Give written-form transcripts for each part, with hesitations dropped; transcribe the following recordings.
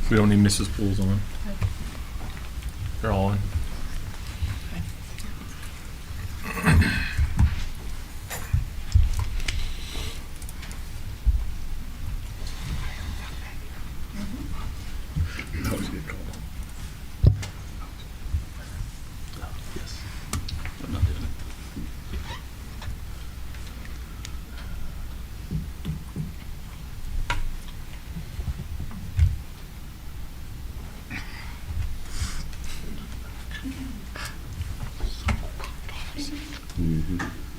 We don't need Mrs. Pools on. They're all in. Yes. I'm not doing it.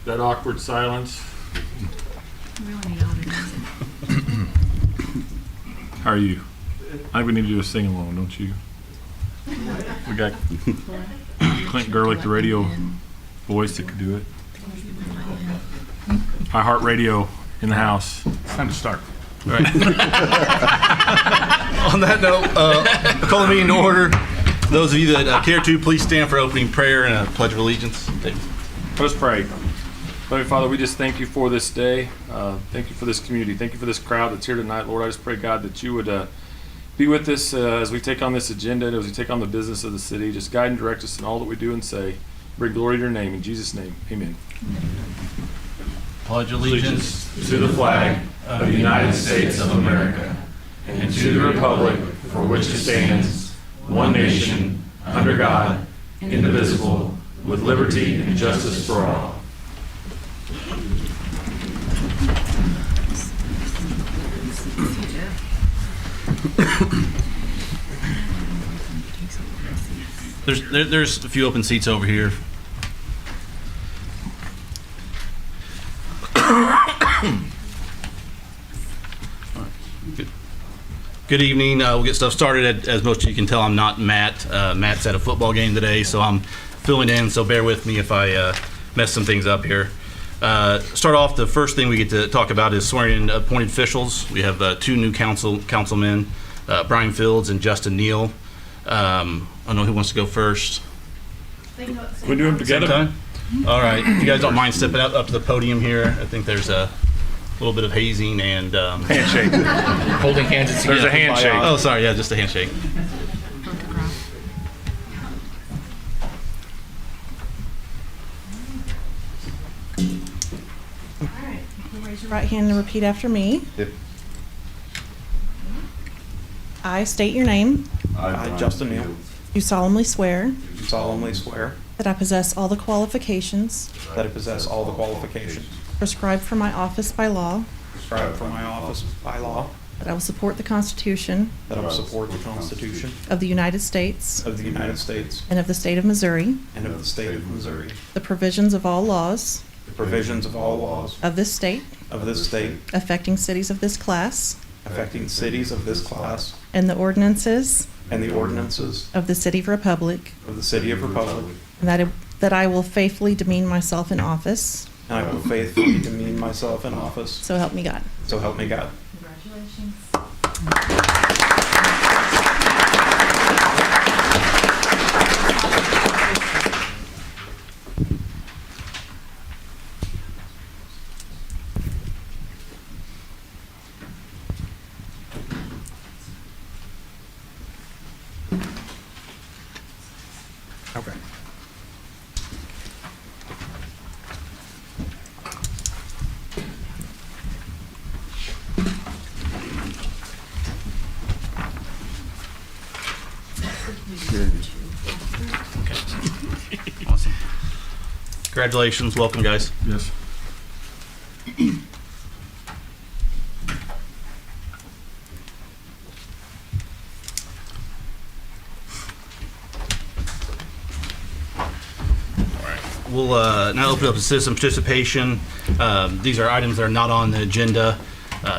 That awkward silence. We only need alternates. How are you? I think we need to do a sing along, don't you? We got Clint Gerlich, the radio voice that could do it. iHeartRadio in the house. Time to start. All right. On that note, call the meeting to order. Those of you that care to, please stand for opening prayer and a pledge of allegiance. Let us pray. Heavenly Father, we just thank you for this day. Thank you for this community. Thank you for this crowd that's here tonight. Lord, I just pray, God, that you would be with us as we take on this agenda and as we take on the business of the city. Just guide and direct us in all that we do and say. Bring glory to your name. In Jesus' name, amen. Pledge allegiance to the flag of the United States of America and to the republic for which it stands, one nation, under God, indivisible, with liberty and justice for all. There's a few open seats over here. Good evening. We'll get stuff started. As most of you can tell, I'm not Matt. Matt's at a football game today, so I'm filling in, so bear with me if I mess some things up here. Start off, the first thing we get to talk about is swearing in appointed officials. We have two new councilmen, Brian Fields and Justin Neal. I don't know who wants to go first. We do them together? Same time? All right. If you guys don't mind stepping up to the podium here, I think there's a little bit of hazing and Handshake. Holding hands. There's a handshake. oh, sorry, yeah, just a handshake. Photograph. All right, you raise your right hand and repeat after me. Yep. I state your name. I, Justin Neal, Do solemnly swear do solemnly swear that I possess all the qualifications that I possess all the qualifications prescribed for my office by law, prescribed for my office by law, that I will support the Constitution that I will support the Constitution of the United States of the United States and of the state of Missouri, and of the state of Missouri, the provisions of all laws the provisions of all laws of this state of this state affecting cities of this class, affecting cities of this class, and the ordinances and the ordinances of the City of Republic, of the City of Republic, and that I will faithfully demean myself in office, and I will faithfully demean myself in office, so help me God. so help me God. Congratulations. Okay. Awesome. Congratulations. Welcome, guys. Yes. We'll now open up to citizen participation. These are items that are not on the agenda.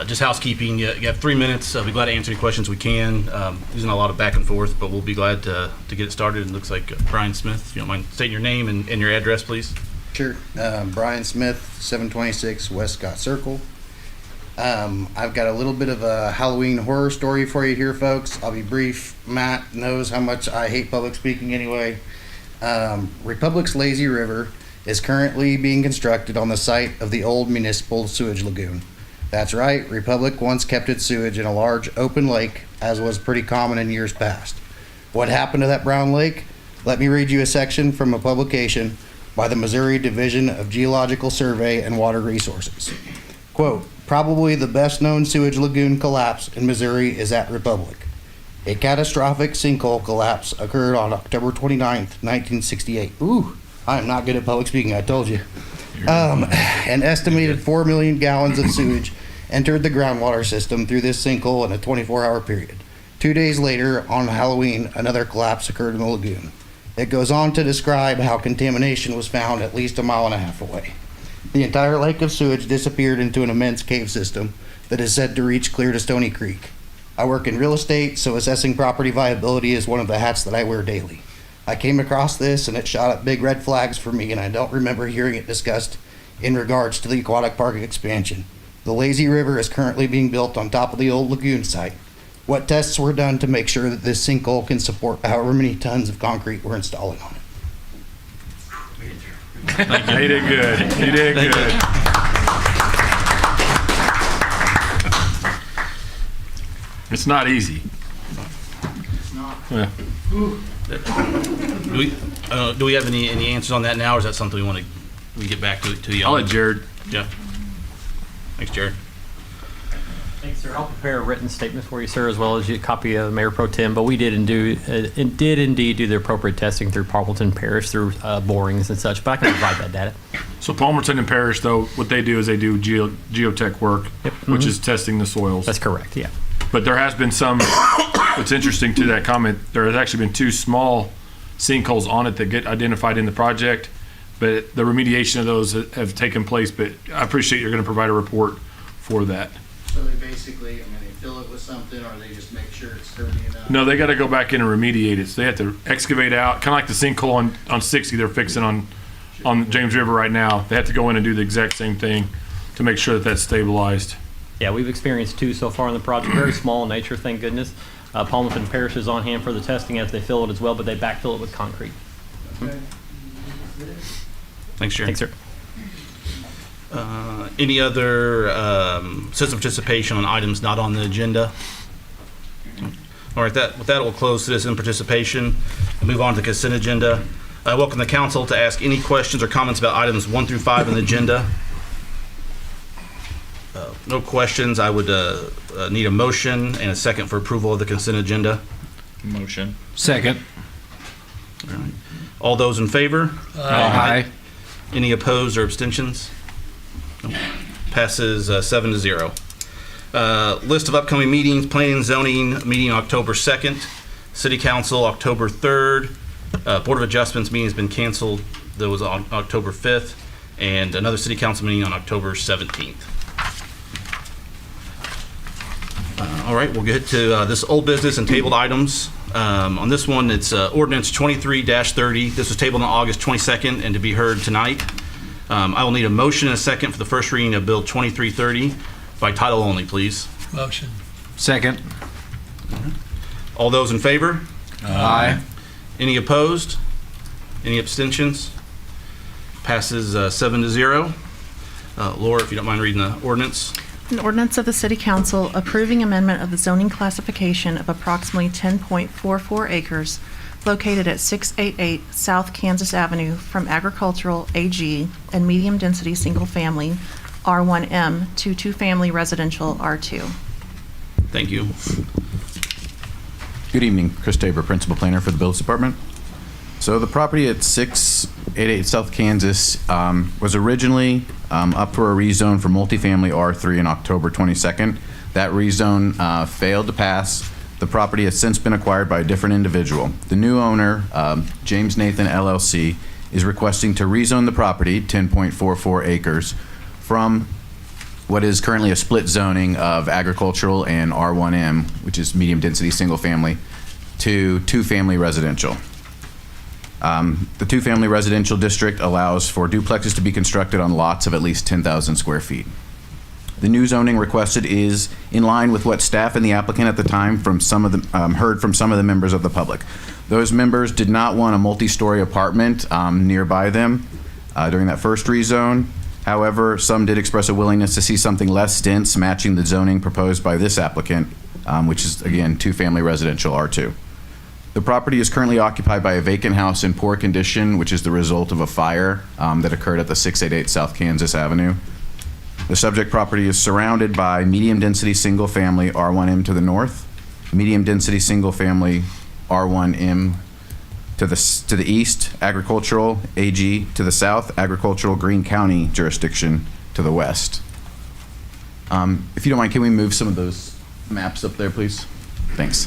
Just housekeeping. You have 3 minutes. I'll be glad to answer any questions we can. There's not a lot of back and forth, but we'll be glad to get it started. It looks like Brian Smith, if you don't mind stating your name and your address, please. Sure. Brian Smith, 726 West Scott Circle. I've got a little bit of a Halloween horror story for you here, folks. I'll be brief. Matt knows how much I hate public speaking anyway. Republic's Lazy River is currently being constructed on the site of the old municipal sewage lagoon. That's right, Republic once kept its sewage in a large open lake, as was pretty common in years past. What happened to that brown lake? Let me read you a section from a publication by the Missouri Division of Geological Survey and Water Resources. Quote, probably the best known sewage lagoon collapse in Missouri is at Republic. A catastrophic sinkhole collapse occurred on October 29th, 1968. Ooh, I am not good at public speaking, I told you. An estimated 4 million gallons of sewage entered the groundwater system through this sinkhole in a 24-hour period. 2 days later, on Halloween, another collapse occurred in the lagoon. It goes on to describe how contamination was found at least a mile and a half away. The entire lake of sewage disappeared into an immense cave system that is said to reach clear to Stony Creek. I work in real estate, so assessing property viability is one of the hats that I wear daily. I came across this and it shot up big red flags for me, and I don't remember hearing it discussed in regards to the aquatic park expansion. The lazy river is currently being built on top of the old lagoon site. What tests were done to make sure that this sinkhole can support however many tons of concrete we're installing on it? You did good. You did Thank good. It's not easy. Yeah. Do we have any answers on that now, or is that something we get back to you? I'll let Jared. Yeah. Thanks, Jared. Thanks, sir. I'll prepare a written statement for you, sir, as well as a copy of Mayor Pro Tem. But we did indeed do the appropriate testing through Palmerton Parish, through borings and such. But I can provide that data. So Palmerton and Parish, though, what they do is they do geotech work, which is testing the soils. That's correct. Yeah. But there has been some, what's interesting to that comment, there has actually been 2 small sinkholes on it that get identified in the project, but the remediation of those have taken place. But I appreciate you're going to provide a report for that. So they basically, I mean, they fill it with something, or they just make sure it's sturdy enough? No, they got to go back in and remediate it. So they have to excavate out, kind of like the sinkhole on 60 they're fixing on the James River right now. They have to go in and do the exact same thing to make sure that that's stabilized. Yeah, we've experienced 2 so far in the project. Very small in nature, thank goodness. Palmerton Parish is on hand for the testing as they fill it as well, but they backfill it with concrete. Thanks, Jared. Thanks, sir. Any other citizen participation on items not on the agenda? All right, with that, we'll close citizen participation and move on to the consent agenda. I welcome the council to ask any questions or comments about items 1 through 5 on the agenda. No questions. I would need a motion and a second for approval of the consent agenda. Motion. Second. All those in favor? Aye. Any opposed or abstentions? No. Passes 7-0. List of upcoming meetings: Planning and Zoning meeting October 2nd, City Council October 3rd, Board of Adjustments meeting has been canceled. That was on October 5th, and another City Council meeting on October 17th. All right, we'll get to this old business and tabled items. On this one, it's ordinance 23-30. This was tabled on August 22nd and to be heard tonight. I will need a motion and a second for the first reading of Bill 2330 by title only, please. Motion. Second. All those in favor? Aye. Any opposed? Any abstentions? Passes 7-0. Laura, if you don't mind reading the ordinance. An ordinance of the City Council approving amendment of the zoning classification of approximately 10.44 acres located at 688 South Kansas Avenue from agricultural AG and medium-density single-family R1M to two-family residential R2. Thank you. Good evening, Chris Tabor, Principal Planner for the Buildings Department. So the property at 688 South Kansas was originally up for a rezone for multifamily R3 on October 22nd. That rezone failed to pass. The property has since been acquired by a different individual. The new owner, James Nathan LLC, is requesting to rezone the property, 10.44 acres, from what is currently a split zoning of agricultural and R1M, which is medium density single family, to two-family residential. The two-family residential district allows for duplexes to be constructed on lots of at least 10,000 square feet. The new zoning requested is in line with what staff and the applicant at the time from some of the heard from some of the members of the public. Those members did not want a multi-story apartment nearby them during that first rezone. However, some did express a willingness to see something less dense, matching the zoning proposed by this applicant, which is, again, two-family residential R2. The property is currently occupied by a vacant house in poor condition, which is the result of a fire that occurred at the 688 South Kansas Avenue. The subject property is surrounded by medium-density single-family R1M to the north, medium-density single-family R1M to the east, agricultural AG to the south, agricultural Greene County jurisdiction to the west. If you don't mind, can we move some of those maps up there, please? Thanks.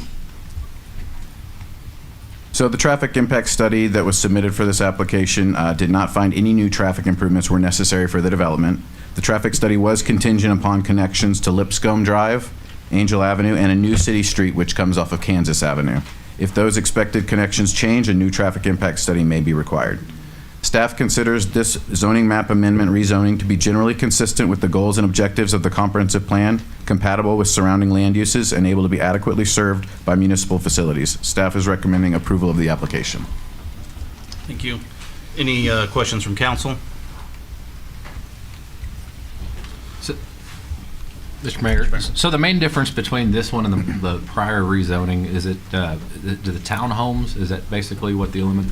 So the traffic impact study that was submitted for this application did not find any new traffic improvements were necessary for the development. The traffic study was contingent upon connections to Lipscomb Drive, Angel Avenue, and a new city street which comes off of Kansas Avenue. If those expected connections change, a new traffic impact study may be required. Staff considers this zoning map amendment rezoning to be generally consistent with the goals and objectives of the comprehensive plan, compatible with surrounding land uses, and able to be adequately served by municipal facilities. Staff is recommending approval of the application. Thank you. Any questions from council? Mr. Mayor, so the main difference between this one and the prior rezoning, is it, do the townhomes, is that basically what the element?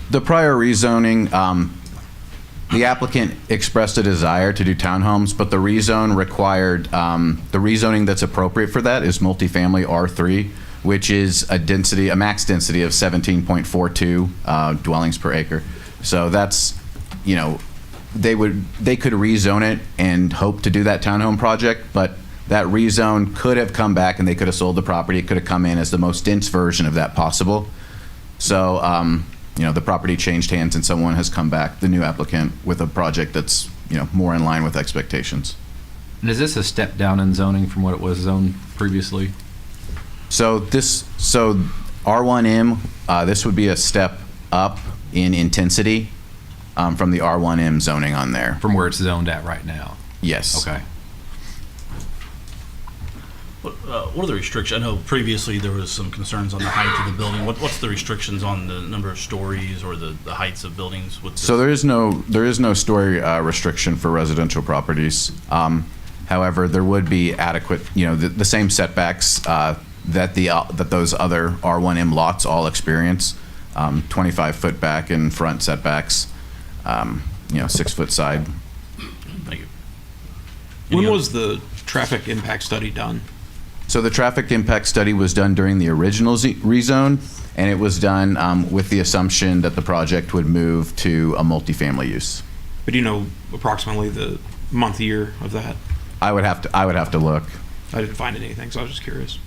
The prior rezoning, the applicant expressed a desire to do townhomes, but the rezone required, the rezoning that's appropriate for that is multifamily R3, which is a max density of 17.42 dwellings per acre. So that's, you know, they could rezone it and hope to do that townhome project, but that rezone could have come back and they could have sold the property. It could have come in as the most dense version of that possible. So, you know, the property changed hands and someone has come back, the new applicant, with a project that's, you know, more in line with expectations. And is this a step down in zoning from what it was zoned previously? So R1M, this would be a step up in intensity from the R1M zoning on there. From where it's zoned at right now? Yes. Okay. What are the restrictions? I know previously there was some concerns on the height of the building. What's the restrictions on the number of stories or the heights of buildings? With So there is no story restriction for residential properties. However, there would be adequate, you know, the same setbacks that those other R1M lots all experience. 25-foot back and front setbacks. You know, 6-foot side. Thank you. When was the traffic impact study done? So the traffic impact study was done during the original rezone, and it was done with the assumption that the project would move to a multifamily use. But do you know approximately the month, year of that? I would have to look. I didn't find anything, so I was just curious.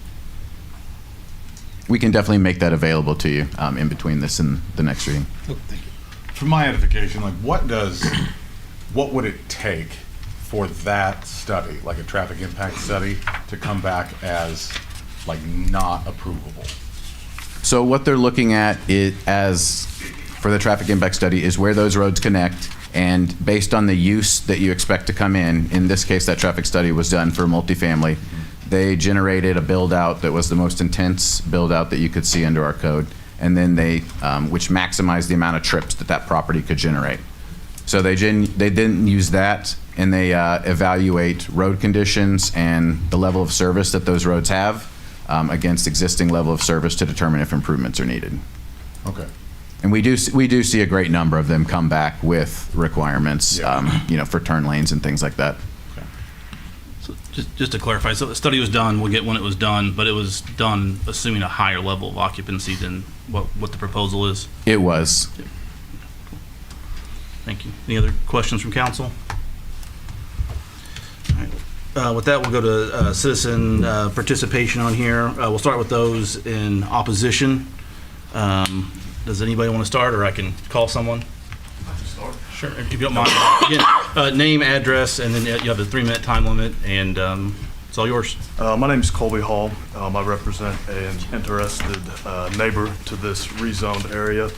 We can definitely make that available to you in between this and the next reading. Oh, thank you. For my edification, like what would it take for that study, like a traffic impact study, to come back as like not approvable? So what they're looking at for the traffic impact study is where those roads connect, and based on the use that you expect to come in this case, that traffic study was done for multifamily. They generated a build out that was the most intense build out that you could see under our code. And then they, which maximized the amount of trips that property could generate. So they didn't use that, and they evaluate road conditions and the level of service that those roads have against existing level of service to determine if improvements are needed. Okay. And we do see a great number of them come back with requirements, Yeah. you know, for turn lanes and things like that. So just to clarify, so the study was done, we'll get when it was done, but it was done assuming a higher level of occupancy than what the proposal is. It was. Thank you. Any other questions from council? All right. With that, we'll go to citizen participation on here. We'll start with those in opposition. Does anybody want to start, or I can call someone? Sure, if you don't mind. Again, name, address, and then you have a 3-minute time limit, and it's all yours. My name is Colby Hall. I represent an interested neighbor to this rezoned area.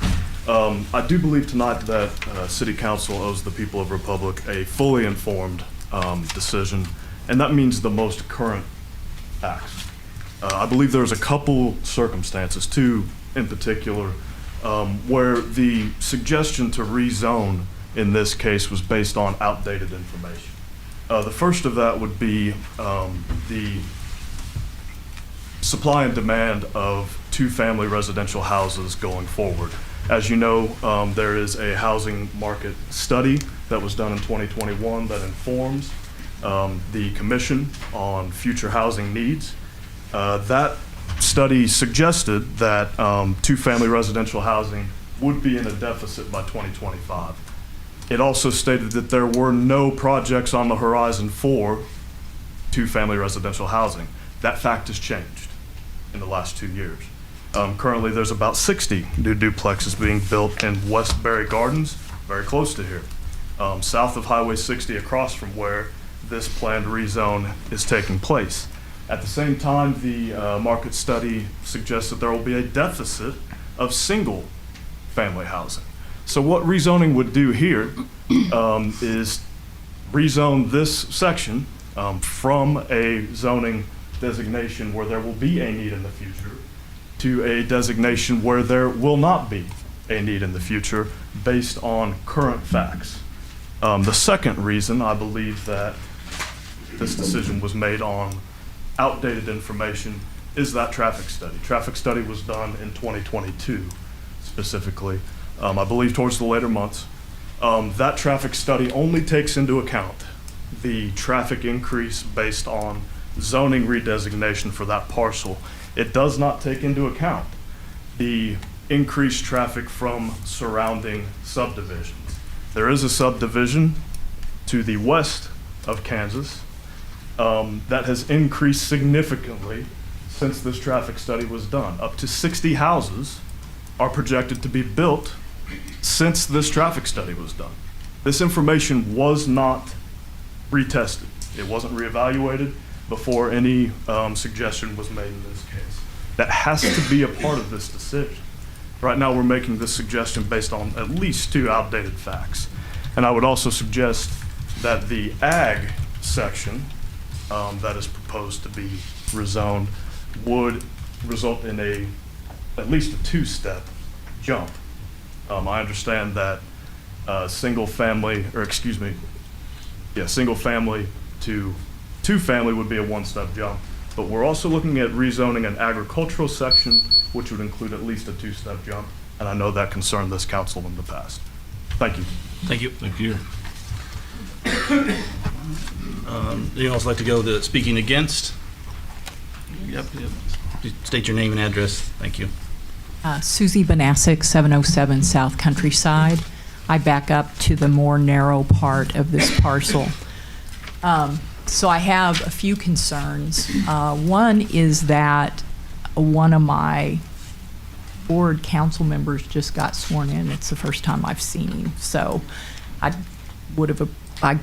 I do believe tonight that City Council owes the people of Republic a fully informed decision, and that means the most current acts. I believe there's a couple circumstances, two in particular, where the suggestion to rezone in this case was based on outdated information. The first of that would be the supply and demand of two-family residential houses going forward. As you know, there is a housing market study that was done in 2021 that informs the Commission on future housing needs. That study suggested that two-family residential housing would be in a deficit by 2025. It also stated that there were no projects on the horizon for two-family residential housing. That fact has changed in the last 2 years. Currently, there's about 60 new duplexes being built in Westbury Gardens, very close to here, south of Highway 60, across from where this planned rezone is taking place. At the same time, the market study suggests that there will be a deficit of single-family housing. So what rezoning would do here is rezone this section from a zoning designation where there will be a need in the future to a designation where there will not be a need in the future based on current facts. The second reason I believe that this decision was made on outdated information is that traffic study. Traffic study was done in 2022 specifically, I believe towards the later months. That traffic study only takes into account the traffic increase based on zoning redesignation for that parcel. It does not take into account the increased traffic from surrounding subdivisions. There is a subdivision to the west of Kansas that has increased significantly since this traffic study was done. Up to 60 houses are projected to be built since this traffic study was done. This information was not retested. It wasn't reevaluated before any suggestion was made in this case. That has to be a part of this decision. Right now, we're making this suggestion based on at least 2 outdated facts. And I would also suggest that the ag section that is proposed to be rezoned would result in at least a 2-step jump. I understand that single family to two-family would be a 1-step jump, but we're also looking at rezoning an agricultural section, which would include at least a 2-step jump, and I know that concerned this council in the past. Thank you. Thank you. Thank you. Anyone else like to go to speaking against? Yep. State your name and address. Thank you. Susie Banasic, 707 South Countryside. I back up to the more narrow part of this parcel. So I have a few concerns. One is that one of my board council members just got sworn in. It's the first time I've seen him. So I'd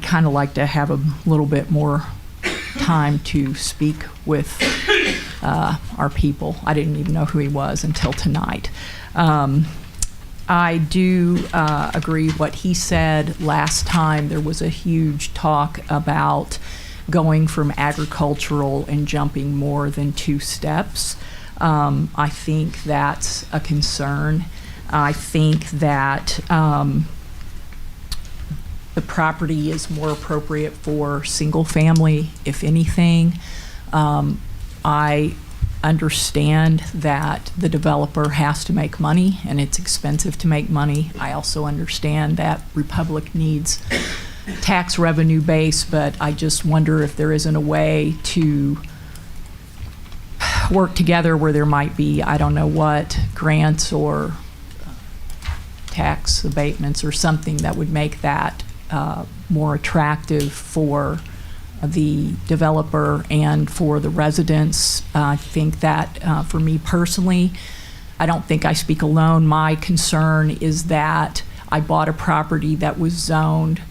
kind of like to have a little bit more time to speak with our people. I didn't even know who he was until tonight. I do agree what he said last time. There was a huge talk about going from agricultural and jumping more than 2 steps. I think that's a concern. I think that the property is more appropriate for single family, if anything. I understand that the developer has to make money and it's expensive to make money. I also understand that Republic needs tax revenue base, but I just wonder if there isn't a way to work together where there might be, I don't know what, grants or tax abatements or something that would make that more attractive for the developer and for the residents. I think that for me personally, I don't think I speak alone. My concern is that I bought a property that was zoned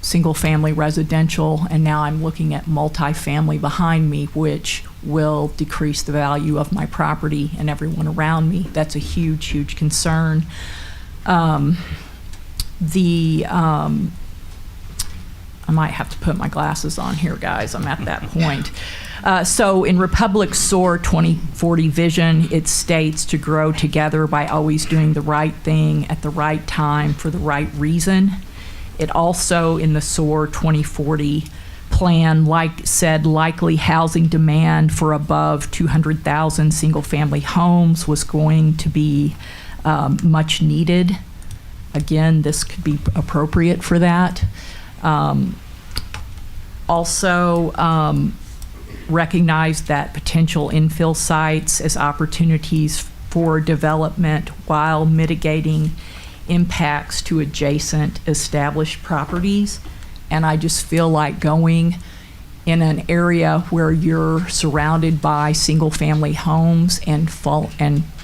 single-family residential, and now I'm looking at multifamily behind me, which will decrease the value of my property and everyone around me. That's a huge, huge concern. I might have to put my glasses on here, guys. I'm at that point. So in Republic SOAR 2040 vision, it states to grow together by always doing the right thing at the right time for the right reason. It also, in the SOAR 2040 plan, said likely housing demand for above 200,000 single-family homes was going to be much needed. Again, this could be appropriate for that. Also, recognize that potential infill sites as opportunities for development while mitigating impacts to adjacent established properties. And I just feel like going in an area where you're surrounded by single-family homes and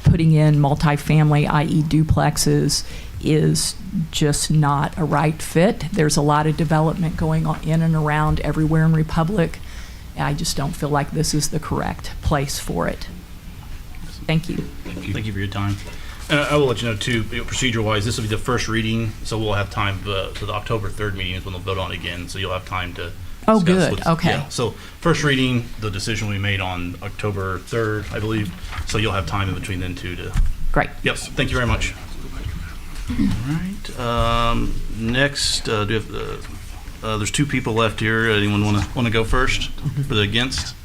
putting in multifamily, i.e. duplexes, is just not a right fit. There's a lot of development going on in and around everywhere in Republic. And I just don't feel like this is the correct place for it. Thank you. Thank you for your time. I will let you know, too, procedure-wise, this will be the first reading, so we'll have time for the October 3rd meeting is when they'll vote on it again, so you'll have time to Oh, discuss good. what's- Okay. yeah. So first reading, the decision will be made on October 3rd, I believe, so you'll have time in between then, too, to... Great. Yep, thank you very much. All right, next, do you have, there's two people left here. Anyone want to go first for the against?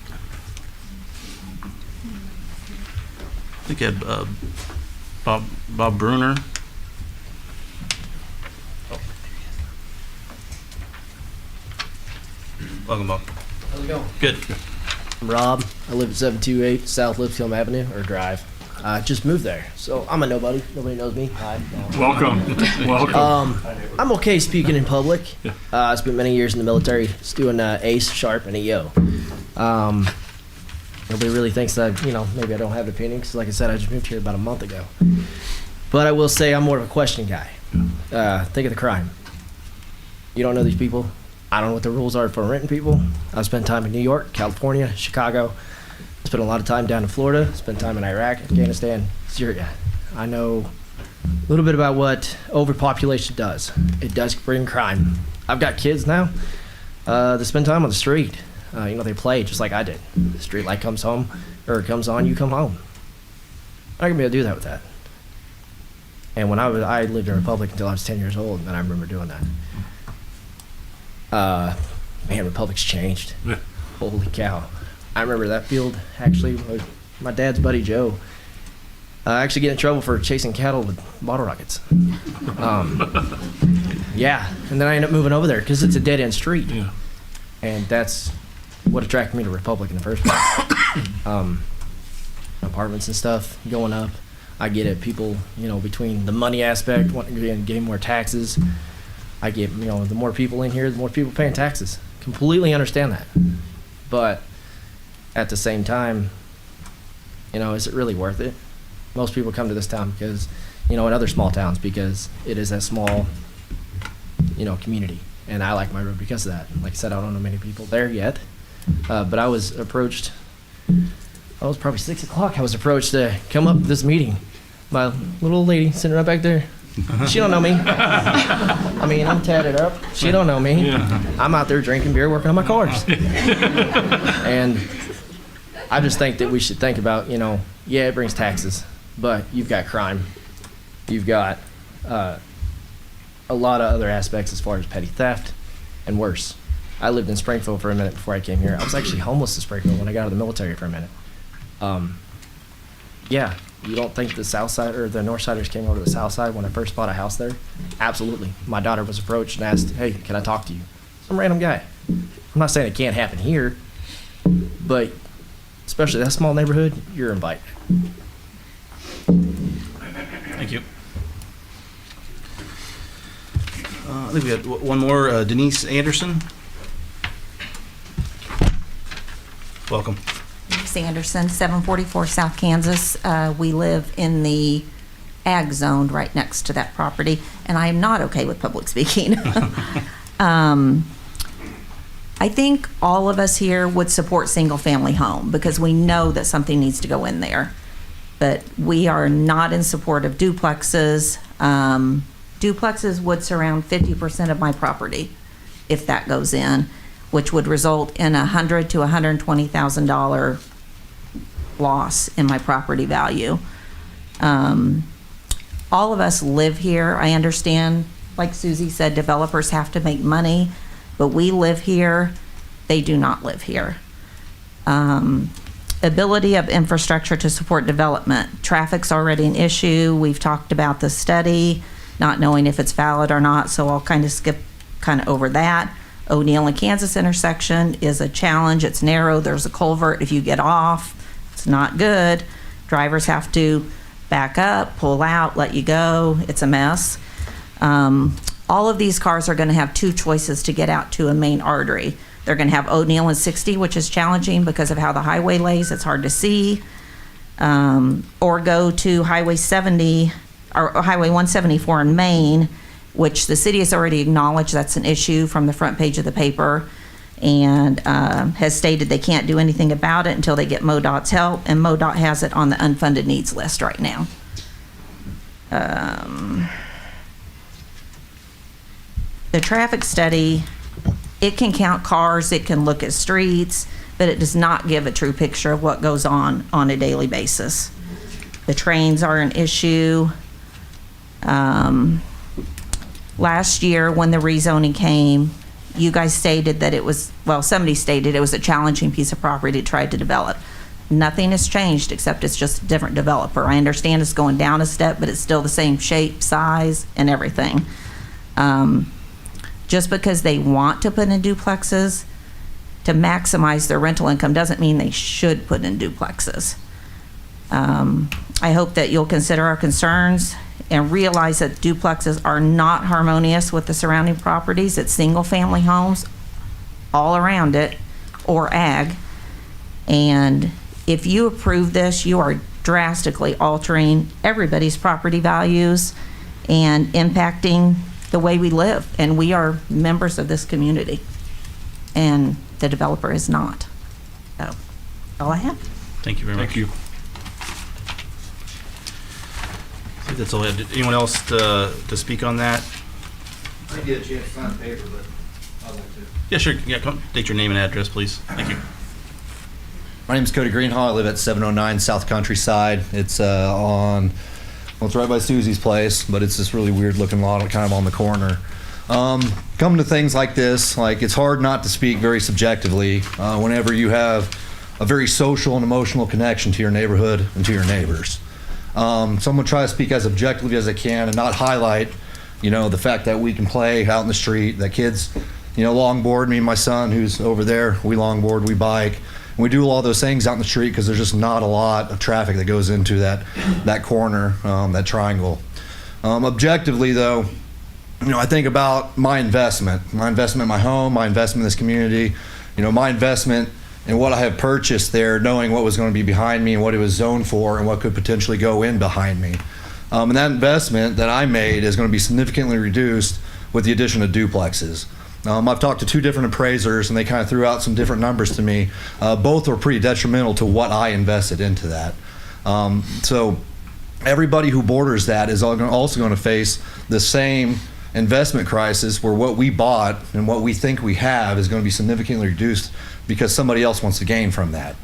I think I had Bob Bruner. Welcome, Bob. How's it going? Good. I'm Rob. I live at 728 South Lipscomb Avenue, or Drive. Just moved there, so I'm a nobody. Nobody knows me. Hi. No. Welcome. Welcome. I'm okay speaking in public. I spent many years in the military, just doing ACE, SHARP, and EO. Nobody really thinks that, maybe I don't have an opinion, because like I said, I just moved here about a month ago. But I will say I'm more of a question guy. Think of the crime. You don't know these people. I don't know what the rules are for renting people. I've spent time in New York, California, Chicago. Spent a lot of time down in Florida. Spent time in Iraq, Afghanistan, Syria. I know a little bit about what overpopulation does. It does bring crime. I've got kids now that spend time on the street. They play just like I did. The street light comes home, or it comes on, you come home. I'm not gonna be able to do that with that. And when I lived in Republic until I was 10 years old, and I remember doing that. Man, Republic's changed. Holy cow. I remember that field, actually, my dad's buddy Joe actually get in trouble for chasing cattle with bottle rockets. Yeah, and then I ended up moving over there because it's a dead-end street. Yeah. And that's what attracted me to Republic in the first place. Apartments and stuff going up. I get it. People, between the money aspect, wanting to get more taxes. I get, the more people in here, the more people paying taxes. Completely understand that. But at the same time, is it really worth it? Most people come to this town because, in other small towns, because it is a small, community. And I like my road because of that. Like I said, I don't know many people there yet. But I was approached, I was probably 6 o'clock. I was approached to come up to this meeting. My little old lady sitting right back there. She don't know me. I mean, I'm tatted up. She don't know me. I'm out there drinking beer, working on my cars. And I just think that we should think about, it brings taxes, but you've got crime. You've got a lot of other aspects as far as petty theft and worse. I lived in Springfield for a minute before I came here. I was actually homeless in Springfield when I got out of the military for a minute. Yeah, you don't think the South Side or the North Siders came over to the South Side when I first bought a house there? Absolutely. My daughter was approached and asked, hey, can I talk to you? Some random guy. I'm not saying it can't happen here, but especially that small neighborhood, you're invited. Thank you. I think we had one more, Denise Anderson. Welcome. Denise Anderson, 744 South Kansas. We live in the ag zone right next to that property, and I am not okay with public speaking. I think all of us here would support single-family home because we know that something needs to go in there. But we are not in support of duplexes. Duplexes would surround 50% of my property if that goes in, which would result in $100,000 to $120,000 loss in my property value. All of us live here. I understand like Susie said, developers have to make money, but we live here, they do not live here. Ability of infrastructure to support development. Traffic's already an issue. We've talked about the study, not knowing if it's valid or not, so I'll kind of skip over that. O'Neill and Kansas intersection is a challenge. It's narrow. There's a culvert. If you get off, it's not good. Drivers have to back up, pull out, let you go. It's a mess. All of these cars are going to have two choices to get out to a main artery. They're going to have O'Neill and 60, which is challenging because of how the highway lays. It's hard to see. Or go to Highway 70 or Highway 174 in Maine, which the city has already acknowledged that's an issue from the front page of the paper, and has stated they can't do anything about it until they get MoDOT's help, and MoDOT has it on the unfunded needs list right now. The traffic study, it can count cars, it can look at streets, but it does not give a true picture of what goes on a daily basis. The trains are an issue. Last year, when the rezoning came, you guys stated that it was, well, somebody stated it was a challenging piece of property to try to develop. Nothing has changed except it's just a different developer. I understand it's going down a step, but it's still the same shape, size, and everything. Just because they want to put in duplexes to maximize their rental income doesn't mean they should put in duplexes. I hope that you'll consider our concerns and realize that duplexes are not harmonious with the surrounding properties. It's single-family homes all around it, or ag. And if you approve this, you are drastically altering everybody's property values and impacting the way we live. And we are members of this community, and the developer is not. So, all I have. Thank you very much. Thank you. I think that's all I have. Did anyone else to speak on that? I didn't get a chance to sign the paper, but I'd like to. Yeah, sure. Yeah, come state your name and address, please. Thank you. My name is Cody Greenhall. I live at 709 South Countryside. It's well, it's right by Susie's place, but it's this really weird looking lot kind of on the corner. Coming to things like this, like, it's hard not to speak very subjectively whenever you have a very social and emotional connection to your neighborhood and to your neighbors. So I'm gonna try to speak as objectively as I can and not highlight, the fact that we can play out in the street, that kids, longboard. Me and my son, who's over there, we longboard, we bike, and we do all those things out in the street because there's just not a lot of traffic that goes into that corner, that triangle. Objectively, though, I think about my investment in my home, my investment in this community, my investment in what I have purchased there, knowing what was going to be behind me and what it was zoned for and what could potentially go in behind me. And that investment that I made is going to be significantly reduced with the addition of duplexes. I've talked to two different appraisers, and they kind of threw out some different numbers to me. Both were pretty detrimental to what I invested into that. So everybody who borders that is also going to face the same investment crisis, where what we bought and what we think we have is going to be significantly reduced because somebody else wants to gain from that.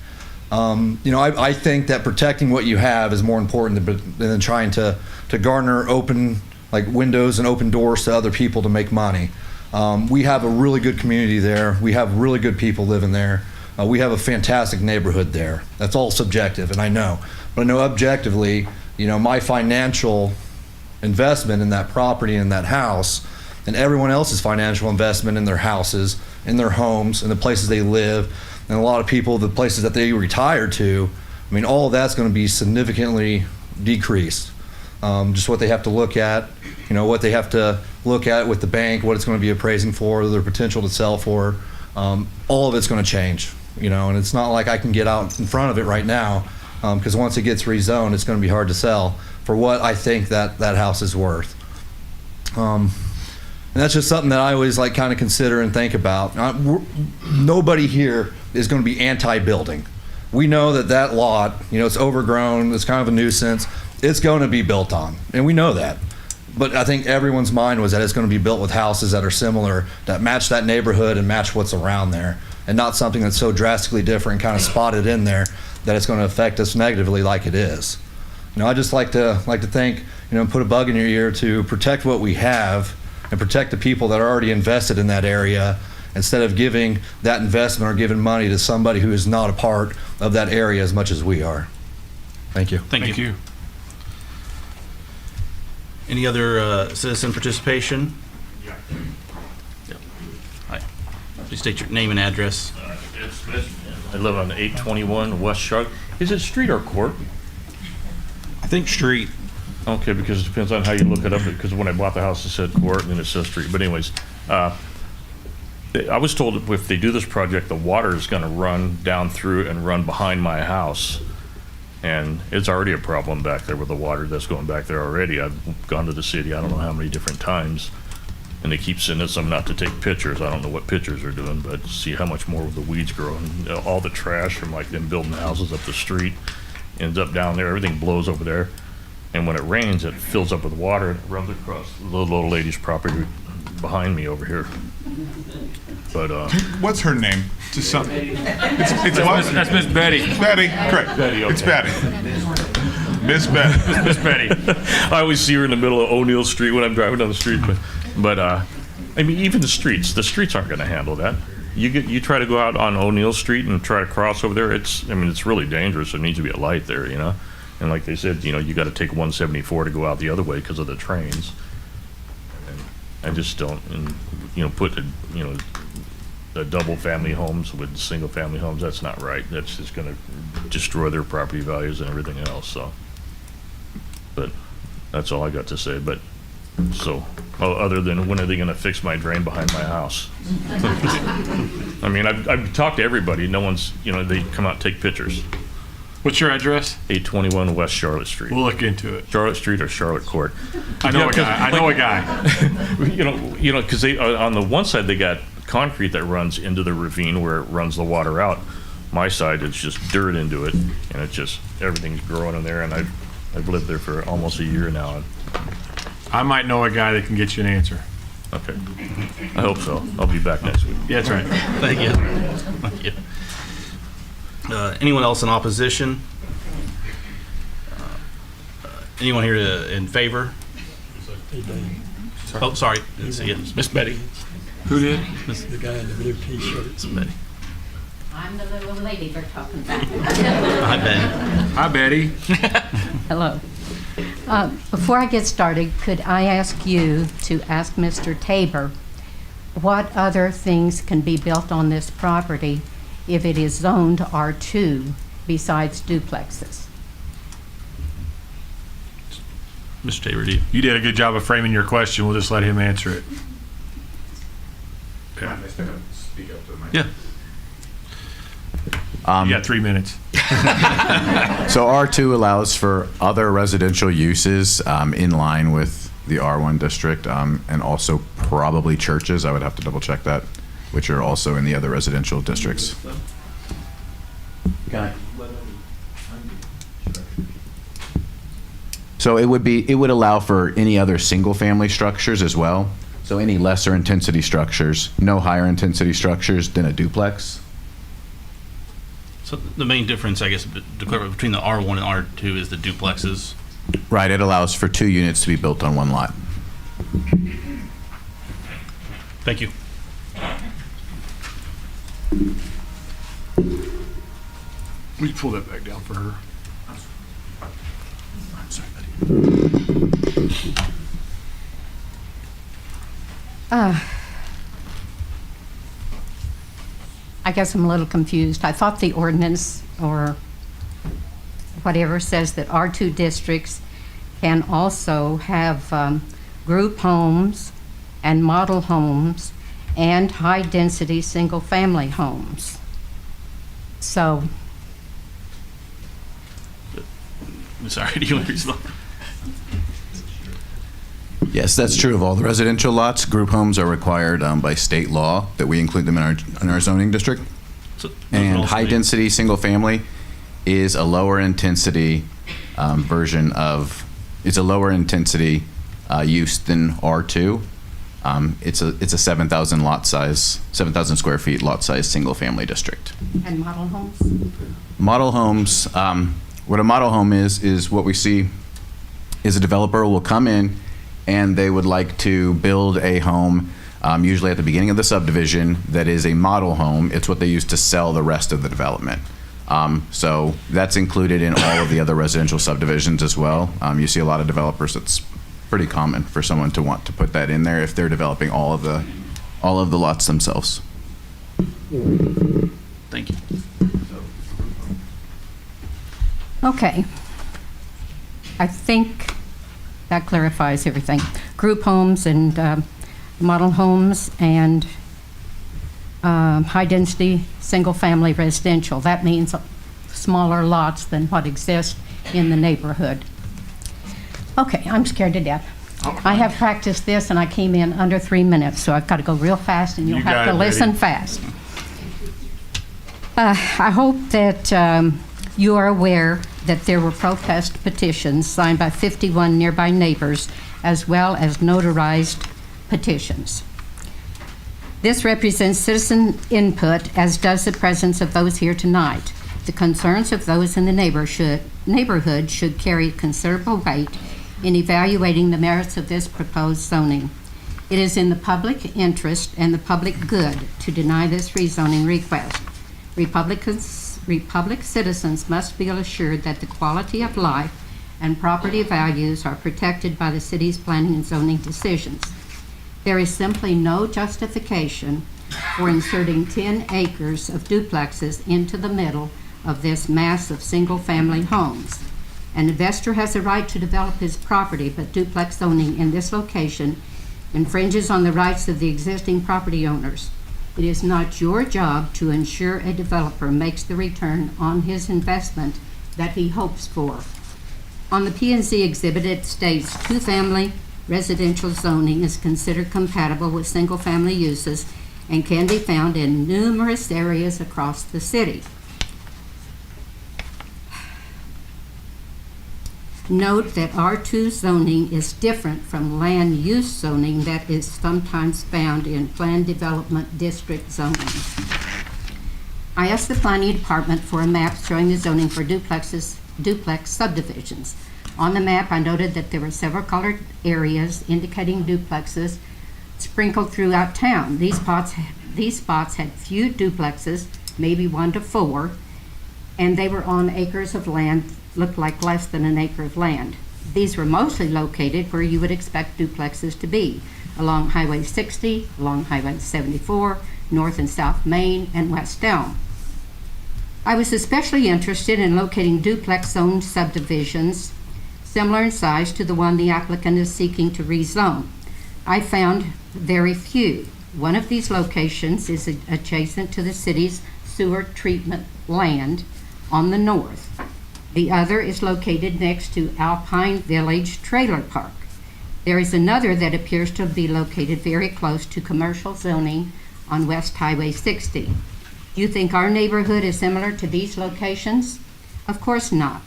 I think that protecting what you have is more important than trying to garner open windows and open doors to other people to make money. We have a really good community there. We have really good people living there. We have a fantastic neighborhood there. That's all subjective, and I know. But I know objectively, my financial investment in that property, in that house, and everyone else's financial investment in their houses, in their homes, in the places they live, and a lot of people, the places that they retire to, all of that's going to be significantly decreased. Just what they have to look at, what they have to look at with the bank, what it's going to be appraising for, their potential to sell for, all of it's going to change, and it's not like I can get out in front of it right now, because once it gets rezoned, it's going to be hard to sell for what I think that house is worth. And that's just something that I always kind of consider and think about. Nobody here is going to be anti-building. We know that lot, it's overgrown, it's kind of a nuisance, it's going to be built on, and we know that. But I think everyone's mind was that it's going to be built with houses that are similar, that match that neighborhood and match what's around there, and not something that's so drastically different, kind of spotted in there, that it's going to affect us negatively like it is. I just like to think, put a bug in your ear to protect what we have, and protect the people that are already invested in that area instead of giving that investment or giving money to somebody who is not a part of that area as much as we are. Thank you. Thank you. Any other citizen participation? Yeah. Hi. Please state your name and address. I live on 821 West Charlotte. Is it street or court? I think street. Okay, because it depends on how you look it up, because when I bought the house, it said court, and then it says street. But anyways, I was told that if they do this project, the water is going to run down through and run behind my house. And it's already a problem back there with the water that's going back there already. I've gone to the city, I don't know how many different times, and they keep sending some out to take pictures. I don't know what pictures they're doing, but see how much more the weeds grow. And all the trash from like them building houses up the street ends up down there. Everything blows over there. And when it rains, it fills up with water and it runs across the little lady's property behind me over here. But What's her name? Just something. It's what? That's Miss Betty. Betty, correct. Betty, okay. It's Betty. Miss Betty. Miss Betty. I always see her in the middle of O'Neill Street when I'm driving down the street. But I mean, even the streets aren't going to handle that. You try to go out on O'Neill Street and try to cross over there. It's really dangerous. There needs to be a light there, you know. And like they said, you know, you got to take 174 to go out the other way because of the trains. And I just don't, and, you know, put the double family homes with single family homes. That's not right. That's just going to destroy their property values and everything else. So, but that's all I got to say. But so, other than when are they going to fix my drain behind my house? I mean, I've talked to everybody. No one's, you know, they come out and take pictures. What's your address? 821 West Charlotte Street. We'll look into it. Charlotte Street or Charlotte Court. I know a guy. You know, because they on the one side they got concrete that runs into the ravine where it runs the water out. My side is just dirt into it, and it's just everything's growing in there. And I've lived there for almost a year now. I might know a guy that can get you an answer. Okay, I hope so. I'll be back next week. Yeah, that's right. Thank you. Thank you. Anyone else in opposition? Anyone here in favor? Oh, sorry. Didn't see it. Miss Betty. Who did? The guy in the blue t-shirt. Miss Betty. I'm the little lady they're talking about. Hi, Betty. Hi, Betty. Hello. Before I get started, could I ask you to ask Mr. Tabor what other things can be built on this property if it is zoned R2 besides duplexes? Mr. Tabor, you did a good job of framing your question. We'll just let him answer it. Yeah. Yeah. You got 3 minutes. So R2 allows for other residential uses in line with the R1 district, and also probably churches. I would have to double check that, which are also in the other residential districts. So it would allow for any other single family structures as well. So any lesser intensity structures, no higher intensity structures than a duplex. So the main difference, I guess, to clarify, between the R1 and R2 is the duplexes. Right, it allows for 2 units to be built on one lot. Thank you. Will you pull that back down for her? I'm sorry, buddy. I guess I'm a little confused. I thought the ordinance or whatever says that R2 districts can also have group homes and model homes and high-density single-family homes. So, I'm sorry, do you want to respond? Yes, that's true of all the residential lots. Group homes are required by state law that we include them in our zoning district. And high-density single-family is a lower intensity version of, it's a lower intensity use than R2. It's a 7,000 lot size, 7,000 square feet lot size single-family district. and model homes? Model homes, what a model home is what we see is a developer will come in and they would like to build a home, usually at the beginning of the subdivision, that is a model home. It's what they use to sell the rest of the development. So that's included in all of the other residential subdivisions as well. You see a lot of developers, it's pretty common for someone to want to put that in there if they're developing all of the lots themselves. Thank you. Okay. I think that clarifies everything. Group homes and model homes and high-density, single-family residential. That means smaller lots than what exists in the neighborhood. Okay, I'm scared to death. I have practiced this, and I came in under 3 minutes, so I've got to go real fast, and you'll You have got to it, listen Betty. fast. I hope that you are aware that there were protest petitions signed by 51 nearby neighbors, as well as notarized petitions. This represents citizen input, as does the presence of those here tonight. The concerns of those in the neighborhood should carry considerable weight in evaluating the merits of this proposed zoning. It is in the public interest and the public good to deny this rezoning request. Republic citizens must feel assured that the quality of life and property values are protected by the city's planning and zoning decisions. There is simply no justification for inserting 10 acres of duplexes into the middle of this mass of single-family homes. An investor has a right to develop his property, but duplex zoning in this location infringes on the rights of the existing property owners. It is not your job to ensure a developer makes the return on his investment that he hopes for. On the P&Z exhibit, it states two-family residential zoning is considered compatible with single-family uses and can be found in numerous areas across the city. Note that R2 zoning is different from land use zoning that is sometimes found in planned development district zoning. I asked the planning department for a map showing the zoning for duplex subdivisions. On the map, I noted that there were several colored areas indicating duplexes sprinkled throughout town. These spots had few duplexes, maybe 1 to 4, and they were on acres of land, looked like less than an acre of land. These were mostly located where you would expect duplexes to be, along Highway 60, along Highway 74, North and South Main, and West Elm. I was especially interested in locating duplex zone subdivisions similar in size to the one the applicant is seeking to rezone. I found very few. One of these locations is adjacent to the city's sewer treatment land on the north. The other is located next to Alpine Village Trailer Park. There is another that appears to be located very close to commercial zoning on West Highway 60. Do you think our neighborhood is similar to these locations? Of course not.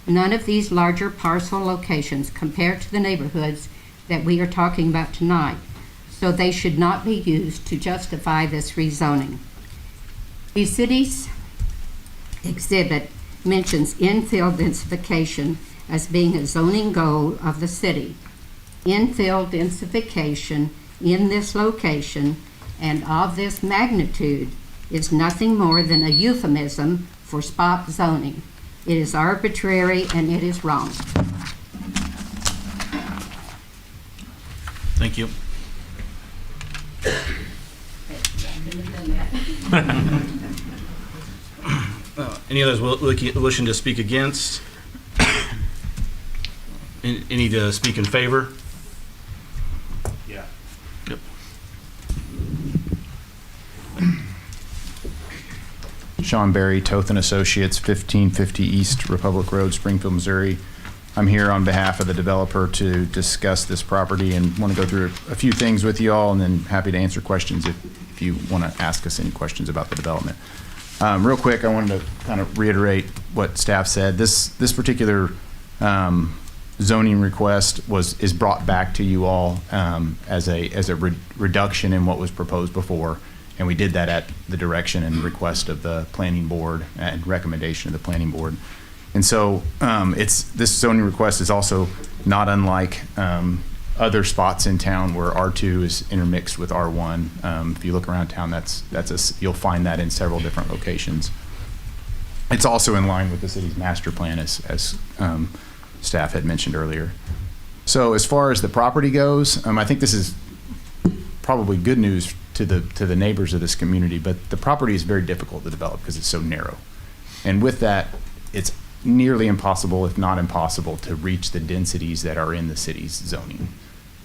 None of these larger parcel locations compare to the neighborhoods that we are talking about tonight, so they should not be used to justify this rezoning. The city's exhibit mentions infill densification as being a zoning goal of the city. Infill densification in this location and of this magnitude is nothing more than a euphemism for spot zoning. It is arbitrary and it is wrong. Thank you. Any others wishing to speak against? Any to speak in favor? Yeah. Yep. Sean Berry, Toth and Associates, 1550 East Republic Road, Springfield, Missouri. I'm here on behalf of the developer to discuss this property and want to go through a few things with you all, and then happy to answer questions if you want to ask us any questions about the development. Real quick, I wanted to kind of reiterate what staff said. This particular zoning request is brought back to you all as a reduction in what was proposed before, and we did that at the direction and request of the planning board and recommendation of the planning board. And so this zoning request is also not unlike other spots in town where R2 is intermixed with R1. If you look around town, you'll find that in several different locations. It's also in line with the city's master plan, as staff had mentioned earlier. So as far as the property goes, I think this is probably good news to the neighbors of this community, but the property is very difficult to develop because it's so narrow. And with that, it's nearly impossible, if not impossible, to reach the densities that are in the city's zoning.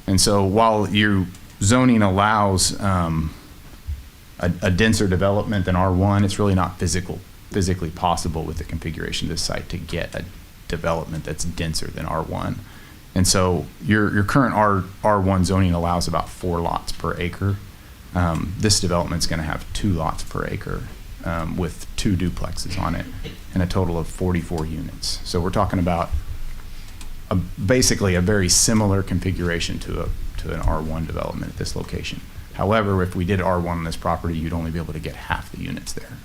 And so while your zoning allows a denser development than R1, it's really not physically possible with the configuration of this site to get a development that's denser than R1. And so your current R1 zoning allows about 4 lots per acre. This development's going to have 2 lots per acre with 2 duplexes on it and a total of 44 units. So we're talking about basically a very similar configuration to an R1 development at this location. However, if we did R1 on this property, you'd only be able to get half the units there.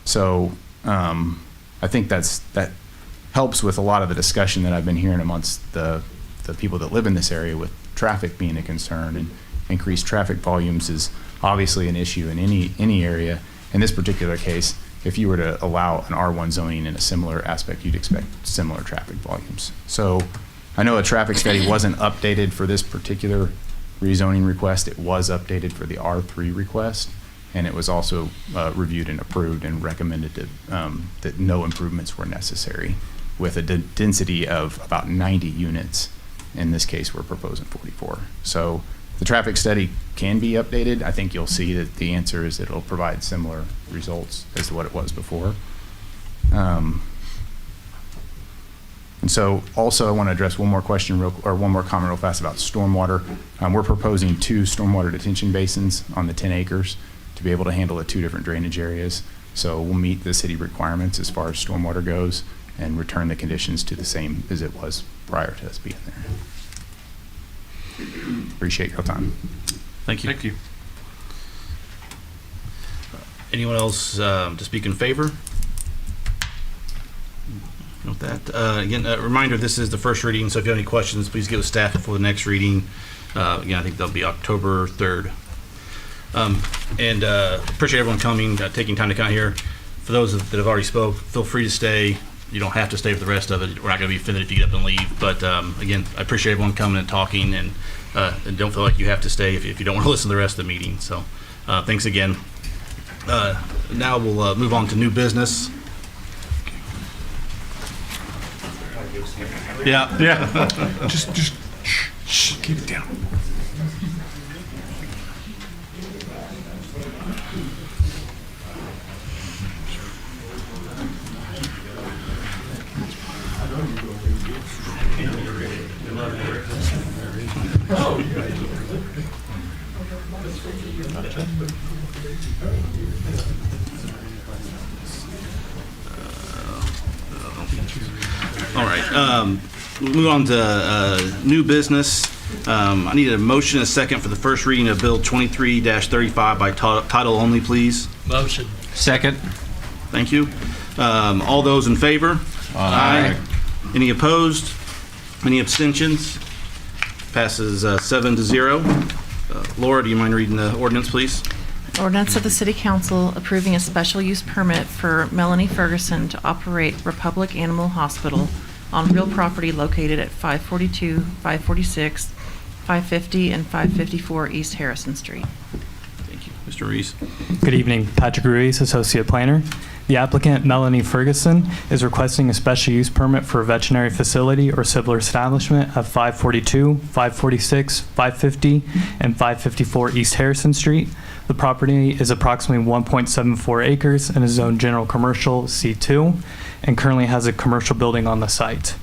So I think that helps with a lot of the discussion that I've been hearing amongst the people that live in this area, with traffic being a concern, and increased traffic volumes is obviously an issue in any area. In this particular case, if you were to allow an R1 zoning in a similar aspect, you'd expect similar traffic volumes. So I know a traffic study wasn't updated for this particular rezoning request. It was updated for the R3 request, and it was also reviewed and approved and recommended that no improvements were necessary, with a density of about 90 units. In this case, we're proposing 44. So the traffic study can be updated. I think you'll see that the answer is that it'll provide similar results as to what it was before. And so also I want to address one more question one more comment real fast about stormwater. We're proposing 2 stormwater detention basins on the 10 acres to be able to handle the 2 different drainage areas. So we'll meet the city requirements as far as stormwater goes and return the conditions to the same as it was prior to us being there. Appreciate your time. Thank you. Thank you. Anyone else to speak in favor? With that, again, a reminder, this is the first reading, so if you have any questions, please get with staff before the next reading. Again, I think that'll be October 3rd. And appreciate everyone coming, taking time to come here. For those that have already spoke, feel free to stay. You don't have to stay for the rest of it. We're not going to be offended if you get up and leave. But again, I appreciate everyone coming and talking, and don't feel like you have to stay if you don't want to listen to the rest of the meeting. So thanks again. Now we'll move on to new business. Yeah. Just shh, keep it down. All right. We'll move on to new business. I need a motion and a second for the first reading of Bill 23-35 by title only, please. Motion. Second. Thank you. All those in favor? Aye. Any opposed? Any abstentions? Passes 7-0. Laura, do you mind reading the ordinance, please? Ordinance of the City Council approving a special use permit for Melanie Ferguson to operate Republic Animal Hospital on real property located at 542, 546, 550, and 554 East Harrison Street. Thank you. Mr. Reese. Good evening, Patrick Ruiz, Associate Planner. The applicant, Melanie Ferguson, is requesting a special use permit for a veterinary facility or similar establishment at 542, 546, 550, and 554 East Harrison Street. The property is approximately 1.74 acres and is zoned general commercial C2 and currently has a commercial building on the site.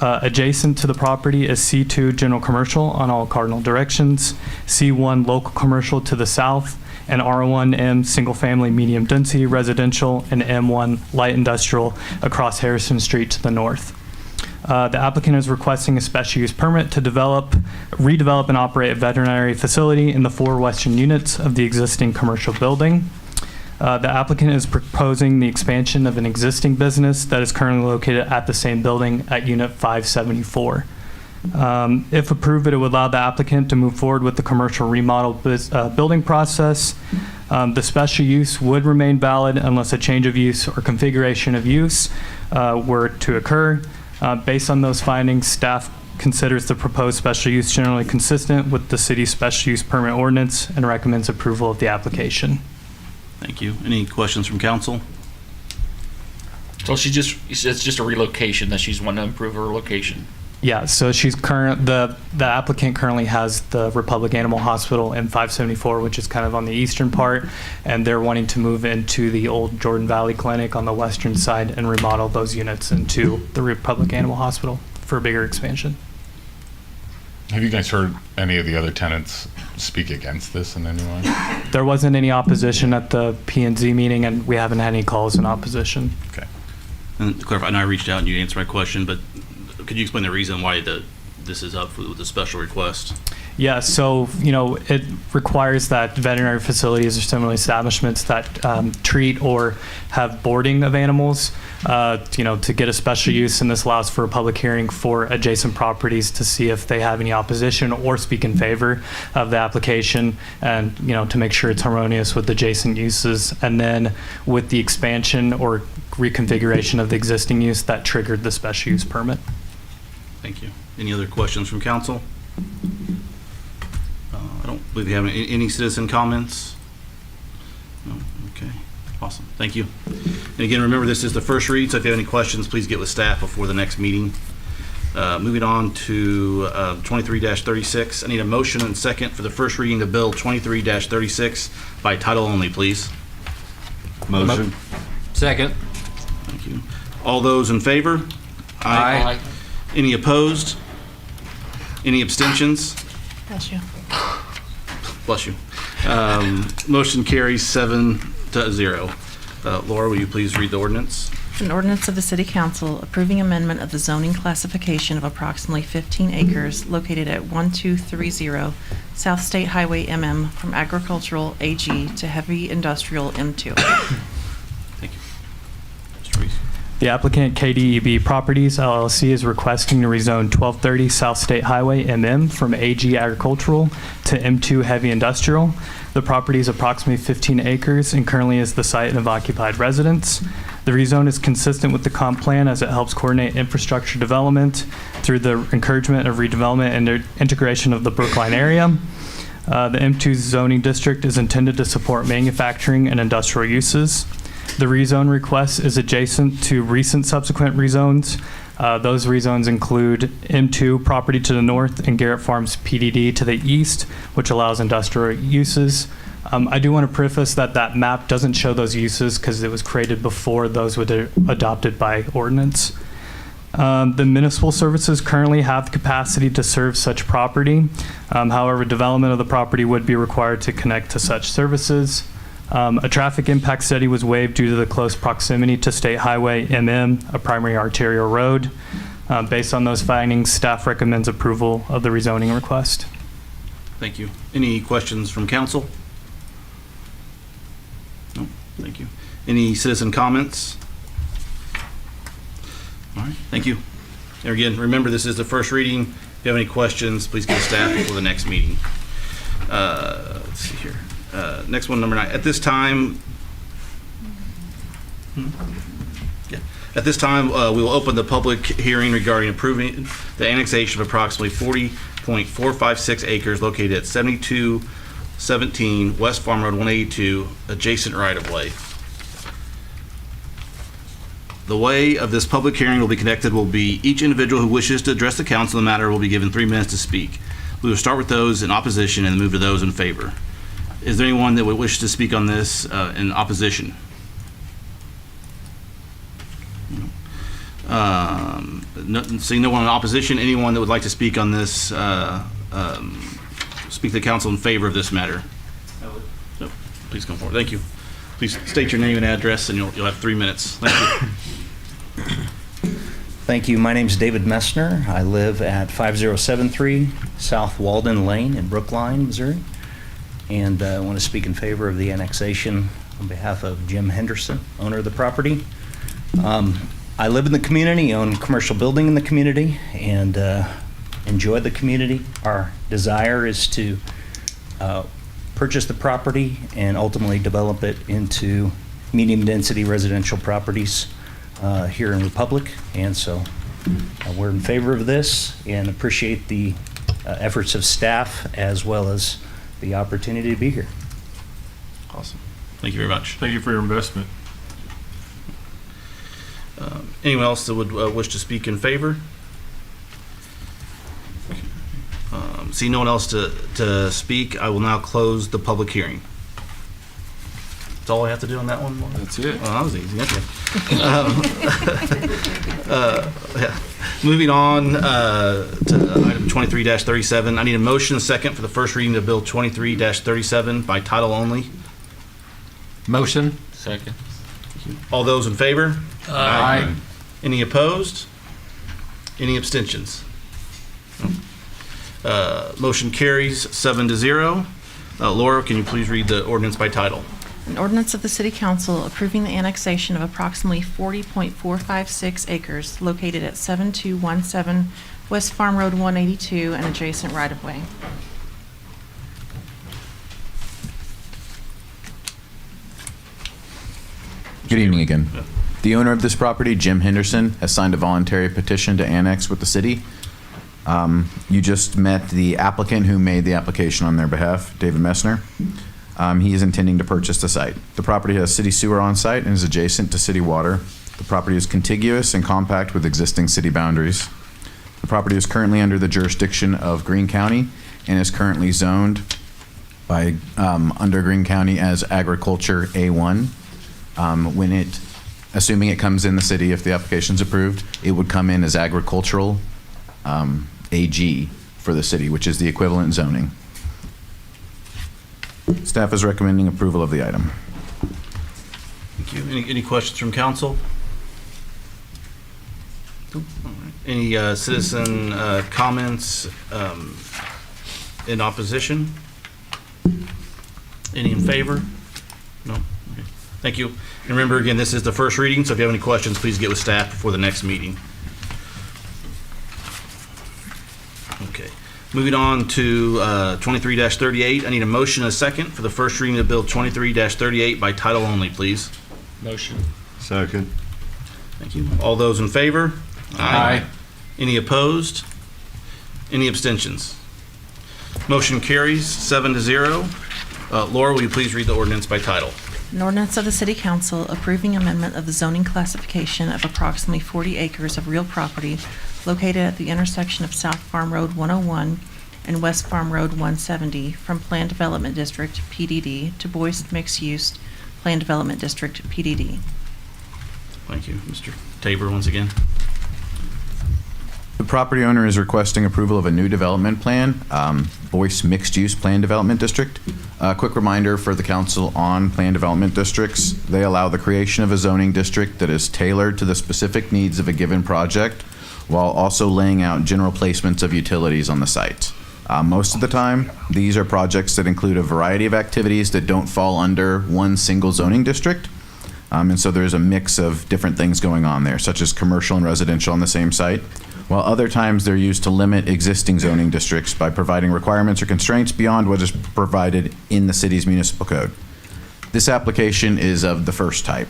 Adjacent to the property is C2 general commercial on all cardinal directions, C1 local commercial to the south, and R1M single family medium density residential and M1 light industrial across Harrison Street to the north. The applicant is requesting a special use permit to redevelop and operate a veterinary facility in the 4 western units of the existing commercial building. The applicant is proposing the expansion of an existing business that is currently located at the same building at Unit 574. If approved, it would allow the applicant to move forward with the commercial remodel building process. The special use would remain valid unless a change of use or configuration of use were to occur. Based on those findings, staff considers the proposed special use generally consistent with the city's special use permit ordinance and recommends approval of the application. Thank you. Any questions from council? So it's just a relocation that she's wanting to improve her location. Yeah, so the applicant currently has the Republic Animal Hospital in 574, which is kind of on the eastern part, and they're wanting to move into the old Jordan Valley Clinic on the western side and remodel those units into the Republic Animal Hospital for a bigger expansion. Have you guys heard any of the other tenants speak against this in any way? There wasn't any opposition at the P&Z meeting, and we haven't had any calls in opposition. Okay. And to clarify, I know I reached out and you answered my question, but could you explain the reason why this is up with the special request? Yeah, so, it requires that veterinary facilities or similar establishments that treat or have boarding of animals, to get a special use, and this allows for a public hearing for adjacent properties to see if they have any opposition or speak in favor of the application, and, to make sure it's harmonious with adjacent uses. And then with the expansion or reconfiguration of the existing use, that triggered the special use permit. Thank you. Any other questions from council? I don't believe we have any citizen comments. No? Okay. Awesome. Thank you. And again, remember, this is the first read, so if you have any questions, please get with staff before the next meeting. Moving on to 23-36. I need a motion and second for the first reading of Bill 23-36 by title only, please. Motion. Second. Thank you. All those in favor? Aye. Any opposed? Any abstentions? Bless you. Bless you. Motion carries 7-0. Laura, will you please read the ordinance? An ordinance of the City Council approving amendment of the zoning classification of approximately 15 acres located at 1230 South State Highway MM from agricultural AG to heavy industrial M2. Thank you. Mr. Reese. The applicant, KDEB Properties LLC, is requesting to rezone 1230 South State Highway MM from AG Agricultural to M2 Heavy Industrial. The property is approximately 15 acres and currently is the site of occupied residence. The rezone is consistent with the comp plan as it helps coordinate infrastructure development through the encouragement of redevelopment and integration of the Brookline area. The M2 zoning district is intended to support manufacturing and industrial uses. The rezone request is adjacent to recent subsequent rezones. Those rezones include M2 property to the north and Garrett Farms PDD to the east, which allows industrial uses. I do want to preface that map doesn't show those uses because it was created before those were adopted by ordinance. The municipal services currently have the capacity to serve such property. However, development of the property would be required to connect to such services. A traffic impact study was waived due to the close proximity to State Highway MM, a primary arterial road. Based on those findings, staff recommends approval of the rezoning request. Thank you. Any questions from council? No, thank you. Any citizen comments? All right, thank you. And again, remember, this is the first reading. If you have any questions, please get to staff before the next meeting. Let's see here. Next one, number 9. At this time, we will open the public hearing regarding approving the annexation of approximately 40.456 acres located at 7217 West Farm Road 182, adjacent right-of-way. The way of this public hearing will be conducted will be each individual who wishes to address the council on the matter will be given 3 minutes to speak. We will start with those in opposition and move to those in favor. Is there anyone that would wish to speak on this in opposition? Seeing no one in opposition, anyone that would like to speak on this, speak to the council in favor of this matter? No, please come forward. Thank you. Please state your name and address, and you'll have 3 minutes. Thank you. Thank you. My name is David Messner. I live at 5073 South Walden Lane in Brookline, Missouri. And I want to speak in favor of the annexation on behalf of Jim Henderson, owner of the property. I live in the community, own a commercial building in the community, and enjoy the community. Our desire is to purchase the property and ultimately develop it into medium-density residential properties here in Republic. And so we're in favor of this and appreciate the efforts of staff as well as the opportunity to be here. Awesome. Thank you very much. Thank you for your investment. Anyone else that would wish to speak in favor? See no one else to speak, I will now close the public hearing. That's all I have to do on that one? Lauren? That's it. Oh, that was easy. Okay. Yeah. Moving on to item 23-37. I need a motion and a second for the first reading of Bill 23-37 by title only. Motion. Second. All those in favor? Aye. Any opposed? Any abstentions? Motion carries 7-0. Laura, can you please read the ordinance by title? An ordinance of the City Council approving the annexation of approximately 40.456 acres located at 7217 West Farm Road 182 and adjacent right-of-way. Good evening again. The owner of this property, Jim Henderson, has signed a voluntary petition to annex with the city. You just met the applicant who made the application on their behalf, David Messner. He is intending to purchase the site. The property has city sewer on site and is adjacent to city water. The property is contiguous and compact with existing city boundaries. The property is currently under the jurisdiction of Greene County and is currently zoned by under Greene County as Agriculture A1. Assuming it comes in the city, if the application's approved, it would come in as Agricultural AG for the city, which is the equivalent zoning. Staff is recommending approval of the item. Thank you. Any questions from council? Nope. All right. Any citizen comments in opposition? Any in favor? No? Okay. Thank you. And remember, again, this is the first reading, so if you have any questions, please get with staff before the next meeting. Okay. Moving on to 23-38. I need a motion and a second for the first reading of Bill 23-38 by title only, please. Motion. Second. Thank you. All those in favor? Aye. Any opposed? Any abstentions? Motion carries 7-0. Laura, will you please read the ordinance by title? An ordinance of the City Council approving amendment of the zoning classification of approximately 40 acres of real property located at the intersection of South Farm Road 101 and West Farm Road 170 from Planned Development District, PDD, to Boyce Mixed Use Planned Development District, PDD. Thank you. Mr. Tabor, once again. The property owner is requesting approval of a new development plan, Boyce Mixed Use Plan Development District. A quick reminder for the council on plan development districts. They allow the creation of a zoning district that is tailored to the specific needs of a given project while also laying out general placements of utilities on the site. Most of the time, these are projects that include a variety of activities that don't fall under one single zoning district. And so there's a mix of different things going on there, such as commercial and residential on the same site, while other times they're used to limit existing zoning districts by providing requirements or constraints beyond what is provided in the city's municipal code. This application is of the first type.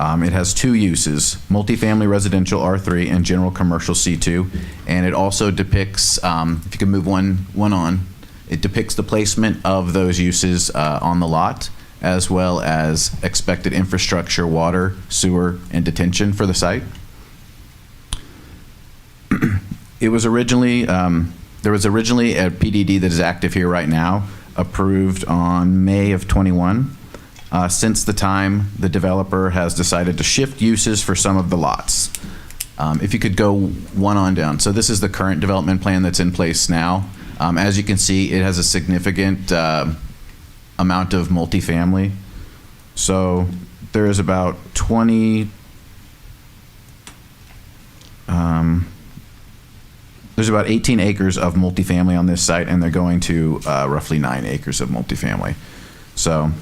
It has two uses, multifamily residential R3 and general commercial C2, and it also depicts, if you can move one on, it depicts the placement of those uses on the lot, as well as expected infrastructure, water, sewer, and detention for the site. It was originally, there was originally a PDD that is active here right now, approved on May of 21. Since the time, the developer has decided to shift uses for some of the lots. If you could go one on down. So this is the current development plan that's in place now. As you can see, it has a significant amount of multifamily. So there is about 20, there's about 18 acres of multifamily on this site, and they're going to roughly 9 acres of multifamily. So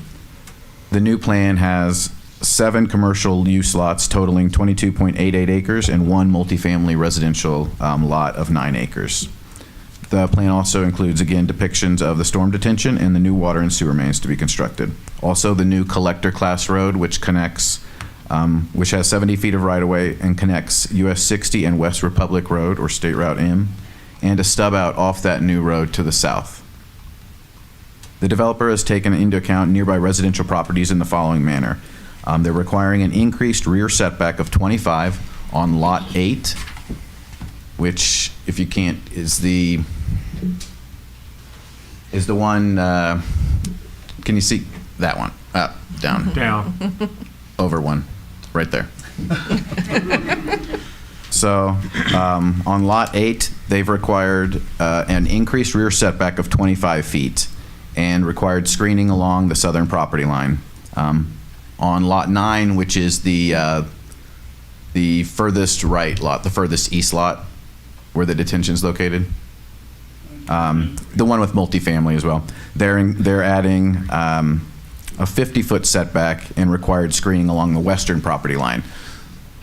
the new plan has 7 commercial use lots totaling 22.88 acres and 1 multifamily residential lot of 9 acres. The plan also includes, again, depictions of the storm detention and the new water and sewer mains to be constructed. Also, the new collector class road, which connects, which has 70 feet of right-of-way and connects US 60 and West Republic Road, or State Route M, and a stub out off that new road to the south. The developer has taken into account nearby residential properties in the following manner. They're requiring an increased rear setback of 25 on Lot 8, which, if you can't, is the one, can you see that one? Up, down. Down. Over one, right there. So, on Lot 8, they've required an increased rear setback of 25 feet and required screening along the southern property line. On Lot 9, which is the furthest right lot, the furthest east lot, where the detention's located, the one with multifamily as well, they're adding a 50-foot setback and required screening along the western property line.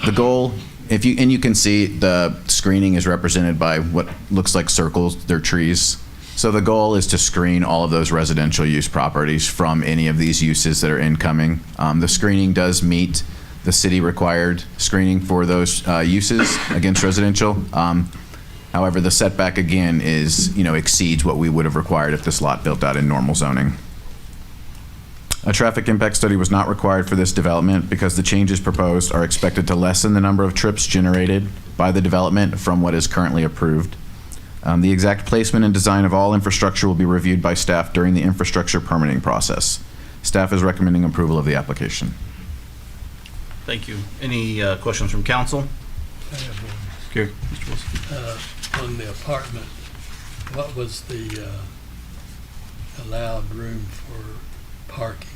The goal, and you can see the screening is represented by what looks like circles, they're trees. So the goal is to screen all of those residential use properties from any of these uses that are incoming. The screening does meet the city required screening for those uses against residential. However, the setback again is, exceeds what we would have required if this lot built out in normal zoning. A traffic impact study was not required for this development because the changes proposed are expected to lessen the number of trips generated by the development from what is currently approved. The exact placement and design of all infrastructure will be reviewed by staff during the infrastructure permitting process. Staff is recommending approval of the application. Thank you. Any questions from council? I have one. Here, Mr. Wilson. On the apartment, what was the allowed room for parking?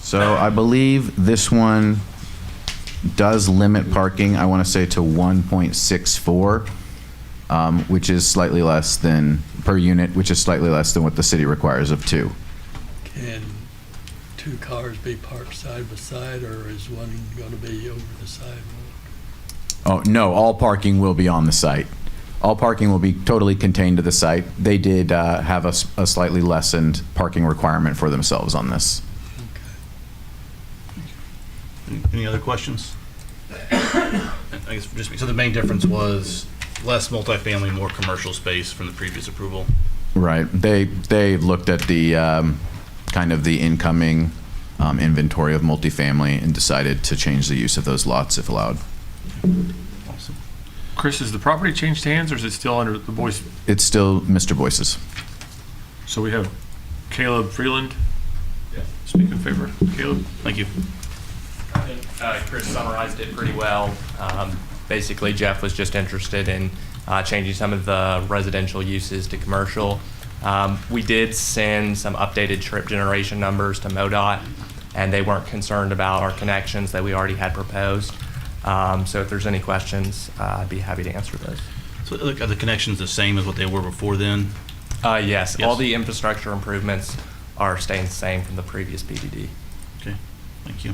So I believe this one does limit parking, I want to say, to 1.64, which is slightly less than, per unit, which is slightly less than what the city requires of 2. Can 2 cars be parked side by side, or is one going to be over the sidewalk? Oh, no, all parking will be on the site. All parking will be totally contained to the site. They did have a slightly lessened parking requirement for themselves on this. Any other questions? I guess just so the main difference was less multifamily, more commercial space from the previous approval. Right. They looked at the kind of the incoming inventory of multifamily and decided to change the use of those lots if allowed. Awesome. Chris, has the property changed hands, or is it still under the Boyce? It's still Mr. Boyce's. So we have Caleb Freeland. Yeah. Speak in favor. Caleb. Thank you. I think Chris summarized it pretty well. Basically, Jeff was just interested in changing some of the residential uses to commercial. We did send some updated trip generation numbers to MoDOT, and they weren't concerned about our connections that we already had proposed. So if there's any questions, I'd be happy to answer those. So are the connections the same as what they were before then? Yes, all the infrastructure improvements are staying the same from the previous PDD. Okay, thank you.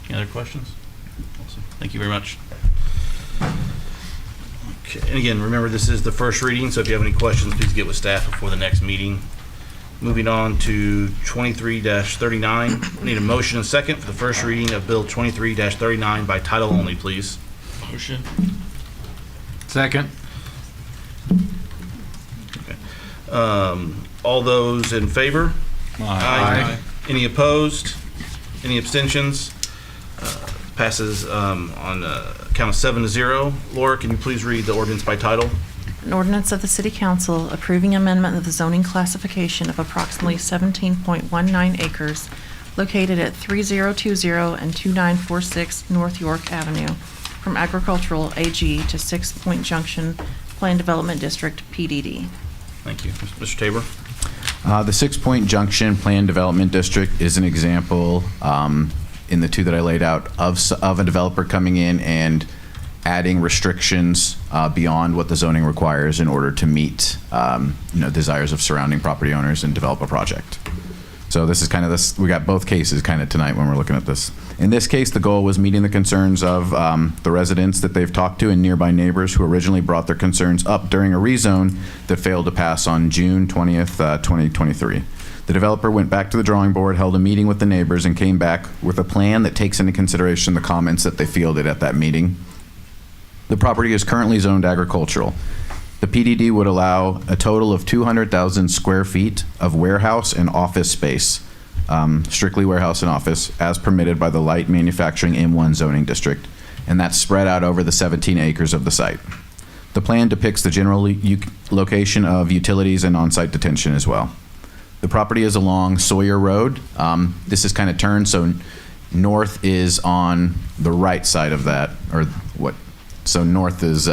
Any other questions? Awesome. Thank you very much. Okay, and again, remember this is the first reading, so if you have any questions, please get with staff before the next meeting. Moving on to 23-39. Need a motion and second for the first reading of Bill 23-39 by title only, please. Motion. Second. Okay. All those in favor? Aye. Any opposed? Any abstentions? Passes on count of 7-0. Laura, can you please read the ordinance by title? An ordinance of the City Council approving amendment of the zoning classification of approximately 17.19 acres located at 3020 and 2946 North York Avenue from agricultural AG to 6 Point Junction Plan Development District PDD. Thank you. Mr. Tabor? The 6 Point Junction Plan Development District is an example in the 2 that I laid out of a developer coming in and adding restrictions beyond what the zoning requires in order to meet desires of surrounding property owners and develop a project. So this is kind of this, we got both cases kind of tonight when we're looking at this. In this case, the goal was meeting the concerns of the residents that they've talked to and nearby neighbors who originally brought their concerns up during a rezone that failed to pass on June 20th, 2023. The developer went back to the drawing board, held a meeting with the neighbors, and came back with a plan that takes into consideration the comments that they fielded at that meeting. The property is currently zoned agricultural. The PDD would allow a total of 200,000 square feet of warehouse and office space, strictly warehouse and office, as permitted by the light manufacturing M1 zoning district, and that's spread out over the 17 acres of the site. The plan depicts the general location of utilities and on-site detention as well. The property is along Sawyer Road. This is kind of turned, so north is on the right side of that, or what? So north is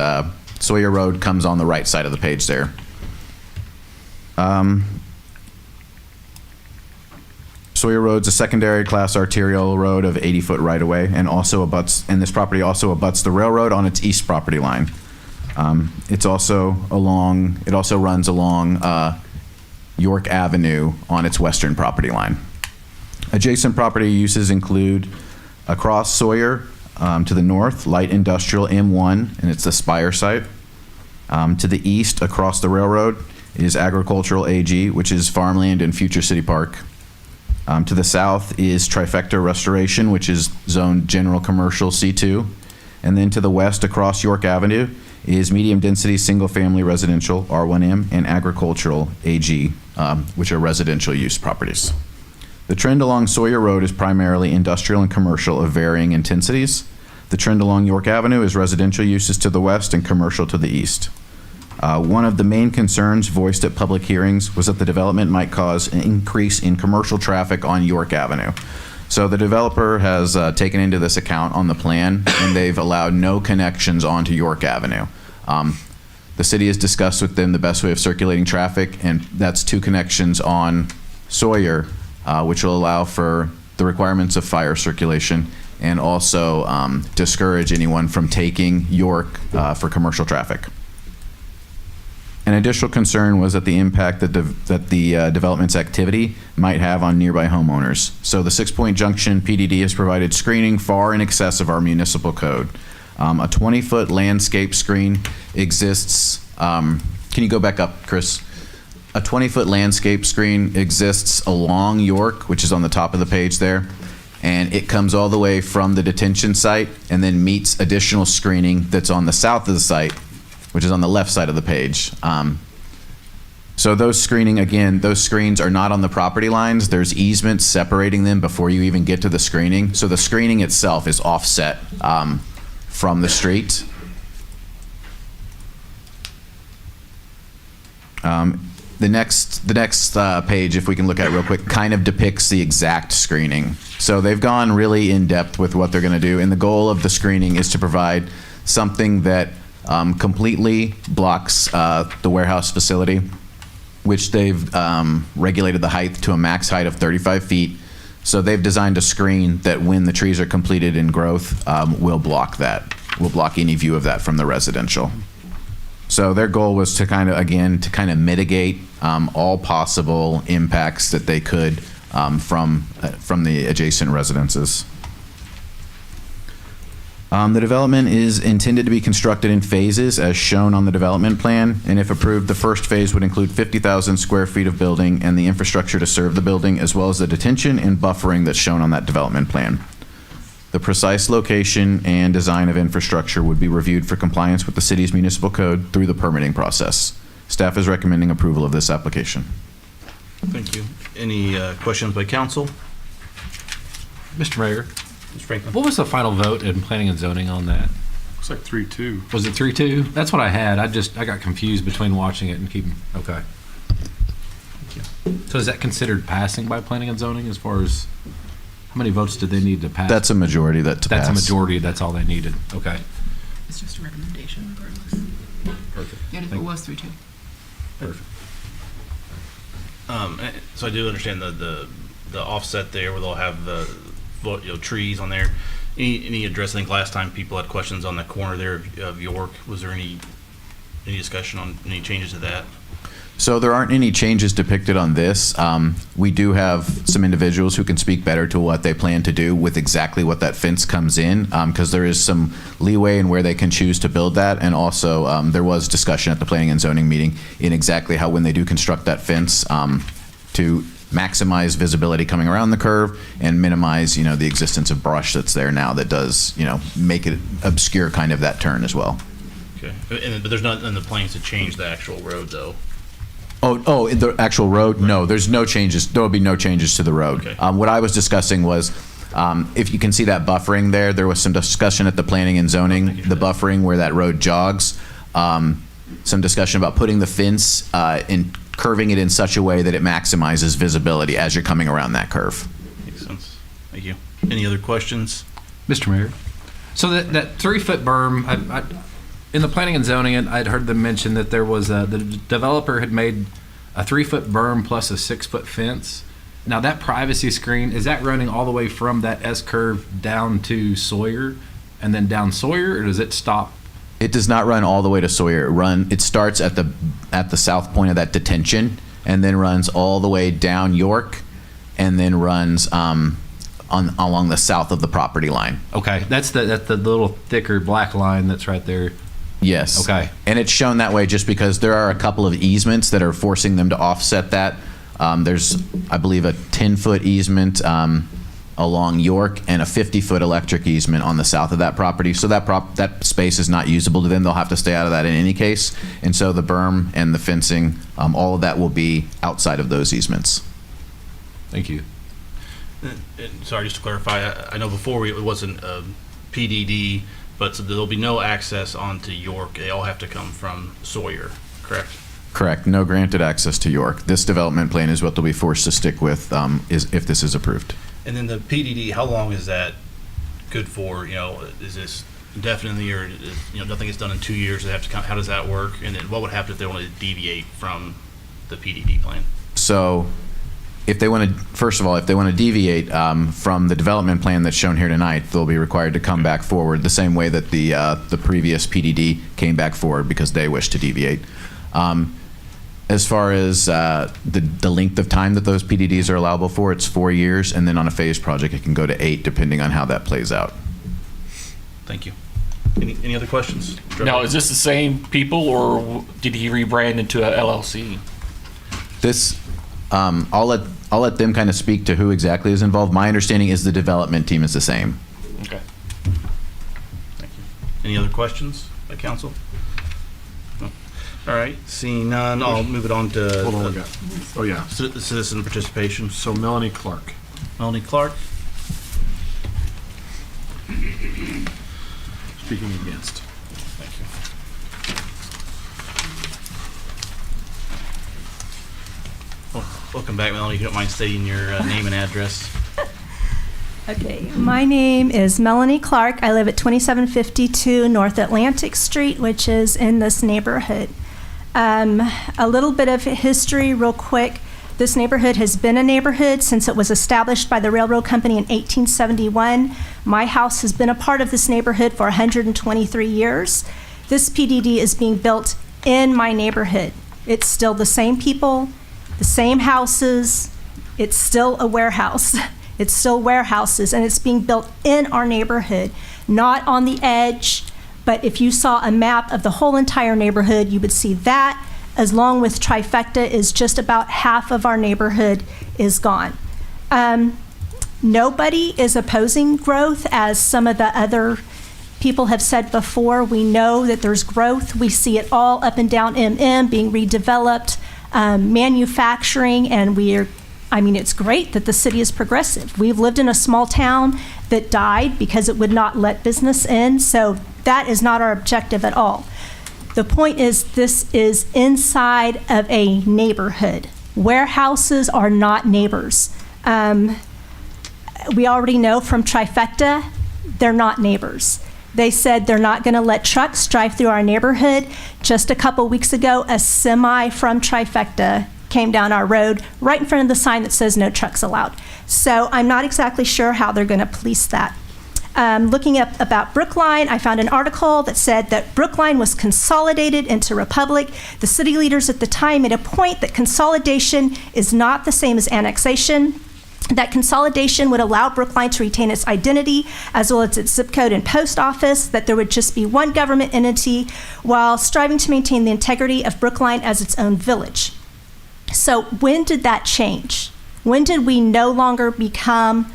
Sawyer Road comes on the right side of the page there. Sawyer Road's a secondary class arterial road of 80-foot right-of-way, and also abuts, and this property also abuts the railroad on its east property line. It also runs along York Avenue on its western property line. Adjacent property uses include across Sawyer to the north, light industrial M1, and it's the Spire site. To the east, across the railroad, is agricultural AG, which is farmland and future city park. To the south is Trifecta Restoration, which is zoned general commercial C2. And then to the west, across York Avenue, is medium density single family residential R1M and agricultural AG, which are residential use properties. The trend along Sawyer Road is primarily industrial and commercial of varying intensities. The trend along York Avenue is residential uses to the west and commercial to the east. One of the main concerns voiced at public hearings was that the development might cause an increase in commercial traffic on York Avenue. So the developer has taken into this account on the plan, and they've allowed no connections onto York Avenue. The city has discussed with them the best way of circulating traffic, and that's 2 connections on Sawyer, which will allow for the requirements of fire circulation and also discourage anyone from taking York for commercial traffic. An additional concern was that the impact that the development's activity might have on nearby homeowners. So the 6 Point Junction PDD has provided screening far in excess of our municipal code. A 20-foot landscape screen exists. Can you go back up, Chris? A 20-foot landscape screen exists along York, which is on the top of the page there, and it comes all the way from the detention site and then meets additional screening that's on the south of the site, which is on the left side of the page. So those screens are not on the property lines. There's easements separating them before you even get to the screening. So the screening itself is offset from the street. The next page, if we can look at it real quick, kind of depicts the exact screening. So they've gone really in depth with what they're going to do, and the goal of the screening is to provide something that completely blocks the warehouse facility, which they've regulated the height to a max height of 35 feet. So they've designed a screen that when the trees are completed in growth, will block that, will block any view of that from the residential. So their goal was to kind of mitigate all possible impacts that they could from the adjacent residences. The development is intended to be constructed in phases as shown on the development plan, and if approved, the first phase would include 50,000 square feet of building and the infrastructure to serve the building, as well as the detention and buffering that's shown on that development plan. The precise location and design of infrastructure would be reviewed for compliance with the city's municipal code through the permitting process. Staff is recommending approval of this application. Thank you. Any questions by council? Mr. Mayor, Mr. Franklin. what was the final vote in planning and zoning on that? Looks like 3-2. Was it 3-2? That's what I had. I got confused between watching it and keeping. Okay. Thank you. So is that considered passing by planning and zoning as far as how many votes did they need to pass? That's a majority to pass. That's a majority. That's all they needed. Okay. It's just a recommendation regardless. Perfect. And if it was 3-2. Perfect. So I do understand the offset there where they'll have the trees on there. Any address? I think last time people had questions on the corner there of York. Was there any any discussion on any changes to that? So there aren't any changes depicted on this. We do have some individuals who can speak better to what they plan to do with exactly what that fence comes in, because there is some leeway in where they can choose to build that. And also, there was discussion at the planning and zoning meeting in exactly how when they do construct that fence to maximize visibility coming around the curve and minimize, the existence of brush that's there now that does, make it obscure kind of that turn as well. Okay, but there's not in the plans to change the actual road, though? Oh, the actual road? No, there's no changes. There will be no changes to the road. Okay. What I was discussing was, if you can see that buffering there was some discussion at the planning and zoning, the buffering where that road jogs. Some discussion about putting the fence and curving it in such a way that it maximizes visibility as you're coming around that curve. Makes sense. Thank you. Any other questions? Mr. Mayor, so that 3-foot berm, in the planning and zoning, I'd heard them mention that there was the developer had made a 3-foot berm plus a 6-foot fence. Now that privacy screen, is that running all the way from that S curve down to Sawyer and then down Sawyer, or does it stop? It does not run all the way to Sawyer. It starts at the south point of that detention and then runs all the way down York and then runs along the south of the property line. Okay, that's the little thicker black line that's right there. Yes. Okay. And it's shown that way just because there are a couple of easements that are forcing them to offset that. There's, I believe, a 10-foot easement along York and a 50-foot electric easement on the south of that property. So that space is not usable to them. They'll have to stay out of that in any case. And so the berm and the fencing, all of that will be outside of those easements. Thank you. And sorry, just to clarify, I know before it wasn't PDD, but so there'll be no access onto York. They all have to come from Sawyer, correct? Correct. No granted access to York. This development plan is what they'll be forced to stick with if this is approved. And then the PDD, how long is that good for? Is this indefinitely, or nothing is done in 2 years? They have to come. How does that work? And then what would happen if they wanted to deviate from the PDD plan? So, if they want to deviate from the development plan that's shown here tonight, they'll be required to come back forward the same way that the previous PDD came back forward because they wish to deviate. As far as the length of time that those PDDs are allowable for, it's 4 years, and then on a phased project, it can go to 8, depending on how that plays out. Thank you. Any other questions? Now, is this the same people, or did he rebrand into a LLC? This, I'll let them kind of speak to who exactly is involved. My understanding is the development team is the same. Okay. Thank you. Any other questions by council? No. All right, seeing none, I'll move it on to Hold on, we got. Oh yeah. citizen participation. So Melanie Clark. Melanie Clark. Speaking against. Thank you. Welcome back, Melanie. If you don't mind stating your name and address. Okay, my name is Melanie Clark. I live at 2752 North Atlantic Street, which is in this neighborhood. A little bit of history real quick. This neighborhood has been a neighborhood since it was established by the railroad company in 1871. My house has been a part of this neighborhood for 123 years. This PDD is being built in my neighborhood. It's still the same people, the same houses. It's still a warehouse. It's still warehouses, and it's being built in our neighborhood, not on the edge. But if you saw a map of the whole entire neighborhood, you would see that, as long with trifecta, is just about half of our neighborhood is gone. Nobody is opposing growth, as some of the other people have said before. We know that there's growth. We see it all up and down MM being redeveloped, manufacturing, and it's great that the city is progressive. We've lived in a small town that died because it would not let business in, so that is not our objective at all. The point is, this is inside of a neighborhood. Warehouses are not neighbors. We already know from trifecta, they're not neighbors. They said they're not going to let trucks drive through our neighborhood. Just a couple weeks ago, a semi from trifecta came down our road right in front of the sign that says no trucks allowed. So I'm not exactly sure how they're going to police that. Looking up about Brookline, I found an article that said that Brookline was consolidated into Republic. The city leaders at the time made a point that consolidation is not the same as annexation. That consolidation would allow Brookline to retain its identity as well as its zip code and post office, that there would just be one government entity while striving to maintain the integrity of Brookline as its own village. So when did that change? When did we no longer become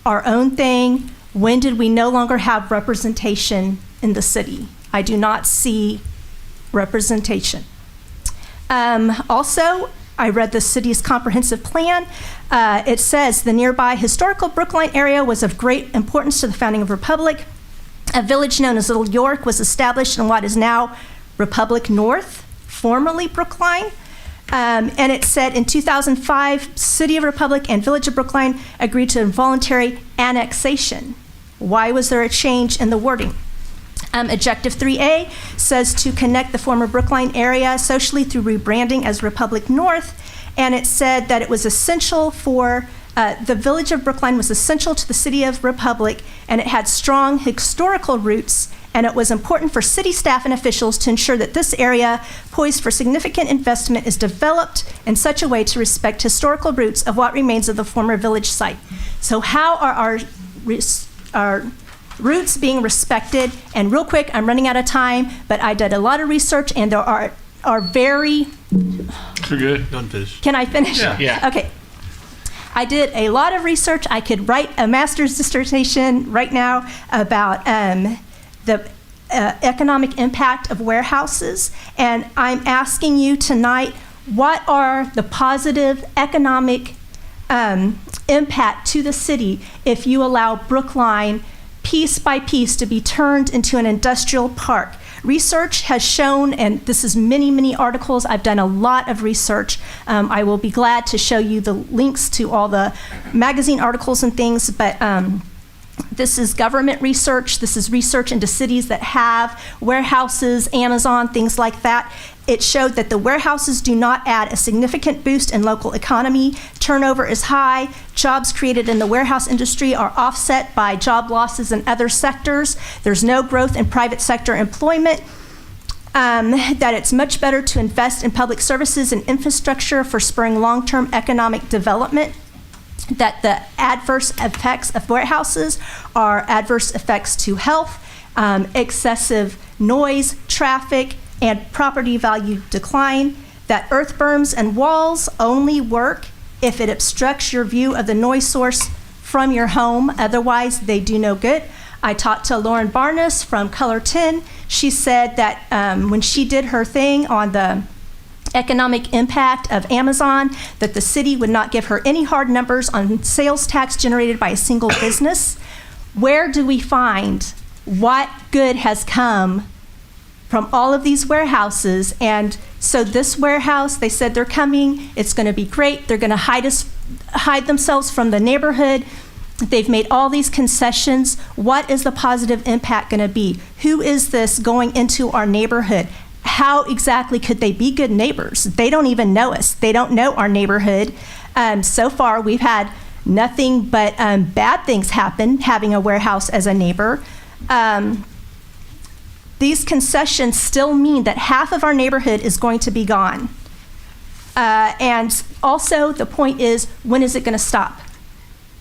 our own thing? When did we no longer have representation in the city? I do not see representation. Also, I read the city's comprehensive plan. It says the nearby historical Brookline area was of great importance to the founding of the Republic. A village known as Little York was established in what is now Republic North, formerly Brookline. And it said in 2005, City of Republic and Village of Brookline agreed to involuntary annexation. Why was there a change in the wording? Objective 3A says to connect the former Brookline area socially through rebranding as Republic North, and it said that it was essential for the Village of Brookline was essential to the City of Republic, and it had strong historical roots, and it was important for city staff and officials to ensure that this area, poised for significant investment, is developed in such a way to respect historical roots of what remains of the former village site. So how are our roots being respected? And real quick, I'm running out of time, but I did a lot of research, and there are very... You're good. Don't finish. Can I finish? Yeah. Okay. I did a lot of research. I could write a master's dissertation right now about the economic impact of warehouses. And I'm asking you tonight, what are the positive economic impact to the city if you allow Brookline piece by piece to be turned into an industrial park? Research has shown, and this is many, many articles, I've done a lot of research. I will be glad to show you the links to all the magazine articles and things, but this is government research. This is research into cities that have warehouses, Amazon, things like that. It showed that the warehouses do not add a significant boost in local economy. Turnover is high. Jobs created in the warehouse industry are offset by job losses in other sectors. There's no growth in private sector employment. That it's much better to invest in public services and infrastructure for spurring long-term economic development. That the adverse effects of warehouses are adverse effects to health, excessive noise, traffic, and property value decline. That earth berms and walls only work if it obstructs your view of the noise source from your home. Otherwise, they do no good. I talked to Lauren Barnes from Color 10. She said that when she did her thing on the economic impact of Amazon, that the city would not give her any hard numbers on sales tax generated by a single business. Where do we find what good has come from all of these warehouses? And so this warehouse, they said they're coming, it's going to be great, they're going to hide themselves from the neighborhood. They've made all these concessions. What is the positive impact going to be? Who is this going into our neighborhood? How exactly could they be good neighbors? They don't even know us. They don't know our neighborhood. So far, we've had nothing but bad things happen having a warehouse as a neighbor. These concessions still mean that half of our neighborhood is going to be gone. And also, the point is, when is it going to stop?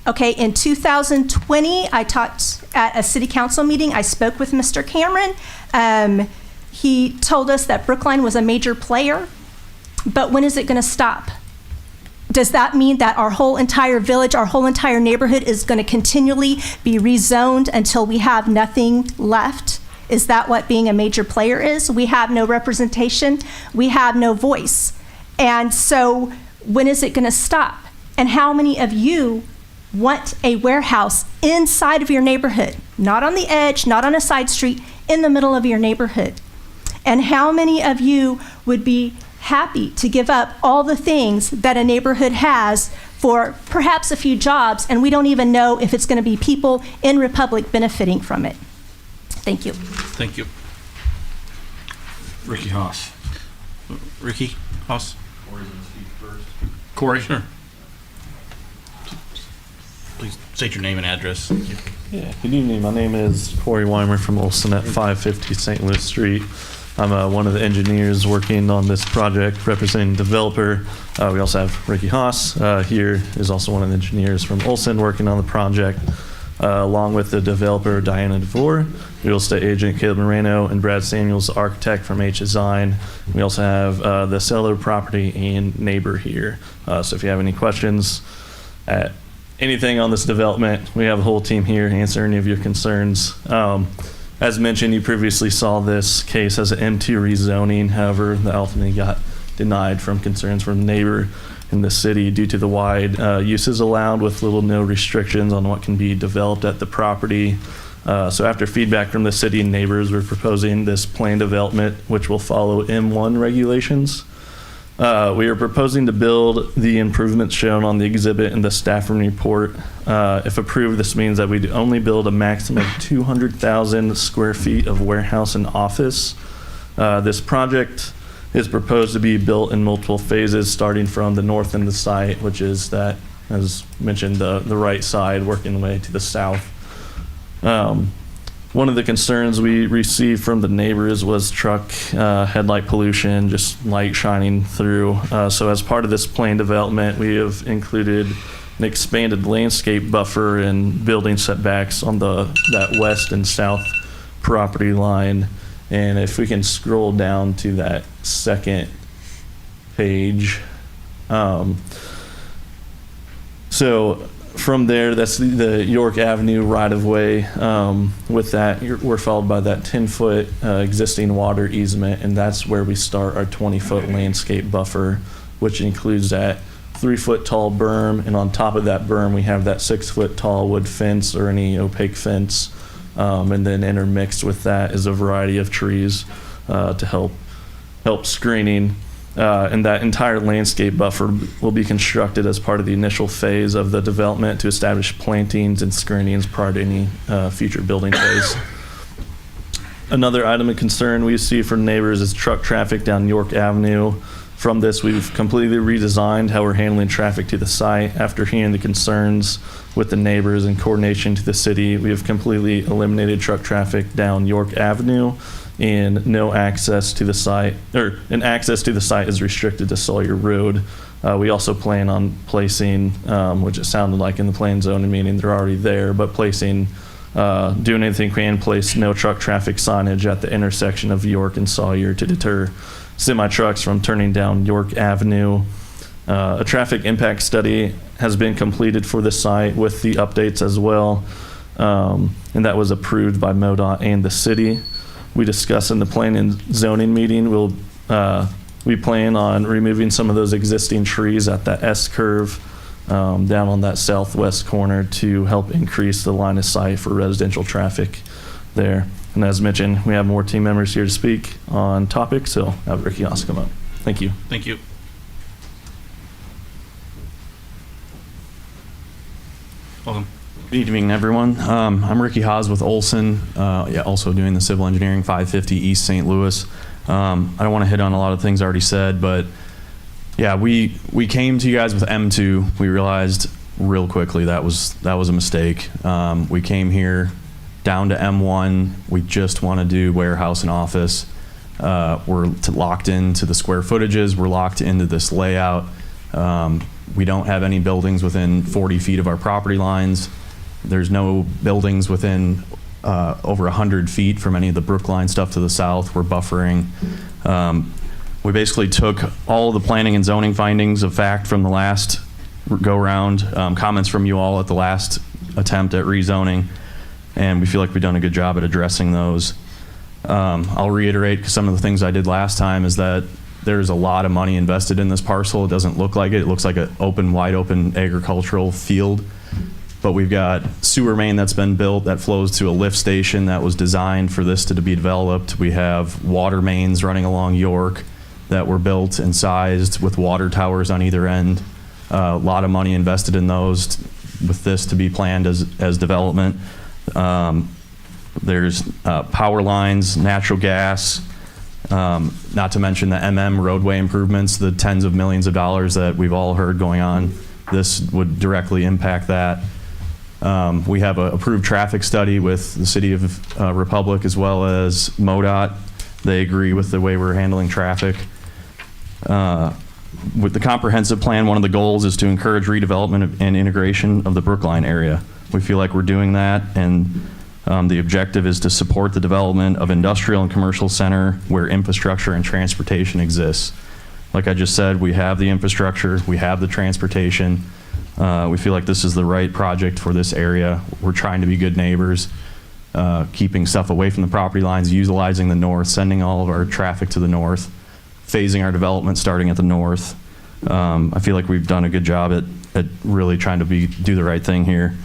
Okay, in 2020, I talked at a city council meeting. I spoke with Mr. Cameron. He told us that Brookline was a major player, but when is it going to stop? Does that mean that our whole entire village, our whole entire neighborhood is going to continually be rezoned until we have nothing left? Is that what being a major player is? We have no representation. We have no voice. And so when is it going to stop? And how many of you want a warehouse inside of your neighborhood? Not on the edge, not on a side street, in the middle of your neighborhood. And how many of you would be happy to give up all the things that a neighborhood has for perhaps a few jobs, and we don't even know if it's going to be people in Republic benefiting from it? Thank you. Thank you. Ricky Haas. Ricky Haas. Corey, sure. Please state your name and address. Yeah, good evening. My name is Corey Weimer from Olson at 550 St. Louis Street. I'm one of the engineers working on this project representing the developer. We also have Ricky Haas here, is also one of the engineers from Olson working on the project, along with the developer Diana DeVore, real estate agent Caleb Moreno, and Brad Samuels, the architect from H Design. We also have the seller property and neighbor here. So if you have any questions at anything on this development, we have a whole team here to answer any of your concerns. As mentioned, you previously saw this case as an M2 rezoning. However, that ultimately got denied from concerns from the neighbor in the city due to the wide uses allowed with little no restrictions on what can be developed at the property. So after feedback from the city and neighbors, we're proposing this planned development, which will follow M1 regulations. We are proposing to build the improvements shown on the exhibit in the staff report. If approved, this means that we'd only build a maximum of 200,000 square feet of warehouse and office. This project is proposed to be built in multiple phases, starting from the north end of the site, which is that, as mentioned, the right side, working the way to the south. One of the concerns we received from the neighbors was truck headlight pollution, just light shining through. So as part of this planned development, we have included an expanded landscape buffer and building setbacks on that west and south property line. And if we can scroll down to that second page. So from there, that's the York Avenue right-of-way. With that, we're followed by that 10-foot existing water easement, and that's where we start our 20-foot landscape buffer, which includes that 3-foot tall berm, and on top of that berm, we have that 6-foot tall wood fence or any opaque fence, and then intermixed with that is a variety of trees to help screening. And that entire landscape buffer will be constructed as part of the initial phase of the development to establish plantings and screenings prior to any future building phase. Another item of concern we see from neighbors is truck traffic down York Avenue. From this, we've completely redesigned how we're handling traffic to the site. After hearing the concerns with the neighbors and coordination to the city, we have completely eliminated truck traffic down York Avenue, and no access to the site, and access to the site is restricted to Sawyer Road. We also plan on placing, which it sounded like in the plan zoning meeting, they're already there, but placing, doing anything we can, place no truck traffic signage at the intersection of York and Sawyer to deter semi-trucks from turning down York Avenue. A traffic impact study has been completed for the site with the updates as well, and that was approved by MoDOT and the city. We discussed in the plan and zoning meeting, we plan on removing some of those existing trees at that S curve down on that southwest corner to help increase the line of sight for residential traffic there. And as mentioned, we have more team members here to speak on topics, so I'll have Ricky Haas come up. Thank you. Thank you. Welcome. Good evening, everyone. I'm Ricky Haas with Olson, also doing the civil engineering, 550 East St. Louis. I don't want to hit on a lot of things already said, but yeah, we came to you guys with M2. We realized real quickly that was a mistake. We came here down to M1. We just want to do warehouse and office. We're locked into the square footages. We're locked into this layout. We don't have any buildings within 40 feet of our property lines. There's no buildings within over 100 feet from any of the Brookline stuff to the south. We're buffering. We basically took all of the planning and zoning findings of fact from the last go-round, comments from you all at the last attempt at rezoning, and we feel like we've done a good job at addressing those. I'll reiterate, because some of the things I did last time is that there's a lot of money invested in this parcel. It doesn't look like it. It looks like an wide open agricultural field. But we've got sewer main that's been built that flows to a lift station that was designed for this to be developed. We have water mains running along York that were built and sized with water towers on either end. A lot of money invested in those with this to be planned as development. There's power lines, natural gas, not to mention the MM roadway improvements, the tens of millions of dollars that we've all heard going on. This would directly impact that. We have an approved traffic study with the City of Republic as well as MoDOT. They agree with the way we're handling traffic. With the comprehensive plan, one of the goals is to encourage redevelopment and integration of the Brookline area. We feel like we're doing that, and the objective is to support the development of industrial and commercial center where infrastructure and transportation exists. Like I just said, we have the infrastructure, we have the transportation. We feel like this is the right project for this area. We're trying to be good neighbors, keeping stuff away from the property lines, utilizing the north, sending all of our traffic to the north, phasing our development starting at the north. I feel like we've done a good job at really trying to do the right thing here.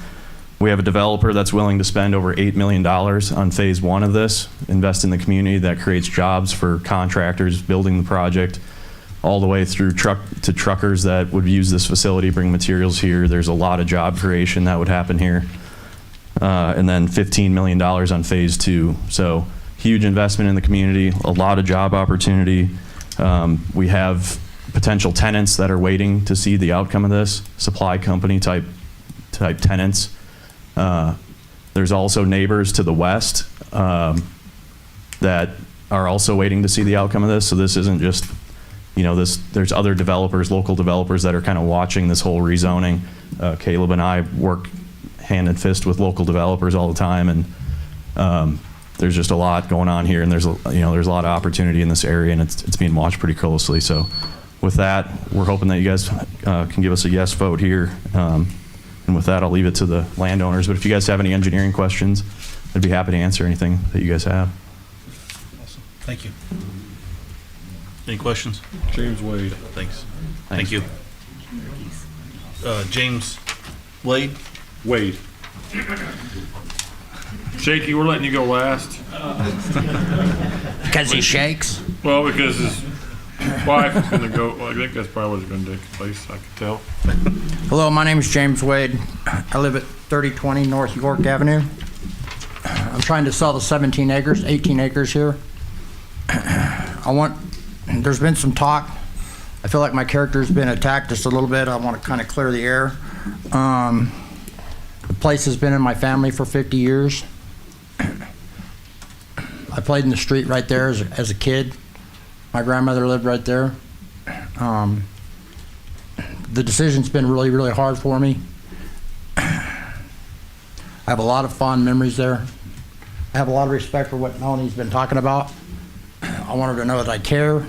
We have a developer that's willing to spend over $8 million on phase one of this, invest in the community. That creates jobs for contractors building the project, all the way through to truckers that would use this facility, bring materials here. There's a lot of job creation that would happen here. And then $15 million on phase two. So huge investment in the community, a lot of job opportunity. We have potential tenants that are waiting to see the outcome of this, supply company type tenants. There's also neighbors to the west that are also waiting to see the outcome of this. So this isn't just, there's other developers, local developers that are kind of watching this whole rezoning. Caleb and I work hand in fist with local developers all the time, and there's just a lot going on here, and there's a lot of opportunity in this area, and it's being watched pretty closely. So with that, we're hoping that you guys can give us a yes vote here. And with that, I'll leave it to the landowners. But if you guys have any engineering questions, I'd be happy to answer anything that you guys have. Awesome. Thank you. Any questions? James Wade. Thanks. Thank you. James Wade? Wade. Shaky, we're letting you go last. Because he shakes? Well, because his wife is going to go. Well, I think that's probably what's going to take place, I can tell. Hello, my name is James Wade. I live at 3020 North York Avenue. I'm trying to sell the 18 acres here. There's been some talk. I feel like my character's been attacked just a little bit. I want to kind of clear the air. The place has been in my family for 50 years. I played in the street right there as a kid. My grandmother lived right there. The decision's been really, really hard for me. I have a lot of fond memories there. I have a lot of respect for what Melanie's been talking about. I want her to know that I care.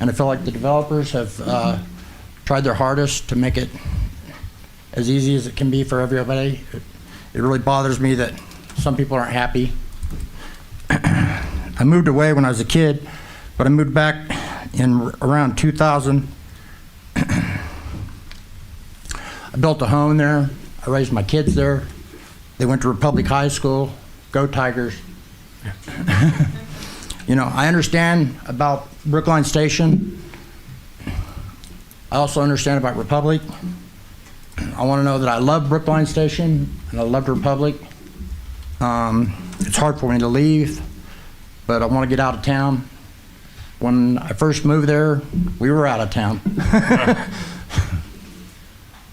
And I feel like the developers have tried their hardest to make it as easy as it can be for everybody. It really bothers me that some people aren't happy. I moved away when I was a kid, but I moved back in around 2000. I built a home there. I raised my kids there. They went to Republic High School. Go Tigers. I understand about Brookline Station. I also understand about Republic. I want to know that I love Brookline Station and I love Republic. It's hard for me to leave, but I want to get out of town. When I first moved there, we were out of town.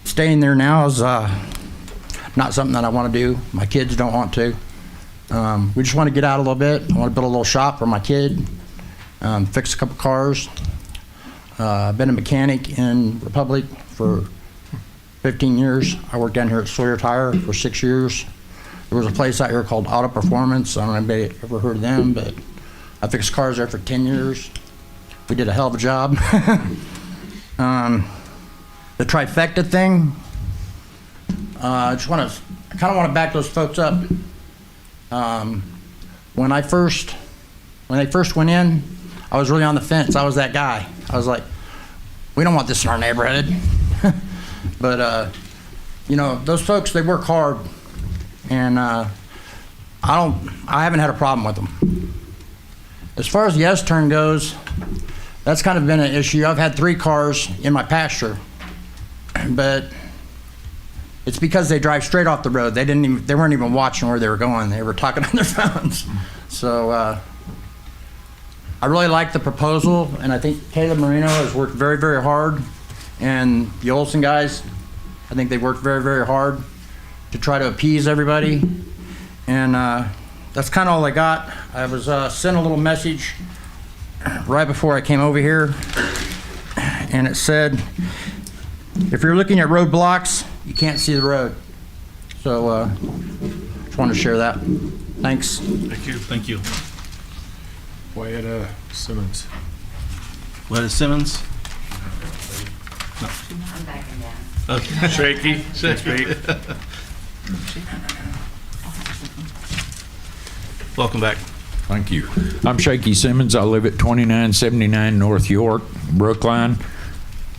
Staying there now is not something that I want to do. My kids don't want to. We just want to get out a little bit. I want to build a little shop for my kid, fix a couple cars. I've been a mechanic in Republic for 15 years. I worked down here at Sawyer Tire for 6 years. There was a place out here called Auto Performance. I don't know if anybody ever heard of them, but I fixed cars there for 10 years. We did a hell of a job. The trifecta thing, I kind of want to back those folks up. When they first went in, I was really on the fence. I was that guy. I was like, we don't want this in our neighborhood. But those folks, they work hard, and I haven't had a problem with them. As far as the S-turn goes, that's kind of been an issue. I've had 3 cars in my pasture, but it's because they drive straight off the road. They weren't even watching where they were going. They were talking on their phones. So I really like the proposal, and I think Caleb Marino has worked very, very hard, and the Olson guys, I think they worked very, very hard to try to appease everybody. And that's kind of all I got. I was sent a little message right before I came over here, and it said, if you're looking at roadblocks, you can't see the road. So just wanted to share that. Thanks. Thank you. Thank you. Wyatt Simmons. Wyatt Simmons? No. I'm backing down. Okay. Shaky. Shaky. Welcome back. Thank you. I'm Shaky Simmons. I live at 2979 North York, Brookline.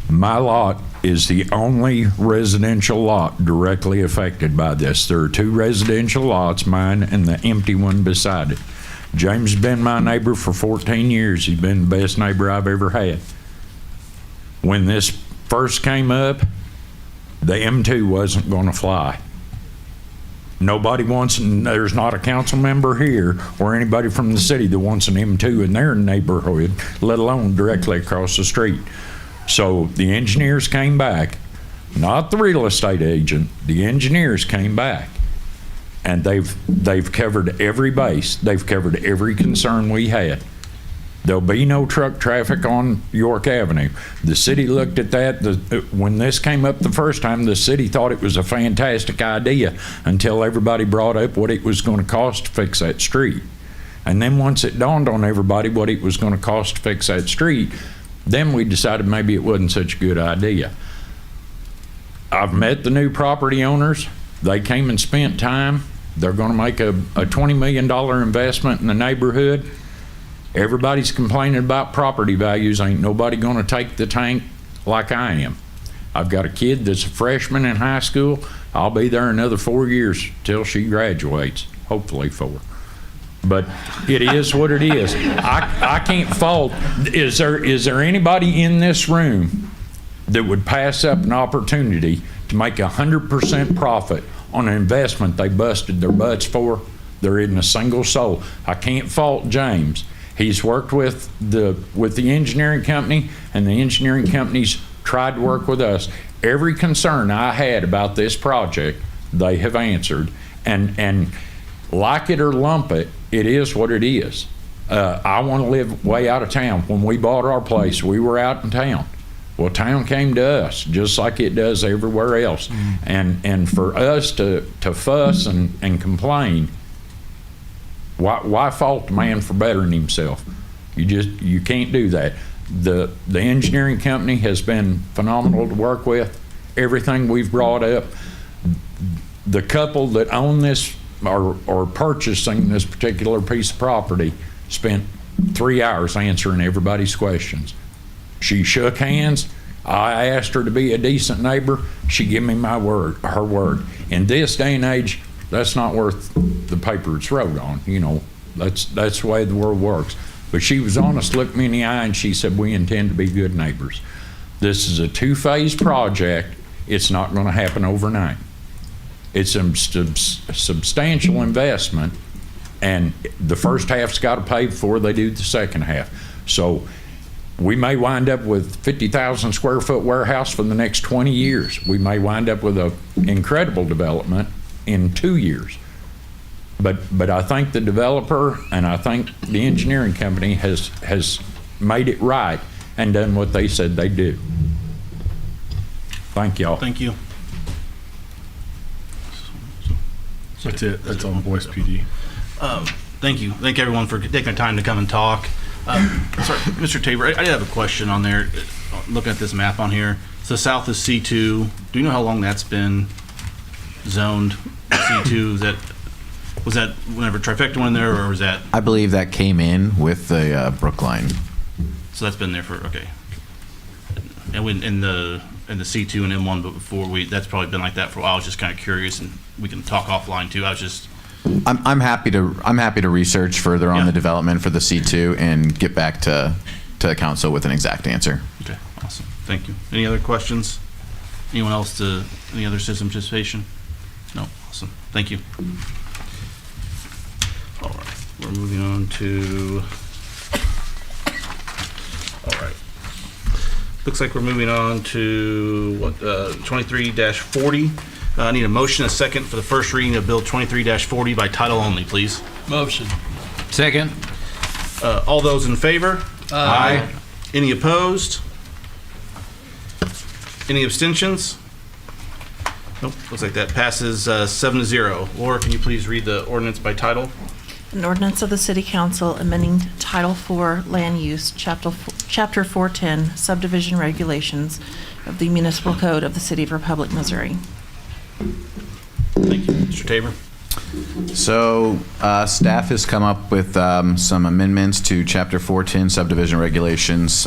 My lot is the only residential lot directly affected by this. There are 2 residential lots, mine and the empty one beside it. James has been my neighbor for 14 years. He's been the best neighbor I've ever had. When this first came up, the M2 wasn't going to fly. Nobody wants, there's not a council member here or anybody from the city that wants an M2 in their neighborhood, let alone directly across the street. So the engineers came back, not the real estate agent, the engineers came back, and they've covered every base. They've covered every concern we had. There'll be no truck traffic on York Avenue. The city looked at that. When this came up the first time, the city thought it was a fantastic idea until everybody brought up what it was going to cost to fix that street. And then once it dawned on everybody what it was going to cost to fix that street, then we decided maybe it wasn't such a good idea. I've met the new property owners. They came and spent time. They're going to make a $20 million investment in the neighborhood. Everybody's complaining about property values. Ain't nobody going to take the tank like I am. I've got a kid that's a freshman in high school. I'll be there another 4 years till she graduates, hopefully 4. But it is what it is. I can't fault. Is there anybody in this room that would pass up an opportunity to make 100% profit on an investment they busted their butts for? There isn't a single soul. I can't fault James. He's worked with the engineering company, and the engineering company's tried to work with us. Every concern I had about this project, they have answered. And like it or lump it, it is what it is. I want to live way out of town. When we bought our place, we were out in town. Well, town came to us just like it does everywhere else. And for us to fuss and complain, why fault the man for bettering himself? You can't do that. The engineering company has been phenomenal to work with. Everything we've brought up, the couple that own this or purchasing this particular piece of property spent 3 hours answering everybody's questions. She shook hands. I asked her to be a decent neighbor. She gave me her word. In this day and age, that's not worth the paper it's wrote on. You know, that's the way the world works. But she was honest, looked me in the eye, and she said, we intend to be good neighbors. This is a 2-phase project. It's not going to happen overnight. It's a substantial investment, and the first half's got to pay before they do the second half. So we may wind up with 50,000 square foot warehouse for the next 20 years. We may wind up with an incredible development in 2 years. But I think the developer and I think the engineering company has made it right and done what they said they'd do. Thank y'all. Thank you. That's it. That's on Boyce PD. Thank you. Thank everyone for taking the time to come and talk. Sorry, Mr. Tabor, I did have a question on there. Looking at this map on here, so south is C2. Do you know how long that's been zoned C2? Was that whenever Trifecta went in there, or was that? I believe that came in with the Brookline. So that's been there for, okay. And when in the C2 and M1, but before that's probably been like that for a while. I was just kind of curious, and we can talk offline too. I was just. I'm happy to research further on the development for the C2 and get back to council with an exact answer. Okay, awesome. Thank you. Any other questions? Anyone else any other citizen participation? No, awesome. Thank you. All right, we're moving on to. All right. Looks like we're moving on to 23-40. I need a motion, a second for the first reading of Bill 23-40 by title only, please. Motion. Second. All those in favor? Aye. Any opposed? Any abstentions? Nope, looks like that passes 7-0. Laura, can you please read the ordinance by title? An ordinance of the City Council amending Title IV Land Use, Chapter 410 Subdivision Regulations of the Municipal Code of the City of Republic, Missouri. Thank you. Mr. Tabor? So staff has come up with some amendments to Chapter 410 Subdivision Regulations,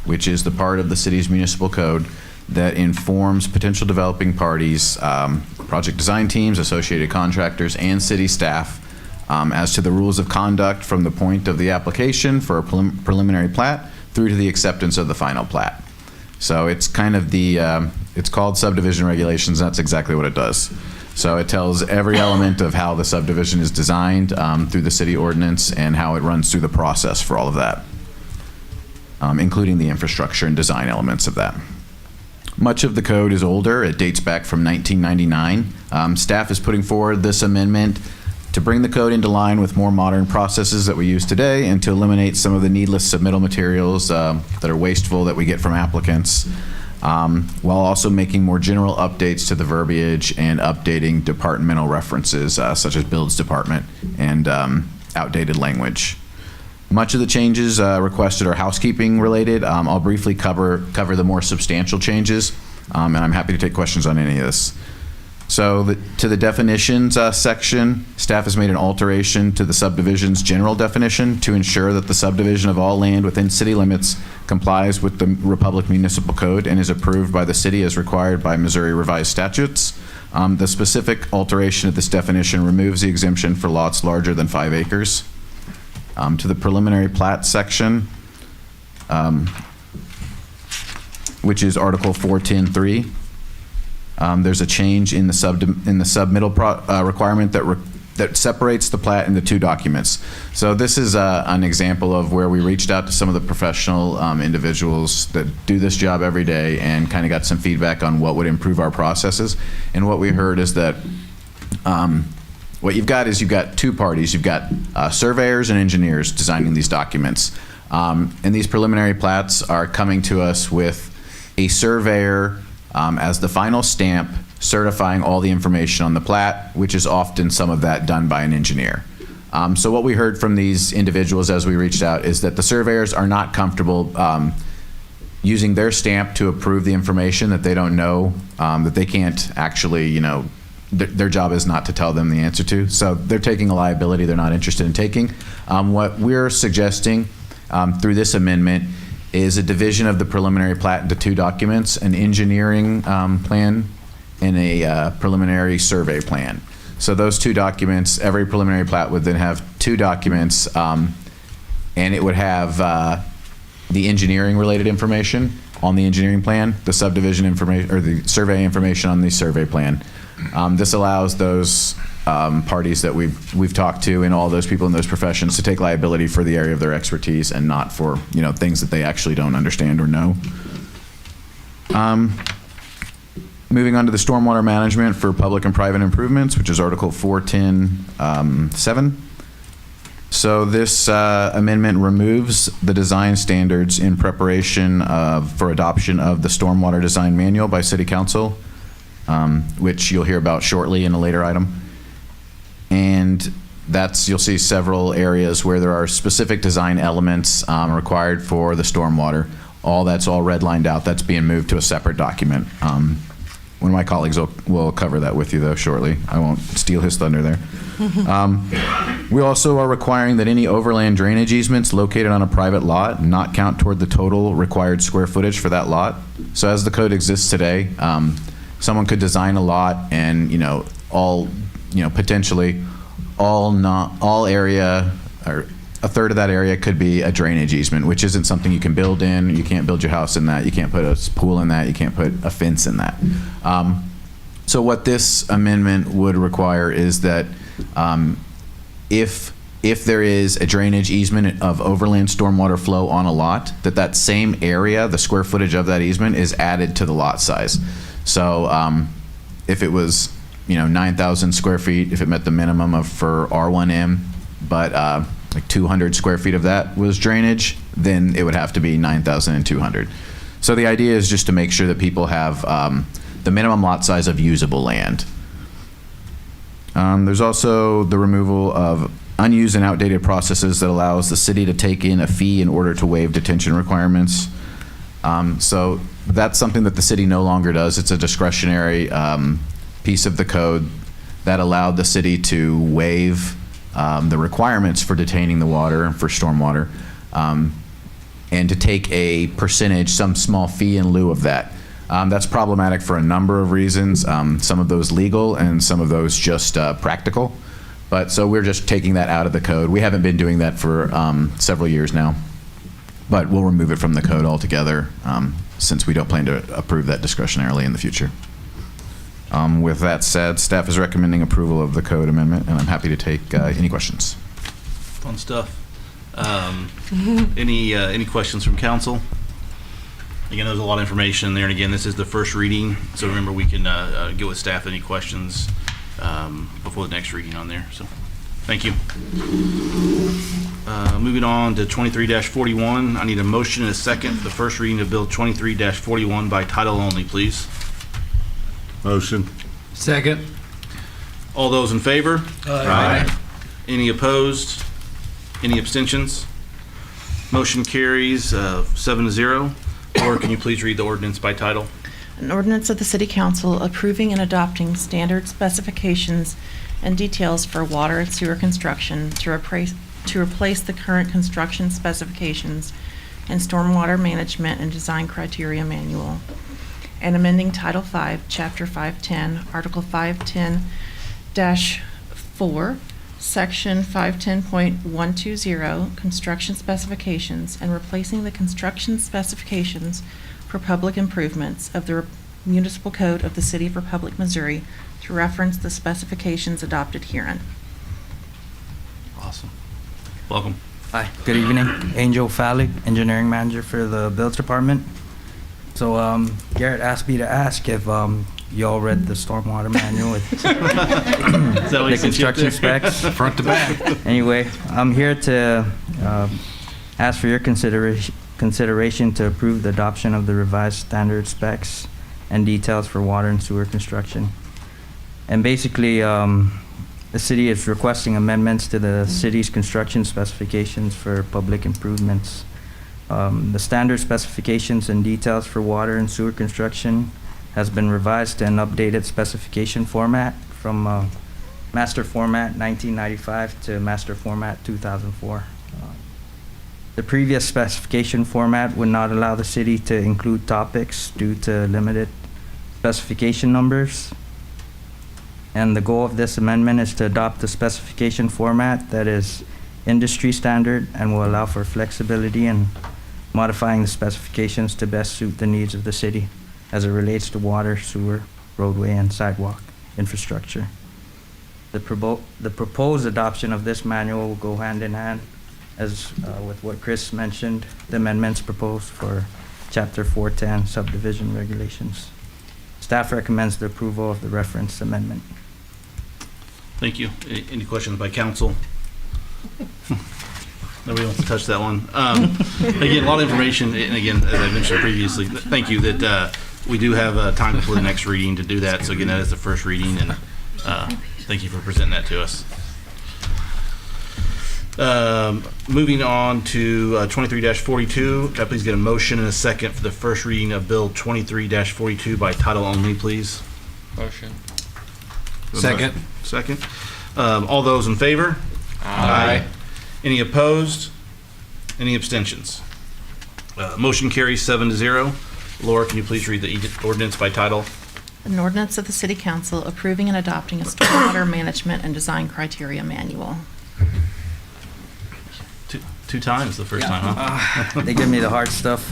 which is the part of the city's municipal code that informs potential developing parties, project design teams, associated contractors, and city staff as to the rules of conduct from the point of the application for a preliminary plat through to the acceptance of the final plat. So it's kind of it's called subdivision regulations. That's exactly what it does. So it tells every element of how the subdivision is designed through the city ordinance and how it runs through the process for all of that, including the infrastructure and design elements of that. Much of the code is older. It dates back from 1999. Staff is putting forward this amendment to bring the code into line with more modern processes that we use today and to eliminate some of the needless submittal materials that are wasteful that we get from applicants, while also making more general updates to the verbiage and updating departmental references such as Builds Department and outdated language. Much of the changes requested are housekeeping related. I'll briefly cover the more substantial changes, and I'm happy to take questions on any of this. So to the definitions section, staff has made an alteration to the subdivision's general definition to ensure that the subdivision of all land within city limits complies with the Republic Municipal Code and is approved by the city as required by Missouri revised statutes. The specific alteration of this definition removes the exemption for lots larger than 5 acres. To the preliminary plat section, which is Article 410.3. There's a change in the submittal requirement that separates the plat into 2 documents. So this is an example of where we reached out to some of the professional individuals that do this job every day and kind of got some feedback on what would improve our processes. And what we heard is that what you've got 2 parties. You've got surveyors and engineers designing these documents. And these preliminary plats are coming to us with a surveyor as the final stamp certifying all the information on the plat, which is often some of that done by an engineer. So what we heard from these individuals as we reached out is that the surveyors are not comfortable using their stamp to approve the information that they don't know, that they can't actually, their job is not to tell them the answer to. So they're taking a liability they're not interested in taking. What we're suggesting through this amendment is a division of the preliminary plat into 2 documents, an engineering plan and a preliminary survey plan. So those 2 documents, every preliminary plat would then have 2 documents, and it would have the engineering related information on the engineering plan, the subdivision information, or the survey information on the survey plan. This allows those parties that we've talked to and all those people in those professions to take liability for the area of their expertise and not for things that they actually don't understand or know. Moving on to the stormwater management for public and private improvements, which is Article 410.7. So this amendment removes the design standards in preparation for adoption of the Stormwater Design Manual by City Council, which you'll hear about shortly in a later item. And you'll see several areas where there are specific design elements required for the stormwater. That's all redlined out. That's being moved to a separate document. One of my colleagues will cover that with you, though, shortly. I won't steal his thunder there. We also are requiring that any overland drainage easements located on a private lot not count toward the total required square footage for that lot. So as the code exists today, someone could design a lot and, potentially all area, or a third of that area could be a drainage easement, which isn't something you can build in. You can't build your house in that. You can't put a pool in that. You can't put a fence in that. So what this amendment would require is that if there is a drainage easement of overland stormwater flow on a lot, that same area, the square footage of that easement, is added to the lot size. So if it was, 9,000 square feet, if it met the minimum for R1M, but like 200 square feet of that was drainage, then it would have to be 9,200. So the idea is just to make sure that people have the minimum lot size of usable land. There's also the removal of unused and outdated processes that allows the city to take in a fee in order to waive detention requirements. So that's something that the city no longer does. It's a discretionary piece of the code that allowed the city to waive the requirements for detaining the water, for stormwater, and to take a percentage, some small fee in lieu of that. That's problematic for a number of reasons, some of those legal and some of those just practical. But so we're just taking that out of the code. We haven't been doing that for several years now, but we'll remove it from the code altogether since we don't plan to approve that discretionarily in the future. With that said, staff is recommending approval of the code amendment, and I'm happy to take any questions. Fun stuff. Any questions from council? Again, there's a lot of information there, and again, this is the first reading, so remember we can get with staff any questions before the next reading on there. So, thank you. Moving on to 23-41, I need a motion and a second for the first reading of Bill 23-41 by title only, please. Motion. Second. All those in favor? Aye. Any opposed? Any abstentions? Motion carries 7-0. Laura, can you please read the ordinance by title? An ordinance of the City Council approving and adopting standard specifications and details for water and sewer construction to replace the current construction specifications and stormwater management and design criteria manual, and amending Title V, Chapter 510, Article 510-4, Section 510.120, construction specifications, and replacing the construction specifications for public improvements of the Municipal Code of the City of Republic, Missouri, to reference the specifications adopted herein. Awesome. Welcome. Hi, good evening. Angel Fallick, Engineering Manager for the Builds Department. So Garrett asked me to ask if you all read the stormwater manual with the construction specs. Front to back. Anyway, I'm here to ask for your consideration to approve the adoption of the revised standard specs and details for water and sewer construction. And basically, the city is requesting amendments to the city's construction specifications for public improvements. The standard specifications and details for water and sewer construction has been revised to an updated specification format from Master Format 1995 to Master Format 2004. The previous specification format would not allow the city to include topics due to limited specification numbers. And the goal of this amendment is to adopt a specification format that is industry standard and will allow for flexibility in modifying the specifications to best suit the needs of the city as it relates to water, sewer, roadway, and sidewalk infrastructure. The proposed adoption of this manual will go hand in hand as with what Chris mentioned, the amendments proposed for Chapter 410 subdivision regulations. Staff recommends the approval of the referenced amendment. Thank you. Any questions by council? Nobody wants to touch that one. Again, a lot of information, and again, as I mentioned previously, thank you that we do have time before the next reading to do that. So again, that is the first reading, and thank you for presenting that to us. Moving on to 23-42, can I please get a motion and a second for the first reading of Bill 23-42 by title only, please? Motion. Second. Second. All those in favor? Aye. Any opposed? Any abstentions? Motion carries 7-0. Laura, can you please read the ordinance by title? An ordinance of the City Council approving and adopting a stormwater management and design criteria manual. Two times the first time, huh? They give me the hard stuff.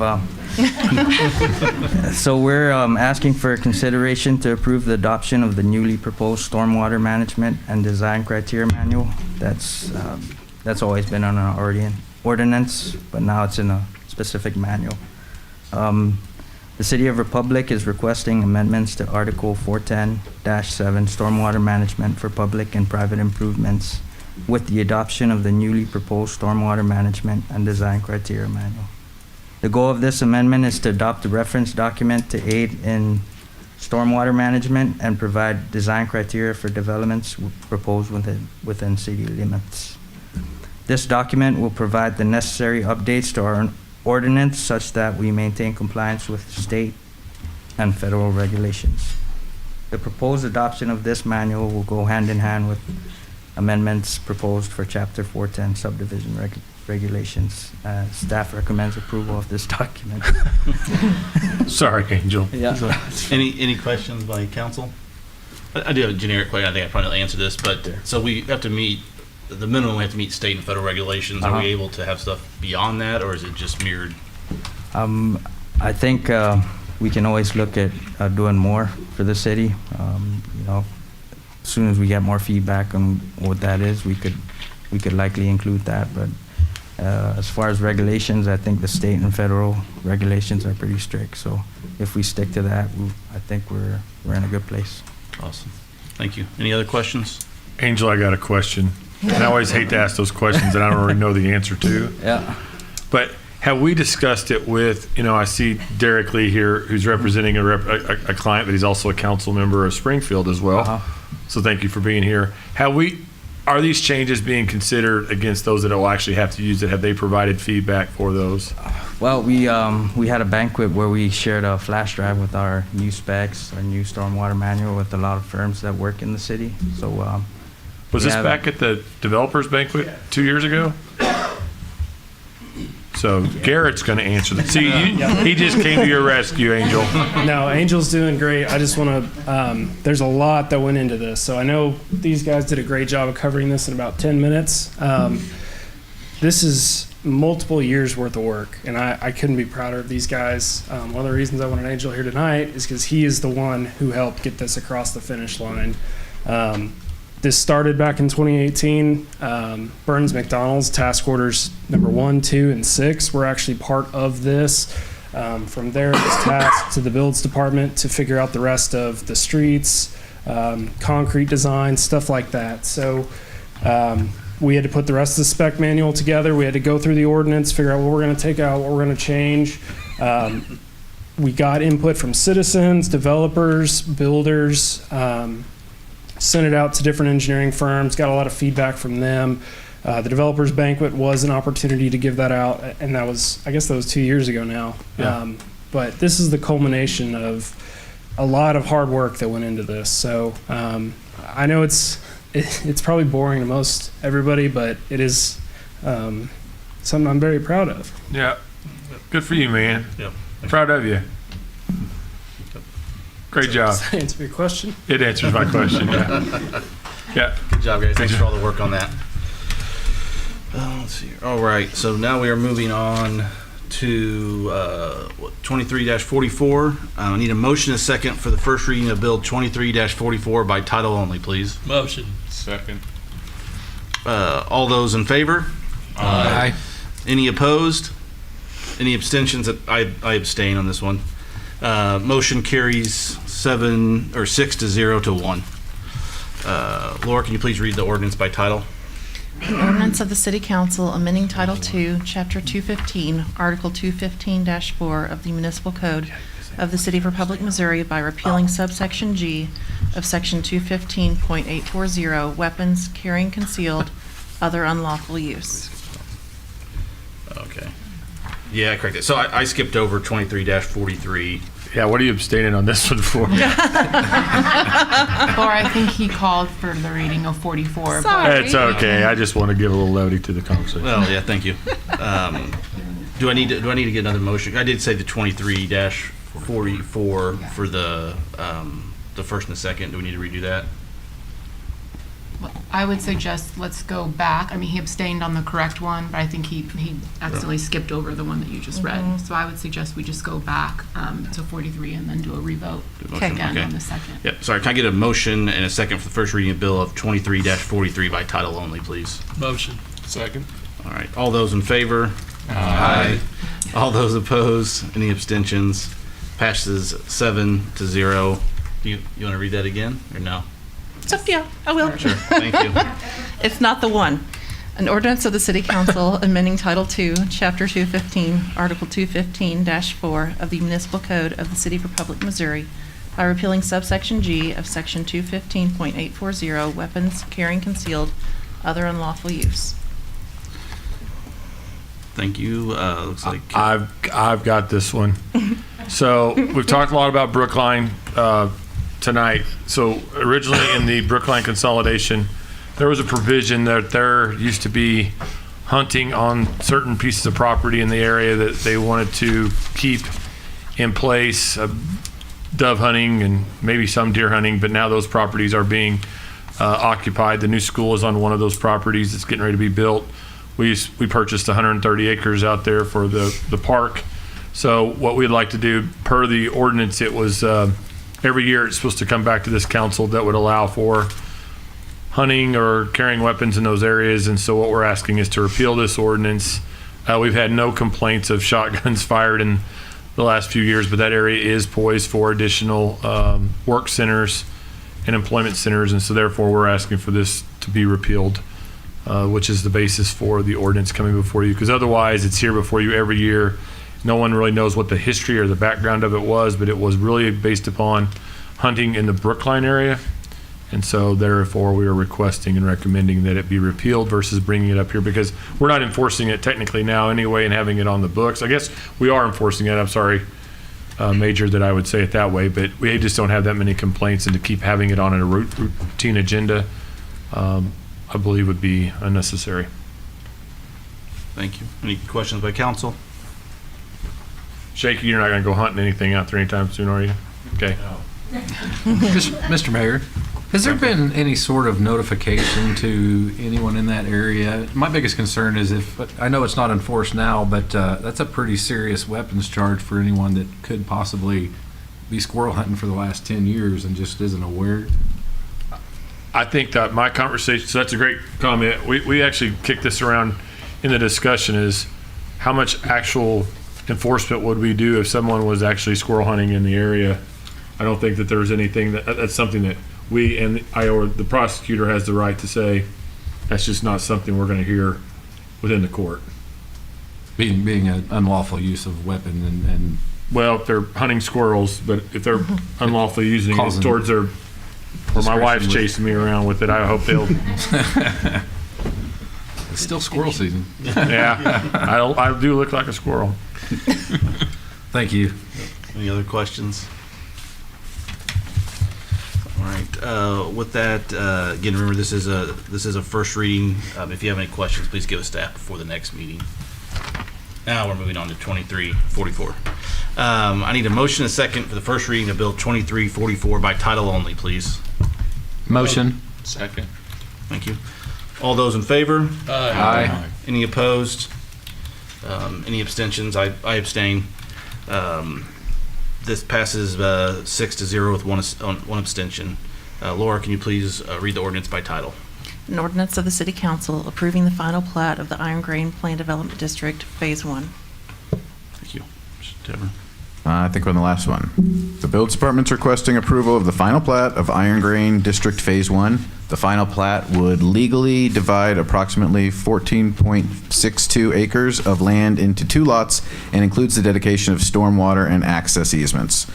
So we're asking for consideration to approve the adoption of the newly proposed stormwater management and design criteria manual. That's always been on our ordinance, but now it's in a specific manual. The City of Republic is requesting amendments to Article 410-7 Stormwater Management for Public and Private Improvements with the adoption of the newly proposed Stormwater Management and Design Criteria Manual. The goal of this amendment is to adopt a reference document to aid in stormwater management and provide design criteria for developments proposed within city limits. This document will provide the necessary updates to our ordinance such that we maintain compliance with state and federal regulations. The proposed adoption of this manual will go hand in hand with amendments proposed for Chapter 410 subdivision regulations. Staff recommends approval of this document. Sorry, Angel. Yeah. Any questions by council? I do have a generic question. I think I probably answered this, but so we have to meet the minimum. We have to meet state and federal regulations. Are we able to have stuff beyond that, or is it just mirrored? I think we can always look at doing more for the city. As soon as we get more feedback on what that is, we could likely include that. But as far as regulations, I think the state and federal regulations are pretty strict. So if we stick to that, I think we're in a good place. Awesome. Thank you. Any other questions? Angel, I got a question. And I always hate to ask those questions that I don't already know the answer to. Yeah. But have we discussed it with, I see Derek Lee here, who's representing a client, but he's also a council member of Springfield as well. So thank you for being here. Are these changes being considered against those that will actually have to use it? Have they provided feedback for those? Well, we had a banquet where we shared a flash drive with our new specs, our new stormwater manual with a lot of firms that work in the city. So was this back at the developers banquet 2 years ago? So Garrett's going to answer that. See, he just came to your rescue, Angel. No, Angel's doing great. I just want to, there's a lot that went into this. So I know these guys did a great job of covering this in about 10 minutes. This is multiple years worth of work, and I couldn't be prouder of these guys. One of the reasons I wanted Angel here tonight is because he is the one who helped get this across the finish line. This started back in 2018. Burns McDonald's task orders number 1, 2, and 6 were actually part of this. From there, it was tasked to the builds department to figure out the rest of the streets, concrete design, stuff like that. So we had to put the rest of the spec manual together. We had to go through the ordinance, figure out what we're going to take out, what we're going to change. We got input from citizens, developers, builders, sent it out to different engineering firms, got a lot of feedback from them. The developers banquet was an opportunity to give that out, and that was 2 years ago now. Yeah. But this is the culmination of a lot of hard work that went into this. So I know it's probably boring to most everybody, but it is something I'm very proud of. Yeah. Good for you, man. Yep. Proud of you. Great job. Does that answer your question? It answers my question, yeah. Yeah. Good job, guys. Thanks for all the work on that. Let's see here. All right, so now we are moving on to 23-44. I need a motion and a second for the first reading of Bill 23-44 by title only, please. Motion. Second. All those in favor? Aye. Any opposed? Any abstentions? I abstain on this one. Motion carries 6-0 to 1. Laura, can you please read the ordinance by title? An ordinance of the City Council amending Title II, Chapter 215, Article 215-4 of the Municipal Code of the City of Republic, Missouri by repealing subsection G of Section 215.840, weapons carrying concealed, other unlawful use. Okay. Yeah, I corrected. So I skipped over 23-43. Yeah, what are you abstaining on this one for? Or I think he called for the reading of 44. Sorry. It's okay. I just want to give a little levity to the conversation. Well, yeah, thank you. Do I need to get another motion? I did say the 23-44 for the first and the second. Do we need to redo that? I would suggest let's go back. I mean, he abstained on the correct one, but I think he accidentally skipped over the one that you just read. So I would suggest we just go back to 43 and then do a revote again on the second. Yep. Sorry, can I get a motion and a second for the first reading of bill of 23-43 by title only, please? Motion. Second. All right. All those in favor? Aye. All those opposed? Any abstentions? Passes 7-0. You want to read that again or no? It's up to you. I will. Sure. Thank you. It's not the one. An ordinance of the City Council amending Title II, Chapter 215, Article 215-4 of the Municipal Code of the City of Republic, Missouri by repealing subsection G of Section 215.840, weapons carrying concealed, other unlawful use. Thank you. Looks like I've got this one. So we've talked a lot about Brookline tonight. So originally in the Brookline consolidation, there was a provision that there used to be hunting on certain pieces of property in the area that they wanted to keep in place, dove hunting and maybe some deer hunting, but now those properties are being occupied. The new school is on one of those properties. It's getting ready to be built. We purchased 130 acres out there for the park. So what we'd like to do, per the ordinance, it was every year it's supposed to come back to this council that would allow for hunting or carrying weapons in those areas. And so what we're asking is to repeal this ordinance. We've had no complaints of shotguns fired in the last few years, but that area is poised for additional work centers and employment centers. And so therefore we're asking for this to be repealed, which is the basis for the ordinance coming before you. Because otherwise it's here before you every year. No one really knows what the history or the background of it was, but it was really based upon hunting in the Brookline area. And so therefore we are requesting and recommending that it be repealed versus bringing it up here, because we're not enforcing it technically now anyway and having it on the books. I guess we are enforcing it. I'm sorry, Major, that I would say it that way, but we just don't have that many complaints, and to keep having it on a routine agenda, I believe would be unnecessary. Thank you. Any questions by council? Shaky, you're not going to go hunting anything out there anytime soon, are you? Okay. Mr. Mayor, has there been any sort of notification to anyone in that area? My biggest concern is I know it's not enforced now, but that's a pretty serious weapons charge for anyone that could possibly be squirrel hunting for the last 10 years and just isn't aware. I think that my conversation, so that's a great comment. We actually kicked this around in the discussion, is how much actual enforcement would we do if someone was actually squirrel hunting in the area? I don't think that there's anything that's something that we and or the prosecutor has the right to say that's just not something we're going to hear within the court. Being an unlawful use of weapon and well, if they're hunting squirrels, but if they're unlawfully using it towards their, or my wife's chasing me around with it, I hope they'll. It's still squirrel season. Yeah, I do look like a squirrel. Thank you. Any other questions? All right. With that, again, remember this is a first reading. If you have any questions, please give us staff before the next meeting. Now we're moving on to 2344. I need a motion and a second for the first reading of Bill 2344 by title only, please. Motion. Second. Thank you. All those in favor? Aye. Any opposed? Any abstentions? I abstain. This passes 6-0 with one abstention. Laura, can you please read the ordinance by title? An ordinance of the City Council approving the final plat of the Iron Grain Plan Development District, Phase 1. Thank you. Mr. Tevin. I think we're on the last one. The Buildings Department's requesting approval of the final plat of Iron Grain District Phase 1. The final plat would legally divide approximately 14.62 acres of land into 2 lots and includes the dedication of stormwater and access easements.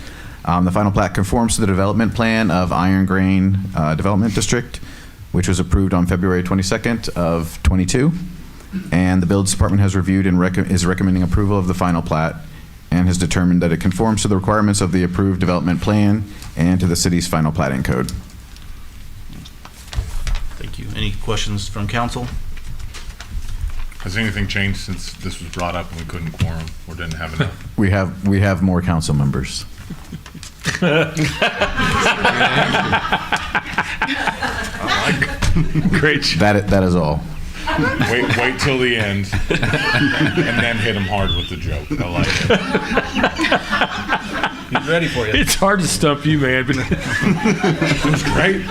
The final plat conforms to the development plan of Iron Grain Development District, which was approved on February 22nd of 22. And the Buildings Department has reviewed and is recommending approval of the final plat, and has determined that it conforms to the requirements of the approved development plan and to the city's final plating code. Thank you. Any questions from council? Has anything changed since this was brought up and we couldn't quorum or didn't have enough? We have more council members. Great. That is all. Wait till the end, and then hit him hard with the joke. I like it. He's ready for you. It's hard to stump you, man. But It was great.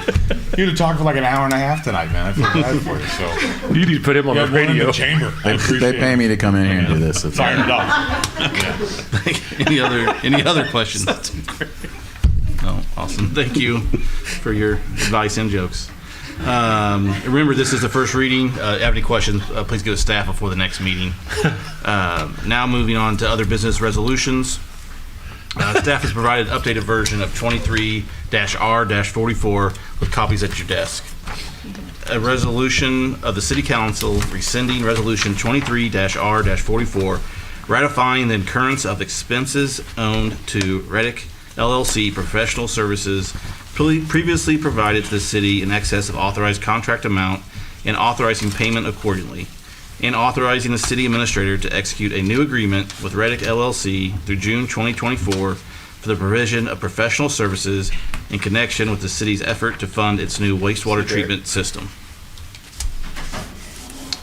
You'd have talked for like an hour and a half tonight, man. I feel bad for you. So you need to put him on you the had one in radio. the chamber. I They pay me to come in here and do this. It's Fired it up. Any other questions? No, awesome. Thank you for your advice and jokes. Remember, this is the first reading. Have any questions, please go to staff before the next meeting. Now moving on to other business resolutions. Staff has provided an updated version of 23-R-44 with copies at your desk. A resolution of the City Council rescinding Resolution 23-R-44, ratifying the incurrence of expenses owed to Reddick LLC Professional Services previously provided to the city in excess of authorized contract amount and authorizing payment accordingly, and authorizing the city administrator to execute a new agreement with Reddick LLC through June 2024 for the provision of professional services in connection with the city's effort to fund its new wastewater treatment system.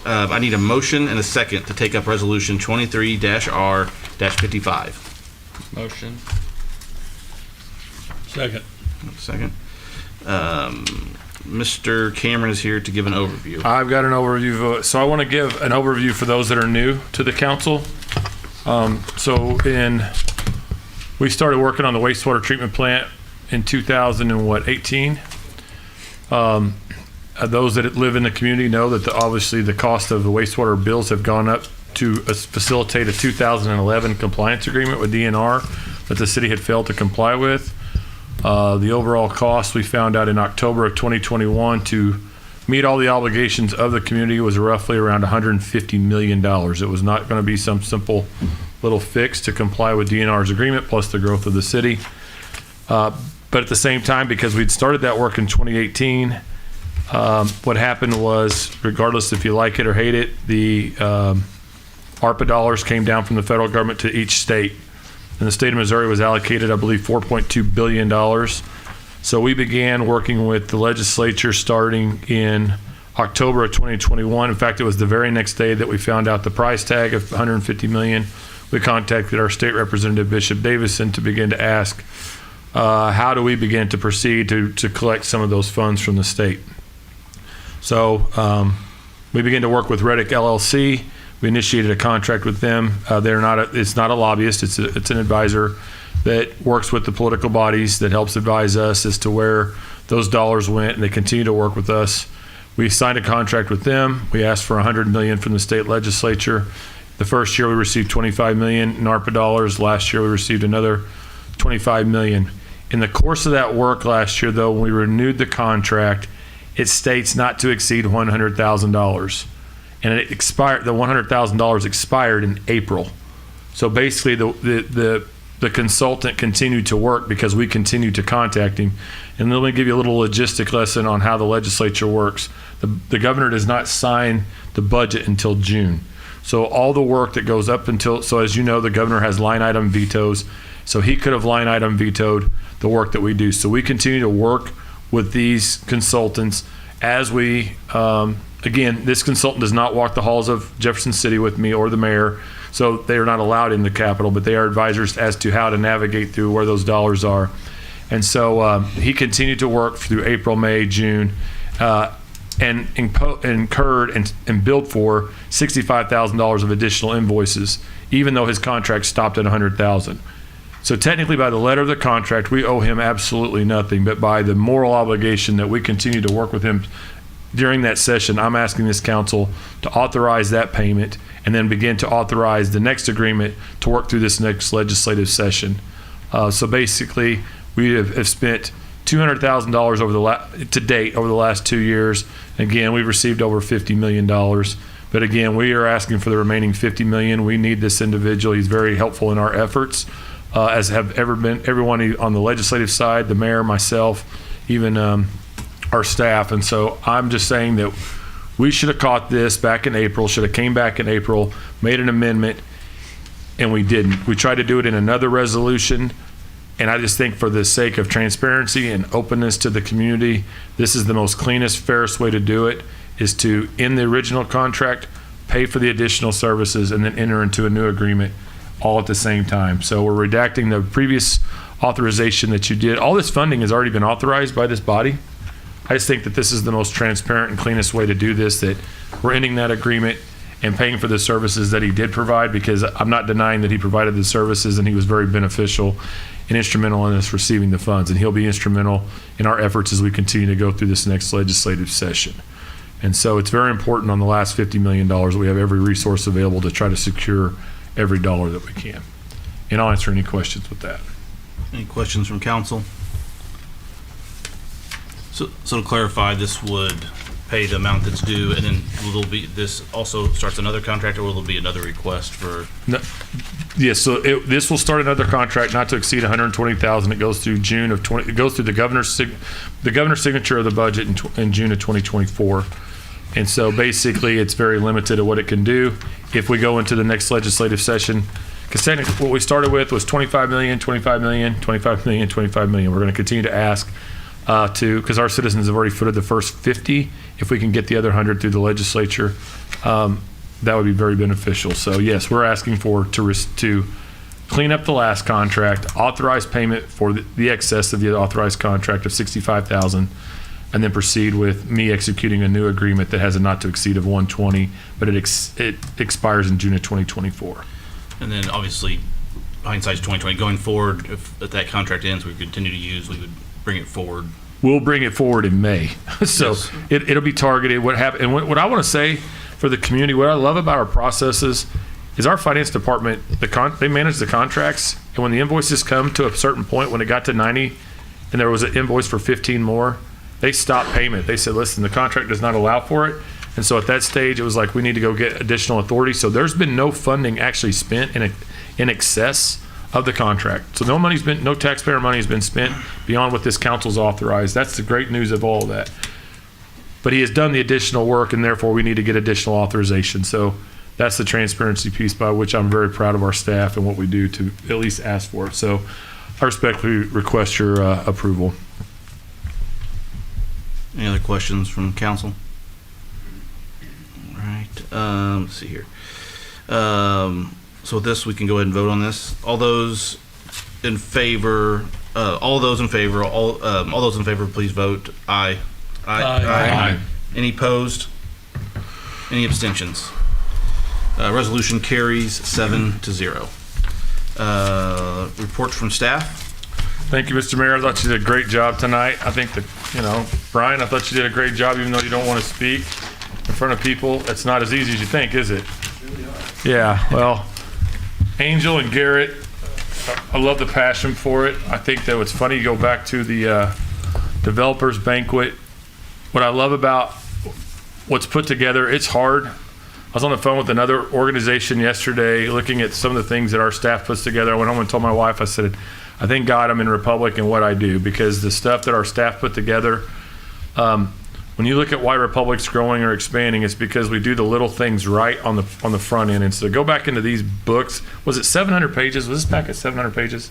I need a motion and a second to take up Resolution 23-R-55. Motion. Second. Second. Mr. Cameron is here to give an overview. I've got an overview vote. So I want to give an overview for those that are new to the council. We started working on the wastewater treatment plant in 2018. Those that live in the community know that obviously the cost of the wastewater bills have gone up to facilitate a 2011 compliance agreement with DNR that the city had failed to comply with. The overall cost we found out in October of 2021 to meet all the obligations of the community was roughly around $150 million. It was not going to be some simple little fix to comply with DNR's agreement plus the growth of the city. But at the same time, because we'd started that work in 2018, what happened was, regardless if you like it or hate it, the ARPA dollars came down from the federal government to each state. And the state of Missouri was allocated, I believe, $4.2 billion. So we began working with the legislature starting in October of 2021. In fact, it was the very next day that we found out the price tag of $150 million. We contacted our state representative, Bishop Davison, to begin to ask, how do we begin to proceed to collect some of those funds from the state? So we began to work with Reddick LLC. We initiated a contract with them. It's not a lobbyist. It's an advisor that works with the political bodies that helps advise us as to where those dollars went, and they continue to work with us. We signed a contract with them. We asked for $100 million from the state legislature. The first year we received $25 million in ARPA dollars. Last year we received another $25 million. In the course of that work last year, though, when we renewed the contract, it states not to exceed $100,000. And it expired. The $100,000 expired in April. So basically, the consultant continued to work because we continued to contact him. And let me give you a little logistic lesson on how the legislature works. The governor does not sign the budget until June. So all the work that goes up until, so as you know, the governor has line item vetoes. So he could have line item vetoed the work that we do. So we continue to work with these consultants as we, again, this consultant does not walk the halls of Jefferson City with me or the mayor, so they are not allowed in the Capitol, but they are advisors as to how to navigate through where those dollars are. And so he continued to work through April, May, June, and incurred and billed for $65,000 of additional invoices, even though his contract stopped at $100,000. So technically, by the letter of the contract, we owe him absolutely nothing, but by the moral obligation that we continue to work with him during that session, I'm asking this council to authorize that payment and then begin to authorize the next agreement to work through this next legislative session. So basically, we have spent $200,000 to date over the last 2 years. Again, we've received over $50 million. But again, we are asking for the remaining $50 million. We need this individual. He's very helpful in our efforts, as have ever been everyone on the legislative side, the mayor, myself, even our staff. And so I'm just saying that we should have caught this back in April, should have came back in April, made an amendment, and we didn't. We tried to do it in another resolution, and I just think for the sake of transparency and openness to the community, this is the most cleanest, fairest way to do it, is to end the original contract, pay for the additional services, and then enter into a new agreement all at the same time. So we're redacting the previous authorization that you did. All this funding has already been authorized by this body. I just think that this is the most transparent and cleanest way to do this, that we're ending that agreement and paying for the services that he did provide, because I'm not denying that he provided the services and he was very beneficial and instrumental in us receiving the funds. And he'll be instrumental in our efforts as we continue to go through this next legislative session. And so it's very important on the last $50 million that we have every resource available to try to secure every dollar that we can. And I'll answer any questions with that. Any questions from council? So to clarify, this would pay the amount that's due, and then will there be, this also starts another contract, or will there be another request for? No, yes, so this will start another contract not to exceed $120,000. It goes through June of 20. It goes through the governor's signature of the budget in June of 2024. And so basically, it's very limited at what it can do. If we go into the next legislative session, because technically what we started with was 25 million, 25 million, 25 million, 25 million. We're going to continue to ask because our citizens have already footed the first 50. If we can get the other 100 through the legislature, that would be very beneficial. So yes, we're asking to clean up the last contract, authorize payment for the excess of the authorized contract of $65,000, and then proceed with me executing a new agreement that has a not to exceed of 120, but it expires in June of 2024. And then obviously, hindsight's 2020. Going forward, if that contract ends, we continue to use, we would bring it forward. We'll bring it forward in May. So Yes. it'll be targeted. What happened, and what I want to say for the community, what I love about our processes is our finance department, they manage the contracts, and when the invoices come to a certain point, when it got to 90 and there was an invoice for 15 more, they stopped payment. They said, listen, the contract does not allow for it. And so at that stage, it was like, we need to go get additional authority. So there's been no funding actually spent in excess of the contract. So no taxpayer money has been spent beyond what this council's authorized. That's the great news of all of that. But he has done the additional work, and therefore we need to get additional authorization. So that's the transparency piece by which I'm very proud of our staff and what we do to at least ask for it. So I respectfully request your approval. Any other questions from council? All right, let's see here. So with this, we can go ahead and vote on this. All those in favor, please vote aye. Aye. Any opposed? Any abstentions? Resolution carries 7-0. Reports from staff. Thank you, Mr. Mayor. I thought you did a great job tonight. I think that, Brian, I thought you did a great job, even though you don't want to speak in front of people. It's not as easy as you think, is it? Yeah, well, Angel and Garrett, I love the passion for it. I think that it's funny, you go back to the developers banquet. What I love about what's put together, it's hard. I was on the phone with another organization yesterday looking at some of the things that our staff puts together. I went home and told my wife, I said, I thank God I'm in Republic and what I do, because the stuff that our staff put together, when you look at why Republic's growing or expanding, it's because we do the little things right on the front end. And so to go back into these books, was it 700 pages? Was this back at 700 pages?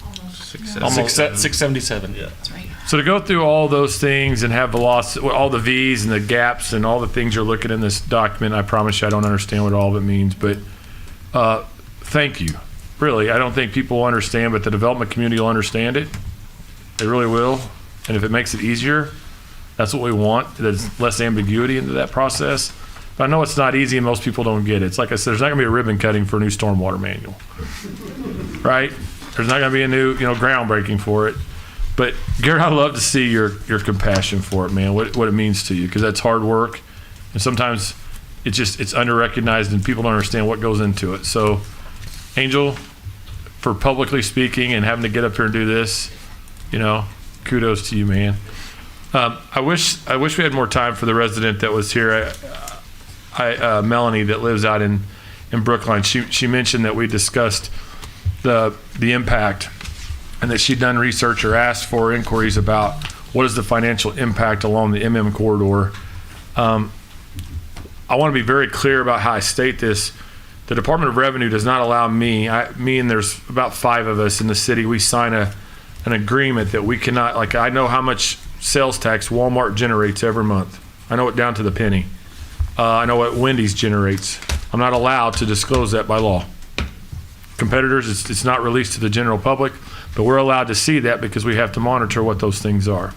Almost 677. Yeah. That's right. So to go through all those things and have velocity, all the V's and the gaps and all the things you're looking in this document, I promise you I don't understand what all of it means, but thank you. Really, I don't think people will understand, but the development community will understand it. They really will. And if it makes it easier, that's what we want. There's less ambiguity into that process. But I know it's not easy and most people don't get it. It's like I said, there's not gonna be a ribbon cutting for a new stormwater manual, right? There's not gonna be a new, groundbreaking for it. But Garrett, I love to see your compassion for it, man, what it means to you, because that's hard work. And sometimes it's under-recognized and people don't understand what goes into it. So Angel, for publicly speaking and having to get up here and do this, kudos to you, man. I wish we had more time for the resident that was here. Melanie, that lives out in Brookline. She mentioned that we discussed the impact, and that she'd done research or asked for inquiries about what is the financial impact along the MM corridor. I want to be very clear about how I state this. The Department of Revenue does not allow me and there's about 5 of us in the city, we sign an agreement that we cannot, I know how much sales tax Walmart generates every month. I know it down to the penny. I know what Wendy's generates. I'm not allowed to disclose that by law. competitors. It's not released to the general public, but we're allowed to see that because we have to monitor what those things are.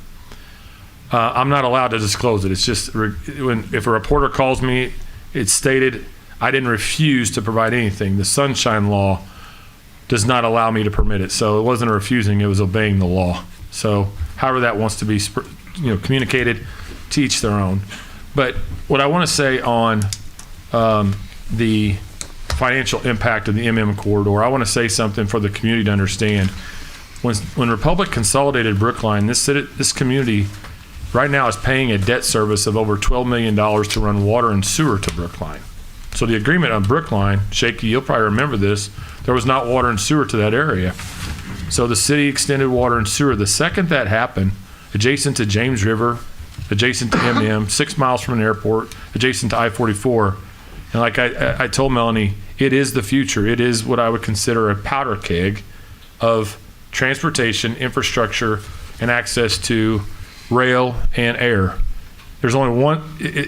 I'm not allowed to disclose it. It's just if a reporter calls me, it's stated. I didn't refuse to provide anything. The Sunshine Law does not allow me to permit it. So it wasn't a refusing, it was obeying the law. So however that wants to be communicated, to each their own. But what I want to say on the financial impact of the MM corridor, I want to say something for the community to understand. When Republic consolidated Brookline, this community right now is paying a debt service of over $12 million to run water and sewer to Brookline. So the agreement on Brookline, Shaky, you'll probably remember this, there was not water and sewer to that area. So the city extended water and sewer. The second that happened, adjacent to James River, adjacent to MM, 6 miles from an airport, adjacent to I-44. And like I told Melanie, it is the future. It is what I would consider a powder keg of transportation, infrastructure, and access to rail and air. There's only one,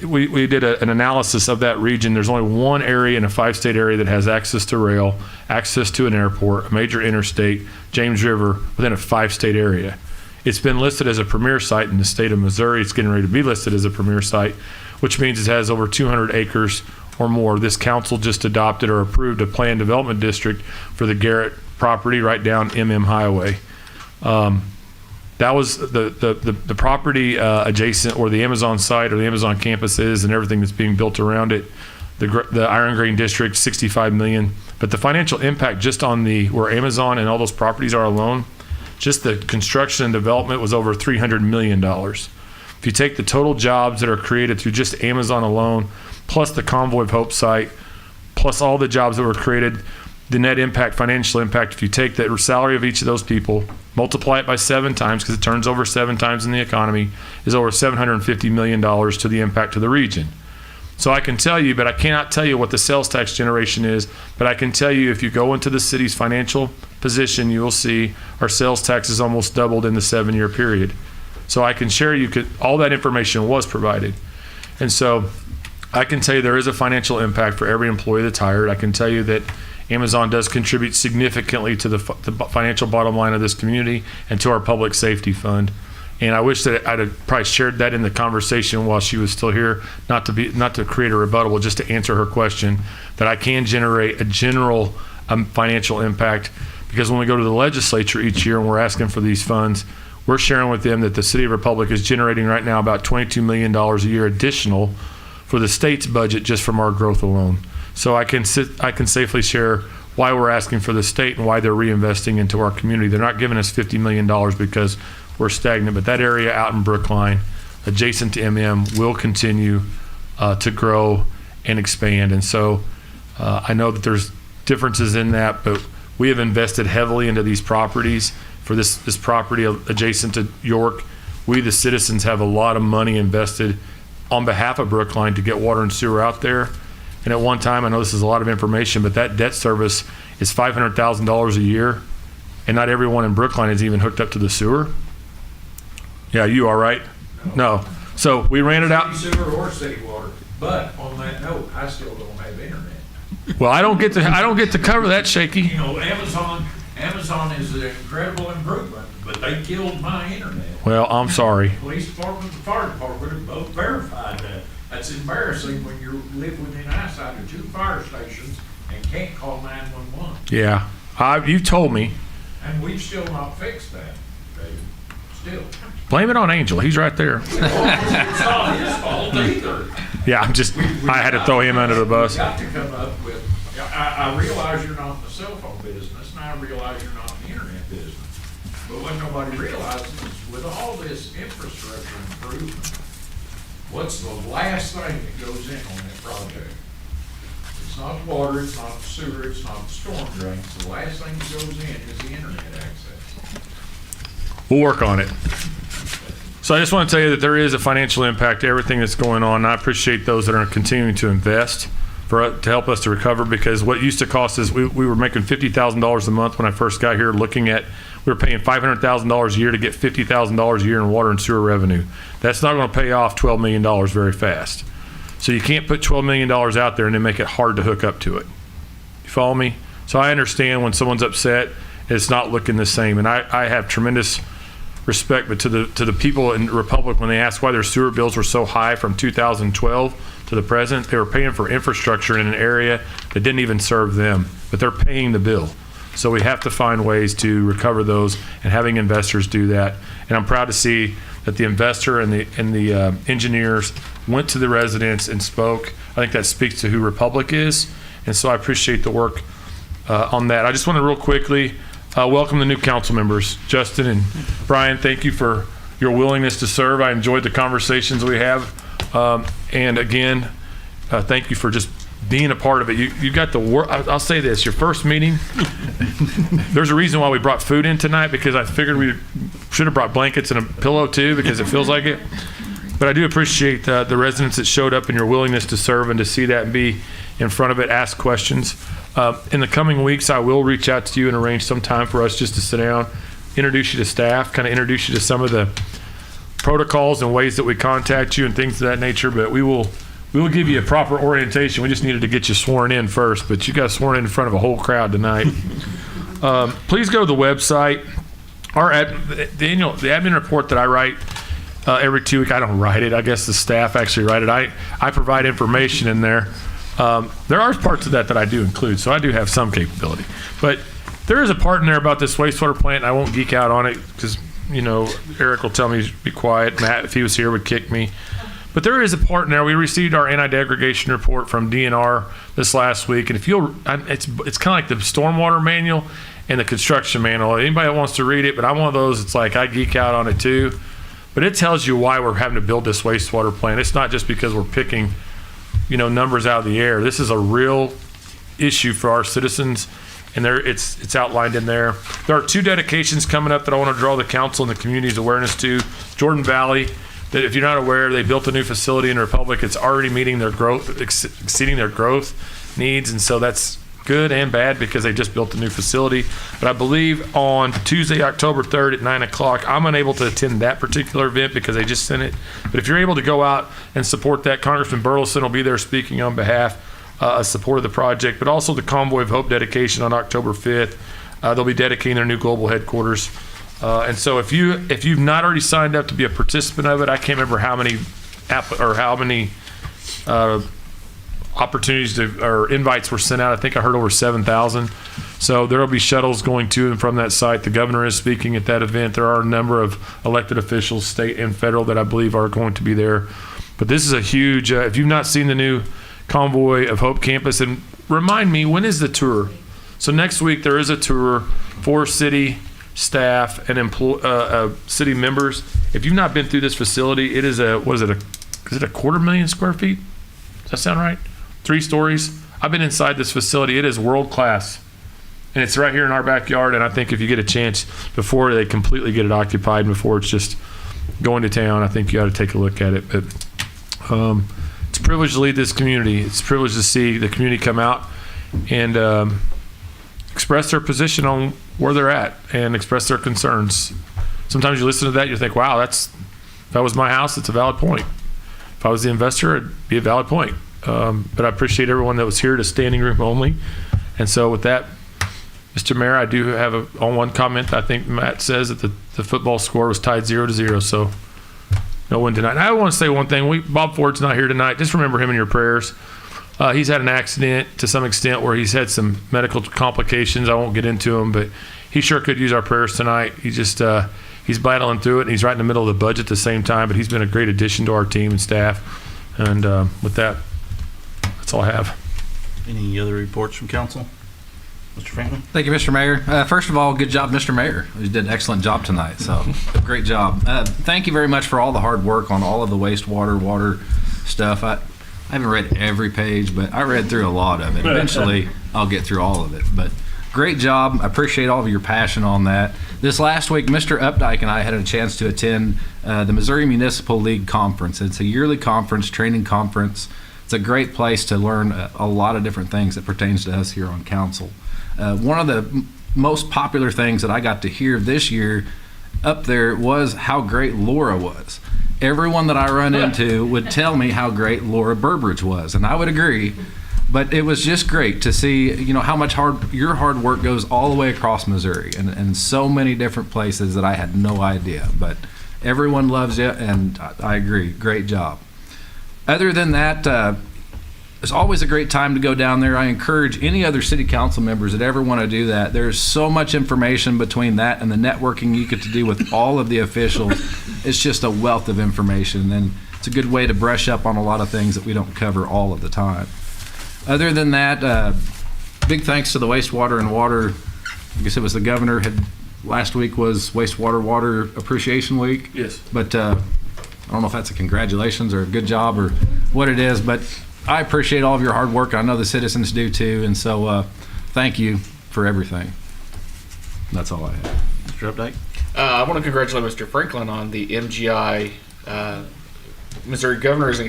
we did an analysis of that region. There's only one area in a 5-state area that has access to rail, access to an airport, a major interstate, James River, within a 5-state area. It's been listed as a premier site in the state of Missouri. It's getting ready to be listed as a premier site, which means it has over 200 acres or more. This council just adopted or approved a planned development district for the Garrett property right down MM Highway. That was the property adjacent where the Amazon site or the Amazon campus is and everything that's being built around it. The Iron Green District, $65 million. But the financial impact just on where Amazon and all those properties are alone, just the construction and development was over $300 million. If you take the total jobs that are created through just Amazon alone, plus the Convoy of Hope site, plus all the jobs that were created, the net impact, financial impact, if you take the salary of each of those people, multiply it by 7 times, because it turns over 7 times in the economy, is over $750 million to the impact to the region. So I can tell you, but I cannot tell you what the sales tax generation is, but I can tell you if you go into the city's financial position, you will see our sales tax is almost doubled in the 7-year period. So I can share all that information was provided. And so I can tell you there is a financial impact for every employee that's hired. I can tell you that Amazon does contribute significantly to the financial bottom line of this community and to our public safety fund. And I wish that I'd have probably shared that in the conversation while she was still here, not to create a rebuttal, but just to answer her question, that I can generate a general financial impact. Because when we go to the legislature each year and we're asking for these funds, we're sharing with them that the City of Republic is generating right now about $22 million a year additional for the state's budget just from our growth alone. So I can safely share why we're asking for the state and why they're reinvesting into our community. They're not giving us $50 million because we're stagnant, but that area out in Brookline, adjacent to MM, will continue to grow and expand. And so I know that there's differences in that, but we have invested heavily into these properties. For this property adjacent to York, we, the citizens, have a lot of money invested on behalf of Brookline to get water and sewer out there. And at one time, I know this is a lot of information, but that debt service is $500,000 a year, and not everyone in Brookline is even hooked up to the sewer. Yeah, you are, right? No. So we ran it out. Sewer or city water. But on that note, I still don't have internet. Well, I don't get to cover that, Shaky. You know, Amazon is an incredible improvement, but they killed my internet. Well, I'm sorry. The police department and the fire department have both verified that. That's embarrassing when you live within eyesight of 2 fire stations and can't call 911. Yeah, you told me. And we've still not fixed that, David. Still. Blame it on Angel. He's right there. It's not his fault either. Yeah, I had to throw him under the bus. We've got to come up with, I realize you're not in the cell phone business, and I realize you're not in the internet business. But what nobody realizes is with all this infrastructure improvement, what's the last thing that goes in on that project? It's not the water, it's not the sewer, it's not the storm drains. The last thing that goes in is the internet access. We'll work on it. So I just want to tell you that there is a financial impact to everything that's going on. And I appreciate those that are continuing to invest to help us to recover, because what used to cost us, we were making $50,000 a month when I first got here, we were paying $500,000 a year to get $50,000 a year in water and sewer revenue. That's not going to pay off $12 million very fast. So you can't put $12 million out there and then make it hard to hook up to it. You follow me? So I understand when someone's upset, it's not looking the same. And I have tremendous respect, but to the people in Republic, when they ask why their sewer bills were so high from 2012 to the present, they were paying for infrastructure in an area that didn't even serve them, but they're paying the bill. So we have to find ways to recover those, and having investors do that. And I'm proud to see that the investor and the engineers went to the residents and spoke. I think that speaks to who Republic is, and so I appreciate the work on that. I just want to real quickly welcome the new council members. Justin and Brian, thank you for your willingness to serve. I enjoyed the conversations we have. And again, thank you for just being a part of it. You got the work. I'll say this, your first meeting, there's a reason why we brought food in tonight, because I figured we should have brought blankets and a pillow too, because it feels like it. But I do appreciate the residents that showed up and your willingness to serve and to see that and be in front of it, ask questions. In the coming weeks, I will reach out to you and arrange some time for us just to sit down, introduce you to staff, kind of introduce you to some of the protocols and ways that we contact you and things of that nature. But we will give you a proper orientation. We just needed to get you sworn in first, but you got sworn in front of a whole crowd tonight. Please go to the website. The admin report that I write every 2 weeks, I don't write it. I guess the staff actually write it. I provide information in there. There are parts of that I do include, so I do have some capability. But there is a part in there about this wastewater plant, and I won't geek out on it because, Eric will tell me to be quiet. Matt, if he was here, would kick me. But there is a part in there. We received our anti-degradation report from DNR this last week, and it's kind of like the stormwater manual and the construction manual. Anybody that wants to read it, but I'm one of those, it's like I geek out on it too. But it tells you why we're having to build this wastewater plant. It's not just because we're picking numbers out of the air. This is a real issue for our citizens, and it's outlined in there. There are 2 dedications coming up that I want to draw the council and the community's awareness to. Jordan Valley, that if you're not aware, they built a new facility in Republic. It's already meeting their growth, exceeding their growth needs, and so that's good and bad because they just built a new facility. But I believe on Tuesday, October 3rd at 9 o'clock, I'm unable to attend that particular event because they just sent it. But if you're able to go out and support that, Congressman Burleson will be there speaking on behalf of support of the project, but also the Convoy of Hope dedication on October 5th. They'll be dedicating their new global headquarters. And so if you've not already signed up to be a participant of it, I can't remember how many opportunities or invites were sent out. I think I heard over 7,000. So there will be shuttles going to and from that site. The governor is speaking at that event. There are a number of elected officials, state and federal, that I believe are going to be there. But this is a huge, if you've not seen the new Convoy of Hope campus, and remind me, when is the tour? So next week there is a tour for city staff and city members. If you've not been through this facility, it is is it a 250,000 square feet? Does that sound right? 3 stories. I've been inside this facility. It is world class, and it's right here in our backyard. And I think if you get a chance before they completely get it occupied, and before it's just going to town, I think you ought to take a look at it. But it's a privilege to lead this community. It's a privilege to see the community come out and express their position on where they're at and express their concerns. Sometimes you listen to that, you think, wow, if that was my house, it's a valid point. If I was the investor, it'd be a valid point. But I appreciate everyone that was here to standing room only. And so with that, Mr. Mayor, I do have on one comment. I think Matt says that the football score was tied 0-0, so no win tonight. And I want to say one thing. Bob Ford's not here tonight. Just remember him in your prayers. He's had an accident to some extent where he's had some medical complications. I won't get into them, but he sure could use our prayers tonight. He just he's battling through it, and he's right in the middle of the budget at the same time, but he's been a great addition to our team and staff. And with that, that's all I have. Any other reports from council? Mr. Franklin? Thank you, Mr. Mayor. First of all, good job, Mr. Mayor. You did an excellent job tonight, so great job. Thank you very much for all the hard work on all of the water stuff. I haven't read every page, but I read through a lot of it. Eventually, I'll get through all of it. But great job. I appreciate all of your passion on that. This last week, Mr. Updike and I had a chance to attend the Missouri Municipal League Conference. It's a yearly conference, training conference. It's a great place to learn a lot of different things that pertains to us here on council. One of the most popular things that I got to hear this year up there was how great Laura was. Everyone that I run into would tell me how great Laura Burbridge was, and I would agree. But it was just great to see, how much your hard work goes all the way across Missouri and so many different places that I had no idea. But everyone loves you, and I agree. Great job. Other than that, it's always a great time to go down there. I encourage any other city council members that ever want to do that. There's so much information between that and the networking you get to do with all of the officials. It's just a wealth of information, and it's a good way to brush up on a lot of things that we don't cover all of the time. Other than that, big thanks to the wastewater and water. I guess it was the governor last week was water appreciation week. Yes. But I don't know if that's a congratulations or a good job or what it is, but I appreciate all of your hard work. I know the citizens do too, and so thank you for everything. That's all I have. Mr. Updike? I want to congratulate Mr. Franklin on the MGI Missouri Governors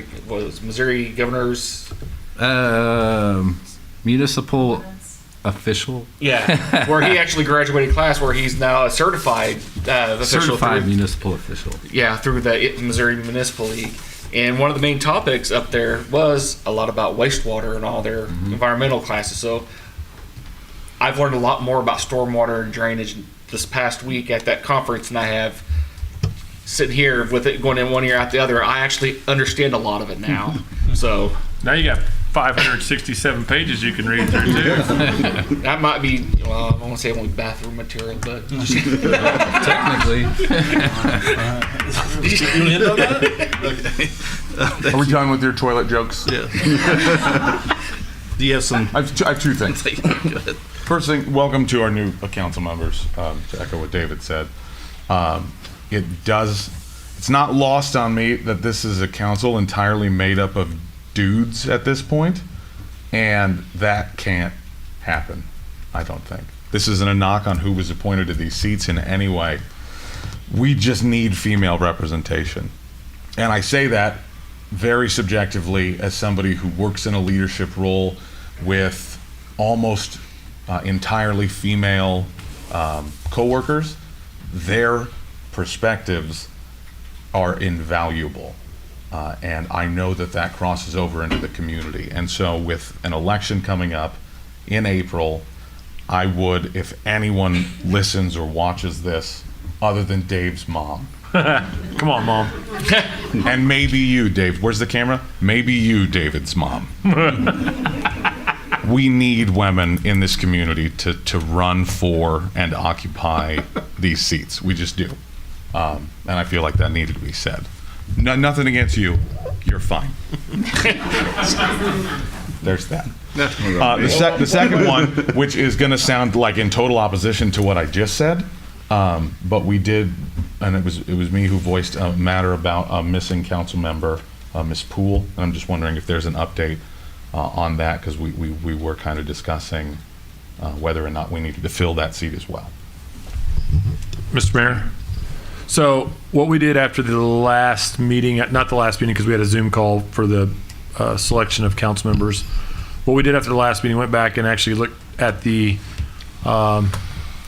Municipal official. Yeah, where he actually graduated class, where he's now a certified official. Certified municipal official. Yeah, through the Missouri Municipal League. And one of the main topics up there was a lot about wastewater and all their environmental classes. So I've learned a lot more about stormwater and drainage this past week at that conference than I have sitting here with it going in one ear out the other. I actually understand a lot of it now. So now you got 567 pages you can read through too. That might be, well, I don't want to say only bathroom material, but technically. Are we done with your toilet jokes? Yeah. Do you have some? I have two things. Go ahead. First thing, welcome to our new council members. To echo what David said, it's not lost on me that this is a council entirely made up of dudes at this point, and that can't happen, I don't think. This isn't a knock on who was appointed to these seats in any way. We just need female representation. And I say that very subjectively as somebody who works in a leadership role with almost entirely female coworkers. Their perspectives are invaluable. And I know that crosses over into the community. And so with an election coming up in April, I would, if anyone listens or watches this, other than Dave's mom. Come on, Mom. And maybe you, Dave. Where's the camera? Maybe you, David's mom. We need women in this community to run for and occupy these seats. We just do. And I feel like that needed to be said. Nothing against you. You're fine. There's that. The second one, which is going to sound like in total opposition to what I just said, but we did, and it was me who voiced a matter about a missing council member, Miss Poole, and I'm just wondering if there's an update on that, because we were kind of discussing whether or not we needed to fill that seat as well. Mr. Mayor? So what we did after the last meeting, not the last meeting because we had a Zoom call for the selection of council members. What we did after the last meeting, went back and actually looked at the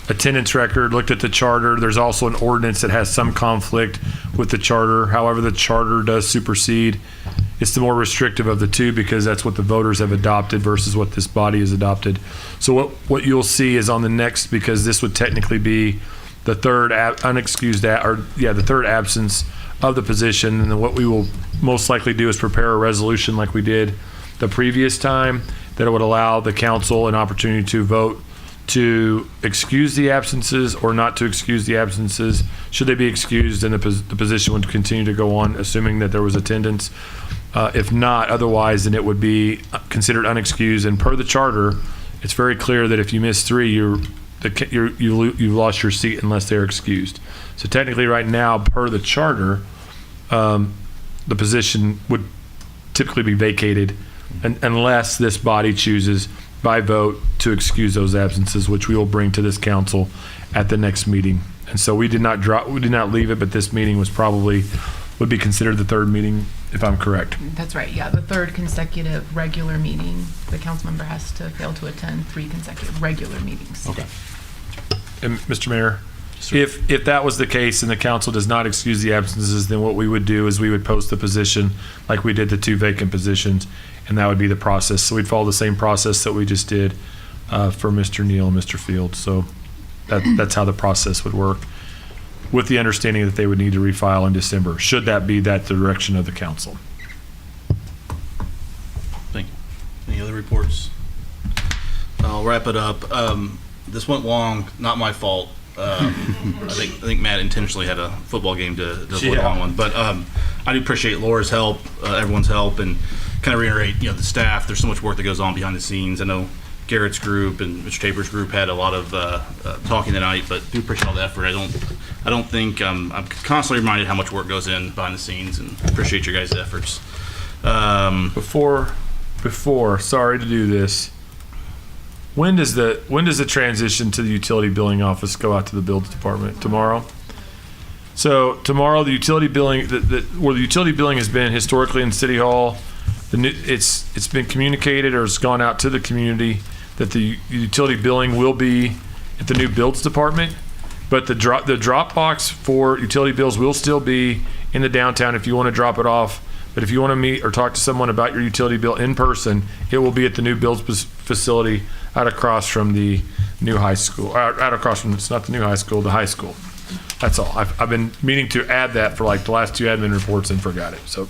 attendance record, looked at the charter. There's also an ordinance that has some conflict with the charter. However, the charter does supersede. It's the more restrictive of the two because that's what the voters have adopted versus what this body has adopted. So what you'll see is on the next, because this would technically be the third the third absence of the position, and then what we will most likely do is prepare a resolution like we did the previous time that would allow the council an opportunity to vote to excuse the absences or not to excuse the absences. Should they be excused, then the position would continue to go on, assuming that there was attendance. If not, otherwise, then it would be considered unexcused. And per the charter, it's very clear that if you miss three, you've lost your seat unless they're excused. So technically right now, per the charter, the position would typically be vacated unless this body chooses by vote to excuse those absences, which we will bring to this council at the next meeting. And so we did not leave it, but this meeting would be considered the third meeting, if I'm correct. That's right, yeah, the third consecutive regular meeting. The council member has to fail to attend 3 consecutive regular meetings. Okay. And Mr. Mayor, If that was the case and the council does not excuse the absences, then what we would do is we would post the position like we did the 2 vacant positions, and that would be the process. So we'd follow the same process that we just did for Mr. Neal and Mr. Fields. So that's how the process would work, with the understanding that they would need to refile in December, should that be the direction of the council. Thank you. Any other reports? I'll wrap it up. This went long, not my fault. I think Matt intentionally had a football game to avoid a long one, but I do appreciate Laura's help, everyone's help, and kind of reiterate, the staff. There's so much work that goes on behind the scenes. I know Garrett's group and Mr. Taper's group had a lot of talking tonight, but do appreciate all the effort. I don't think I'm constantly reminded how much work goes in behind the scenes, and appreciate your guys' efforts. Before, sorry to do this. When does the transition to the utility billing office go out to the bills department? Tomorrow? So tomorrow, the utility billing, where the utility billing has been historically in City Hall, it's been communicated, or it's gone out to the community, that the utility billing will be at the new builds department, but the drop box for utility bills will still be in the downtown if you want to drop it off. But if you want to meet or talk to someone about your utility bill in person, it will be at the new builds facility out across from the new high school. Out across from, it's not the new high school, the high school. That's all. I've been meaning to add that for like the last 2 admin reports and forgot it. So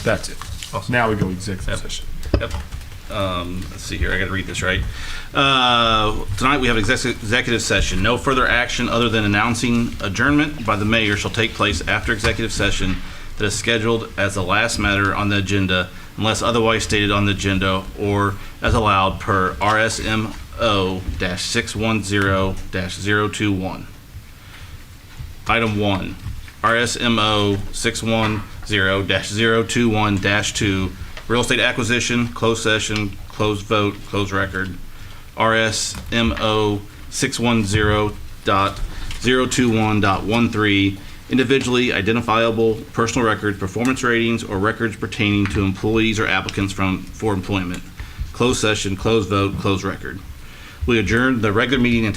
that's it. Awesome. Now we go executive session. Yep. Let's see here. I got to read this right. Tonight we have executive session. No further action other than announcing adjournment by the mayor shall take place after executive session that is scheduled as the last matter on the agenda, unless otherwise stated on the agenda or as allowed per RSMO-610-021. Item 1, RSMO 610-021-2, real estate acquisition, closed session, closed vote, closed record. RSMO 610.021.13, individually identifiable personal records, performance ratings, or records pertaining to employees or applicants for employment. Closed session, closed vote, closed record. We adjourn the regular meeting and